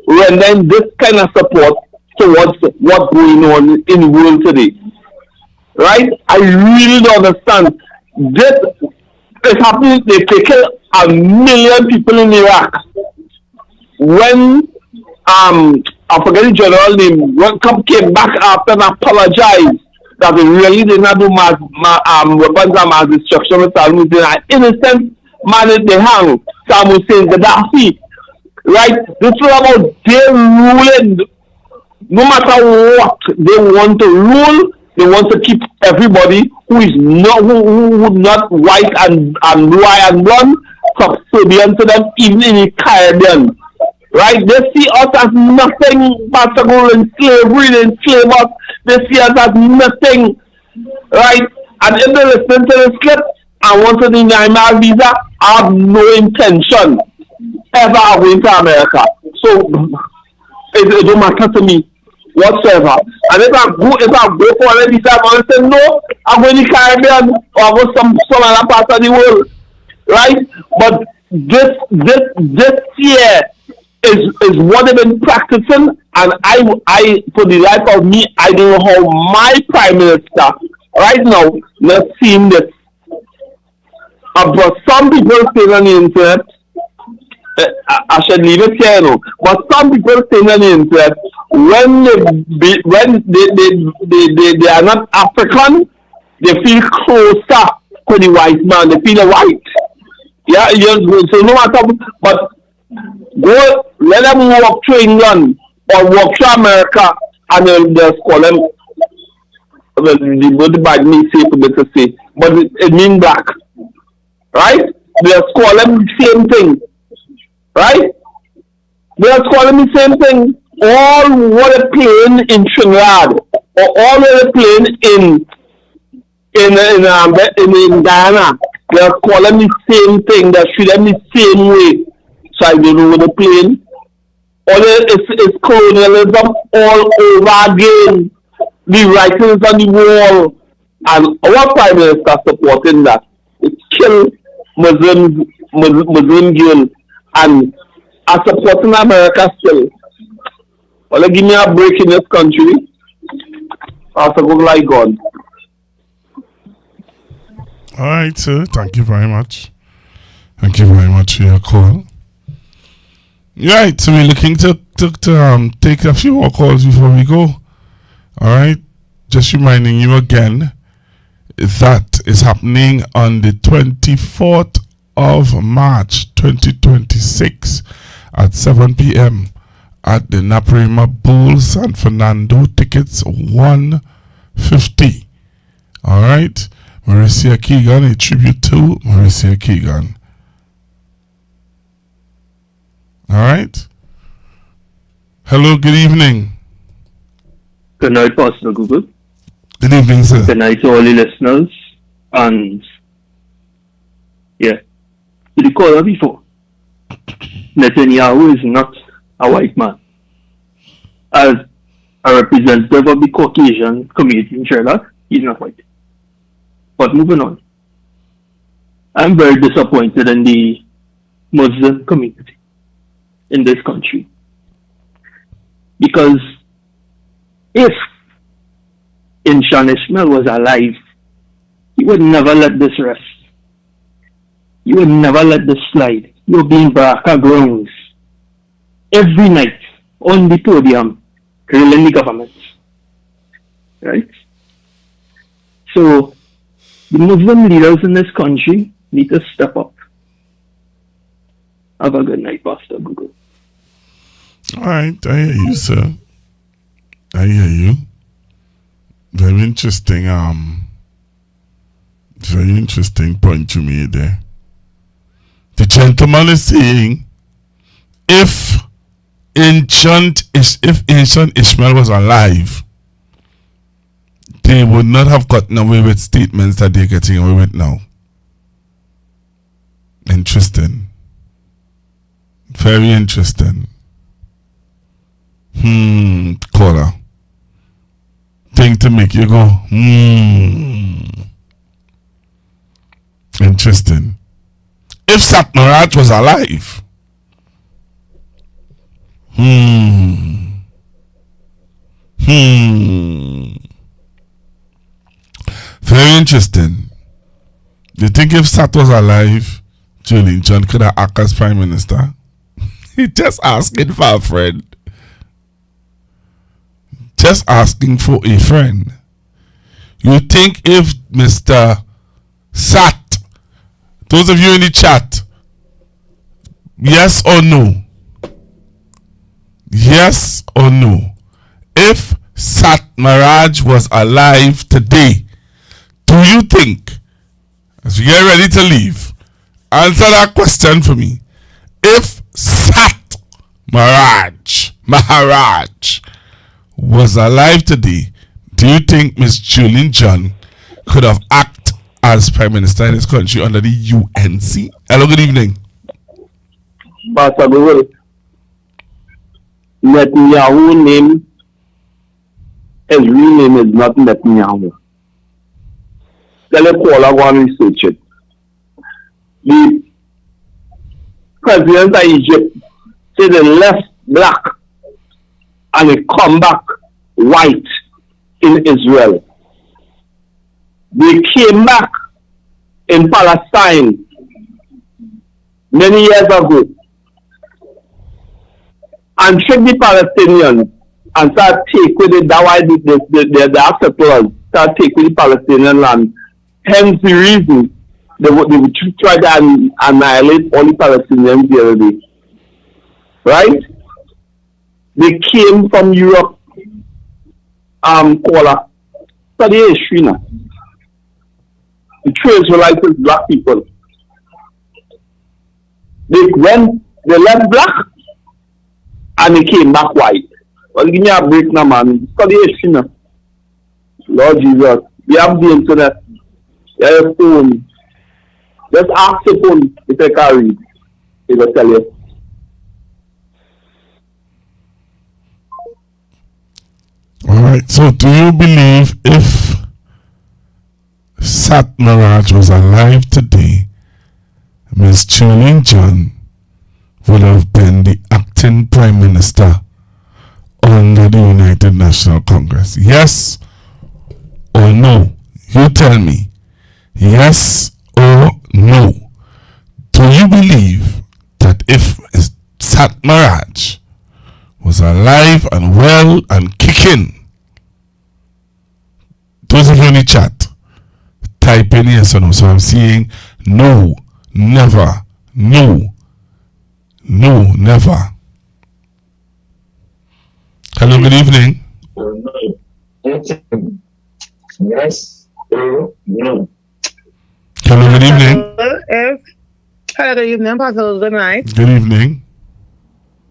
rendering this kind of support towards what's going on in the world today. Right? I really don't understand. This is happening. They kill 1 million people in Iraq. When I forget the general name, when Trump came back after and apologized that they really did not do weapons of mass destruction with Saddam Hussein, an innocent man in the hang, Saddam Hussein, Gaddafi. Right? This is about their ruling. No matter what they want to rule, they want to keep everybody who is not who not white and white and blonde subservient to them, even in the Caribbean. Right? They see us as nothing but to go in slavery, they enslave us. They see us as nothing. Right? And if they listen to this clip and want to deny my visa, I have no intention ever of going to America. So it don't matter to me whatsoever. And if I go for a visa, I say no, I'm going to the Caribbean or I go some other part of the world. Right? But this year is what they've been practicing, and I for the life of me, I don't know how my Prime Minister right now not seeing this. But some people say on the internet I should leave it here, no. But some people think on the internet when they are not African, they feel closer to the white man. They feel white. Yeah, so no matter, but go let them walk to England or walk to America, and they'll call them. Well, the bad me say to say, but it means black, right? They'll call them the same thing. Right? They are calling the same thing. All what are playing in Trinidad, or all what are playing in Guyana, they are calling the same thing. They treat them the same way. So I don't know what they're playing. All it's colonialism all over again. The writings on the wall, and our prime minister supporting that. It's kill Muslim girls. And I supporting America still. Well, give me a break in this country. I'll go like God. All right, sir. Thank you very much. Thank you very much for your call. Right, so we're looking to take a few more calls before we go. All right, just reminding you again that is happening on the 24th of March 2026 at 7 p.m. at the Naparima Bowl San Fernando. Tickets $150. All right, Marissa Keegan, a tribute to Marissa Keegan. All right. Hello, good evening. Good night, Pastor Google. Good evening, sir. Good night to all the listeners. And yeah, did you call her before? Netanyahu is not a white man. As a representative of the Caucasian community in Trinidad, he's not white. But moving on. I'm very disappointed in the Muslim community in this country. Because if Inshan Ishmael was alive, he would never let this rest. He would never let this slide. You're being Baraka grounds every night on the podium, grilling the government. Right? So, the Muslim leaders in this country need to step up. Have a good night, Pastor Google. All right, I hear you, sir. I hear you. Very interesting. Very interesting point you made there. The gentleman is saying, if ancient Ishmael was alive, they would not have gotten away with statements that they're getting away with now. Interesting. Very interesting. Caller. Thing to make you go, Interesting. If Satmaraj was alive, Very interesting. Do you think if Sat was alive, Julian John could have acted as Prime Minister? He just asking for a friend. Just asking for a friend. You think if Mr. Sat, those of you in the chat, yes or no? Yes or no? If Sat Maraj was alive today, do you think, as we get ready to leave, answer that question for me. If Sat Maharaj was alive today, do you think Miss Julian John could have acted as Prime Minister in this country under the UNC? Hello, good evening. Pastor Google, Netanyahu name, his real name is not Netanyahu. Tell a caller, go and research it. The president of Egypt said they left black and they come back white in Israel. They came back in Palestine many years ago and trick the Palestinians and start take with it. That's why the acceptors start take with the Palestinian land. Hence the reason they would try to annihilate all the Palestinians the other day. Right? They came from Europe, Kola. Study history now. The true Israelites is black people. When they left black and they came back white. Well, give me a break now, man. Study history now. Lord Jesus. We have the internet. You have your phone. Just ask the phone if I can read. It will tell you. Alright, so do you believe if Satmaraj was alive today, Ms. Julian John would have been the acting Prime Minister under the United National Congress? Yes or no? You tell me. Yes or no? Do you believe that if Satmaraj was alive and well and kicking? Those of you in the chat, type in yes or no. So I'm seeing no, never, no, never. Hello, good evening. Yes or no? Hello, good evening. Hello, good evening, Pastor. Good night. Good evening.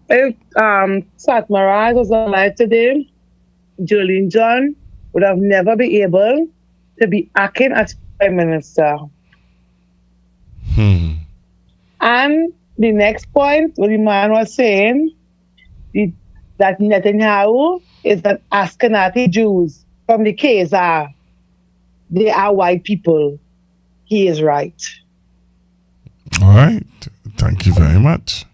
If Satmaraj was alive today, Julian John would have never been able to be acting as Prime Minister. And the next point, what the man was saying, that Netanyahu is an Ashkenazi Jews from the Khazar. They are white people. He is right. All right. Thank you very much.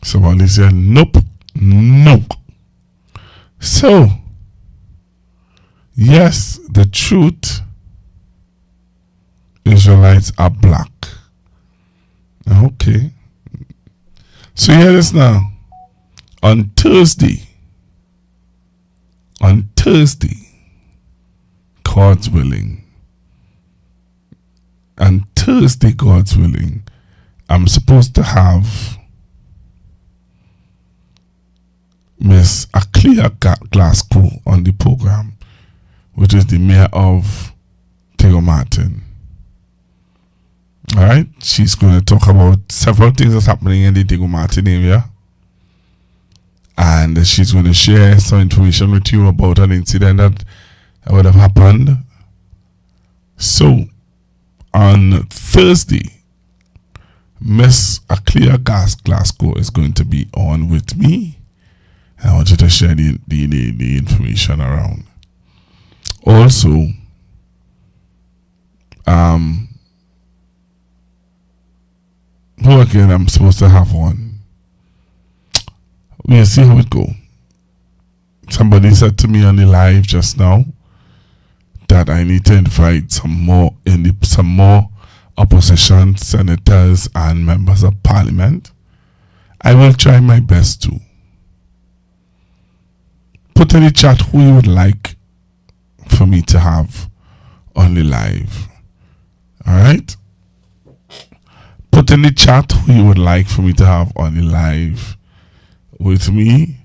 Somebody said, nope. So, yes, the truth, Israelites are black. Okay. So hear this now. On Thursday, God's willing, God's willing, I'm supposed to have Miss Aklia Glasgow on the program, which is the mayor of Tego Martin. Alright, she's going to talk about several things that's happening in the Tego Martin area, and she's going to share some information with you about an incident that would have happened. So on Thursday, Miss Aklia Glasgow is going to be on with me. I want you to share the information around. Also, who again I'm supposed to have on? We'll see how it go. Somebody said to me on the live just now that I need to invite some more opposition senators and members of parliament. I will try my best to. Put in the chat who you would like for me to have on the live. Alright? Put in the chat who you would like for me to have on the live with me.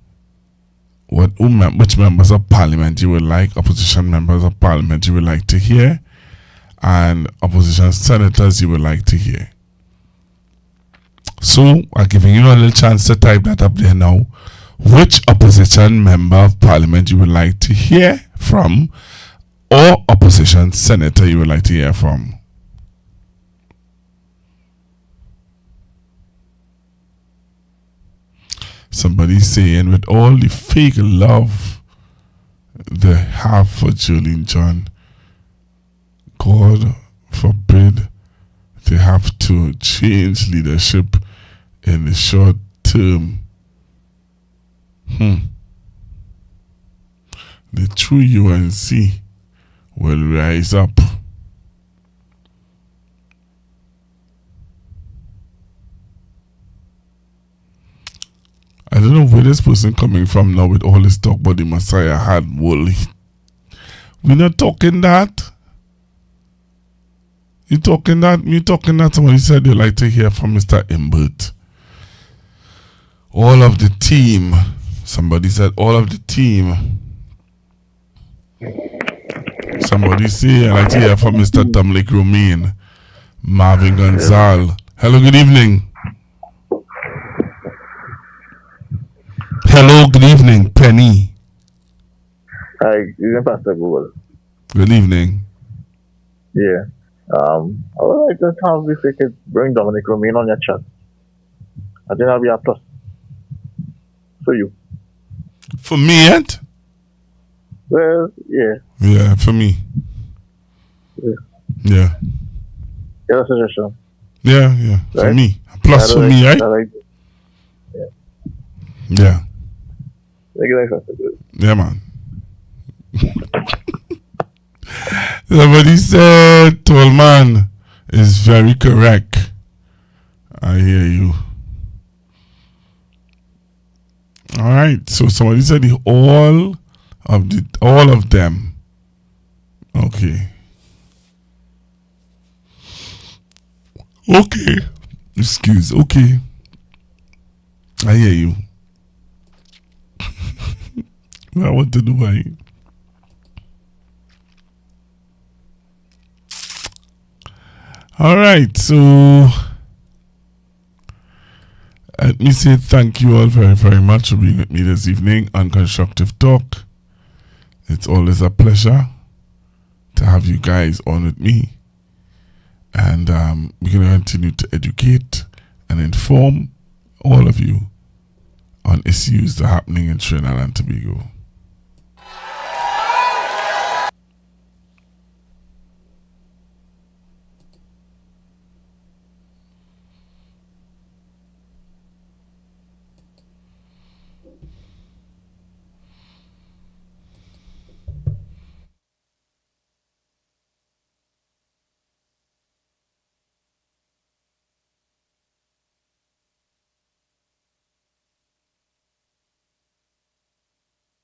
Which members of parliament you would like, opposition members of parliament you would like to hear, and opposition senators you would like to hear. So, I'm giving you a little chance to type that up there now. Which opposition member of parliament you would like to hear from, or opposition senator you would like to hear from. Somebody saying, with all the fake love they have for Julian John, God forbid they have to change leadership in the short term. The true UNC will rise up. this person coming from now with all this talk about the Messiah had wool? We're not talking that. You talking that? Somebody said they'd like to hear from Mr. Imbert. All of the team. Somebody said all of the team. Somebody say I'd like to hear from Mr. Dominic Romain, Marvin Gonzal. Hello, good evening. Hello, good evening, Penny. Hi, evening, Pastor Google. Good evening. Yeah. I would like to have if you could bring Dominic Romain on your chat. I think that'll be a plus for you. For me, yet? Well, yeah. Yeah, for me. Yeah. Yeah. Yeah, suggestion. Yeah, yeah. For Right? me. A plus for me, right? Yeah. Yeah. Thank you, Pastor Google. Yeah, man. Somebody said Tolman is very correct. I hear you. All right. So somebody said all of them. Okay. Okay. Excuse. Okay. I hear you. Well, what to do, I? All right, so let me say thank you all very, very much for being with me this evening on Constructive Talk. It's always a pleasure to have you guys on with me. And we're going to continue to educate and inform all of you on issues that are happening in Trinidad and Tobago.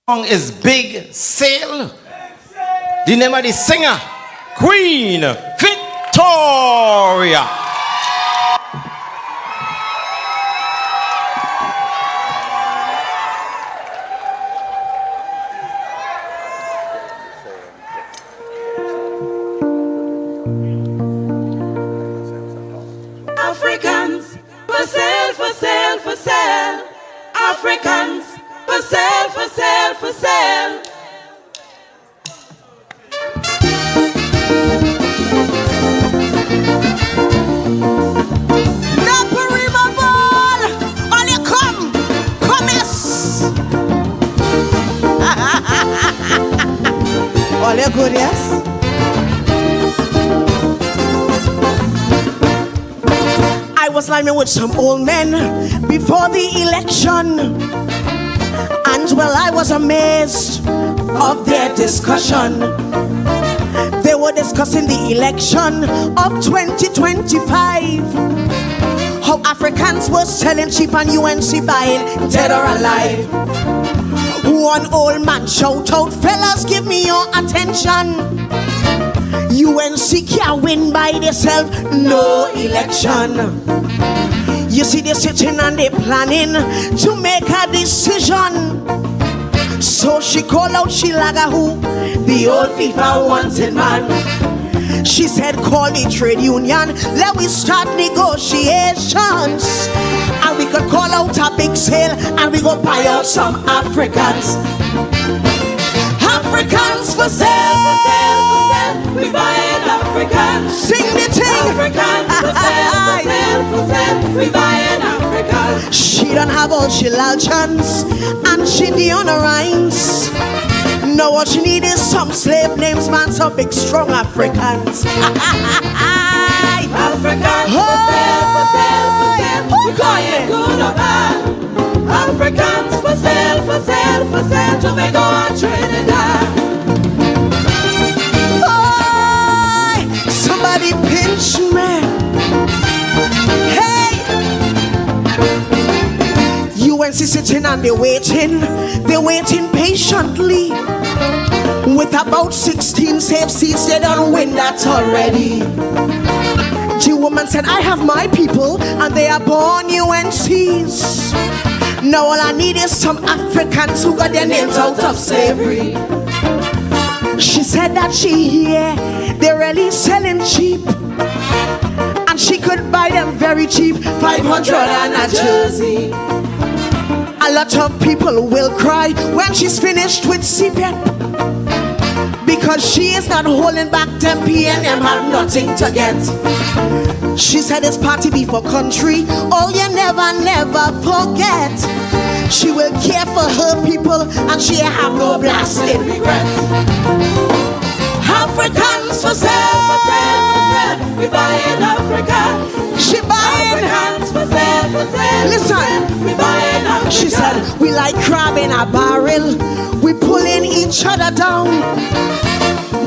Song is Big Sail. The name of the singer, Queen Victoria. Africans, for sale, for sale, for sale. Africans, for sale, for sale, for sale. Upper River Ball, on you come, yes. All you good, yes? I was lying with some old men before the election, and well, I was amazed of their discussion. They were discussing the election of 2025, how Africans were selling cheap and UNC buying dead or alive. One old man shout out, fellas, give me your attention. UNC can't win by themselves, no election. You see, they're sitting and they're planning to make a decision. So she called out Shilaga, who the old FIFA wanted man. She said, call the trade union, let we start negotiations. And we could call out a big sale and we go buy out some Africans. Africans for sale, for sale, for sale. We buying Africans. Sing the thing. Africans for sale, for sale, for sale. We buying Africans. She don't have all she chance and she the honor rhymes. No, what she need is some slave names, man, some big strong Africans. Africans for sale, for sale, for sale. We buying good or bad. Africans for sale, for sale, for sale. Tobago and Trinidad. Oh, somebody pinch me. Hey, UNC sitting and they're waiting patiently. With about 16 safe seats, they don't win that already. The woman said, I have my people, and they are born UNCs. Now all I need is some Africans who got their names out of slavery. She said that she hear they're really selling cheap, and she could buy them very cheap, 500 and a jersey. A lot of people will cry when she's finished with CPEP, because she is not holding back. 10 p.m. have nothing to get. She said it's party before country, all you never forget. She will care for her people, and she have no blasted regret. Africans for sale, we buying Africans. She buying Africans for sale. Listen, we buying Africans. She said we like crab in a barrel, we pulling each other down.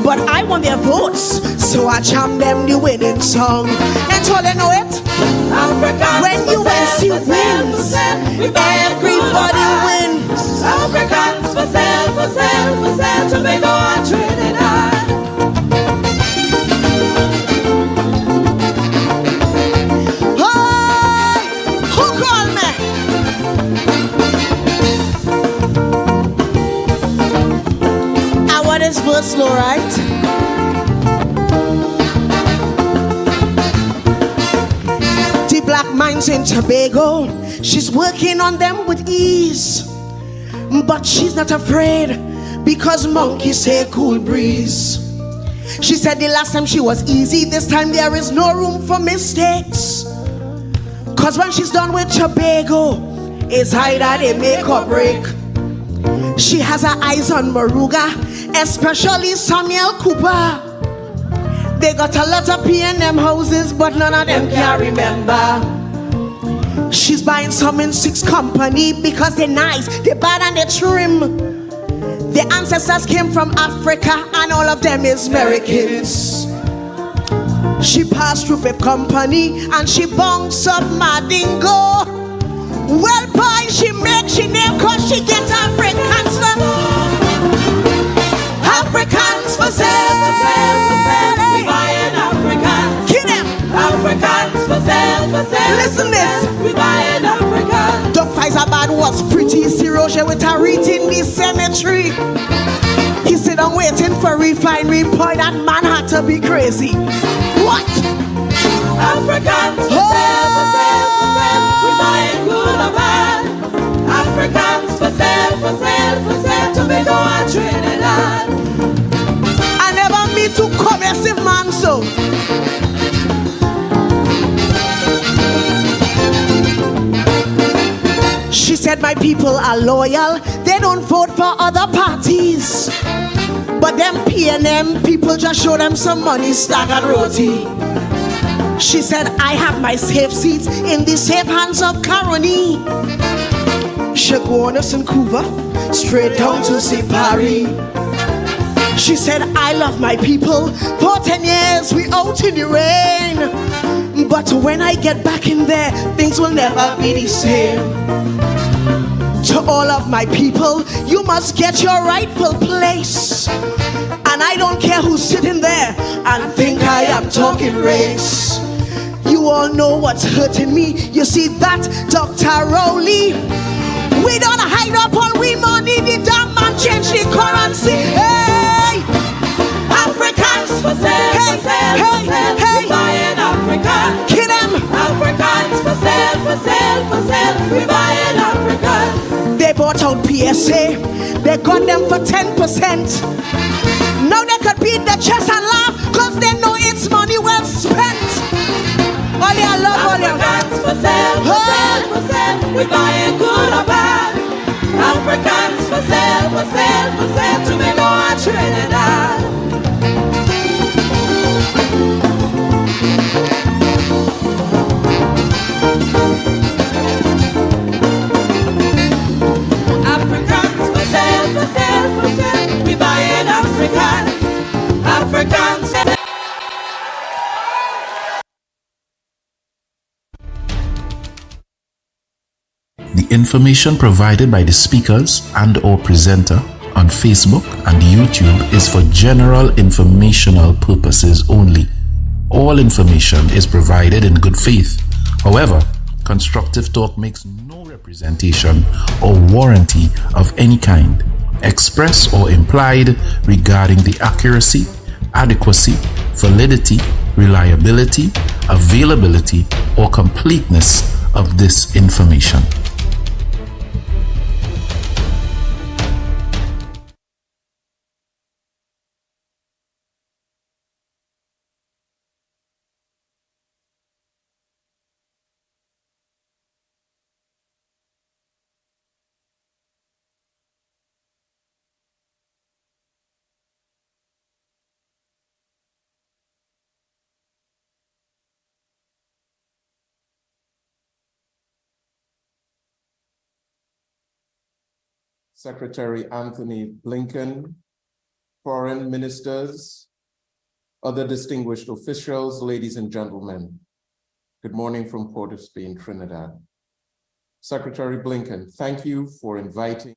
But I want their votes, so I jam them the winning song. And all they know it, Africans when you wins, everybody wins. Africans for sale, Tobago and Trinidad. Oh, who called me? I want this verse slow, right? Black mines in Tobago, she's working on them with ease, but she's not afraid because monkeys say cool breeze. She said the last time she was easy, this time there is no room for mistakes, cause when she's done with Tobago, it's either they make or break. She has her eyes on Moruga, especially Samuel Cooper. They got a lot of P&M houses, but none of them can remember. She's buying some in 6 company because they're nice, they're bad and they're trim. Their ancestors came from Africa and all of them is Americans. She passed through 5th company and she bunks up Madingo. Well, boy, she makes she name cause she get Africans for Africans for sale. We buying Africans. Kill them. Africans for sale. Listen this. We buying Africans. Doc Faisalabad was pretty serious with her reading the cemetery. He said I'm waiting for refinery point. That man had to be crazy. What? Africans for sale. We buying good or bad. Africans for sale. Tobago and Trinidad. I never meet too commercial man so. She said my people are loyal, they don't vote for other parties. But them P&M people just show them some money, stack and roti. She said I have my safe seats in the safe hands of Caroni. She go on to St. Couva, straight down to see Paris. She said I love my people, for 10 years we out in the rain. But when I get back in there, things will never be the same. To all of my people, you must get your rightful place. And I don't care who's sitting there and think I am talking race. You all know what's hurting me. You see that, Dr. Rowley? We don't hide up all we money. The damn man change the currency. Hey! Africans for sale, hey. Buying Africans. Kill them. Africans for sale. We buying Africans. They bought out PSA. They got them for 10%. Now they could beat the chest and laugh cause they know it's money well spent. All your love, all your Africans for sale. We buying good or bad. Africans for sale. Tobago and Trinidad. Africans for sale. We buying Africans. The information provided by the speakers and or presenter on Facebook and YouTube is for general informational purposes only. All information is provided in good faith. However, Constructive Talk makes no representation or warranty of any kind, express or implied, regarding the accuracy, adequacy, validity, reliability, availability, or completeness of this information. Secretary Anthony Blinken, foreign ministers, other distinguished officials, ladies and gentlemen, good morning from Port of Spain, Trinidad. Secretary Blinken, thank you for inviting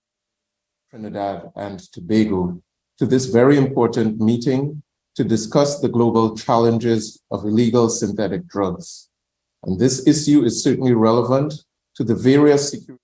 Trinidad and Tobago to this very important meeting to discuss the global challenges of illegal synthetic drugs. And this issue is certainly relevant to the various security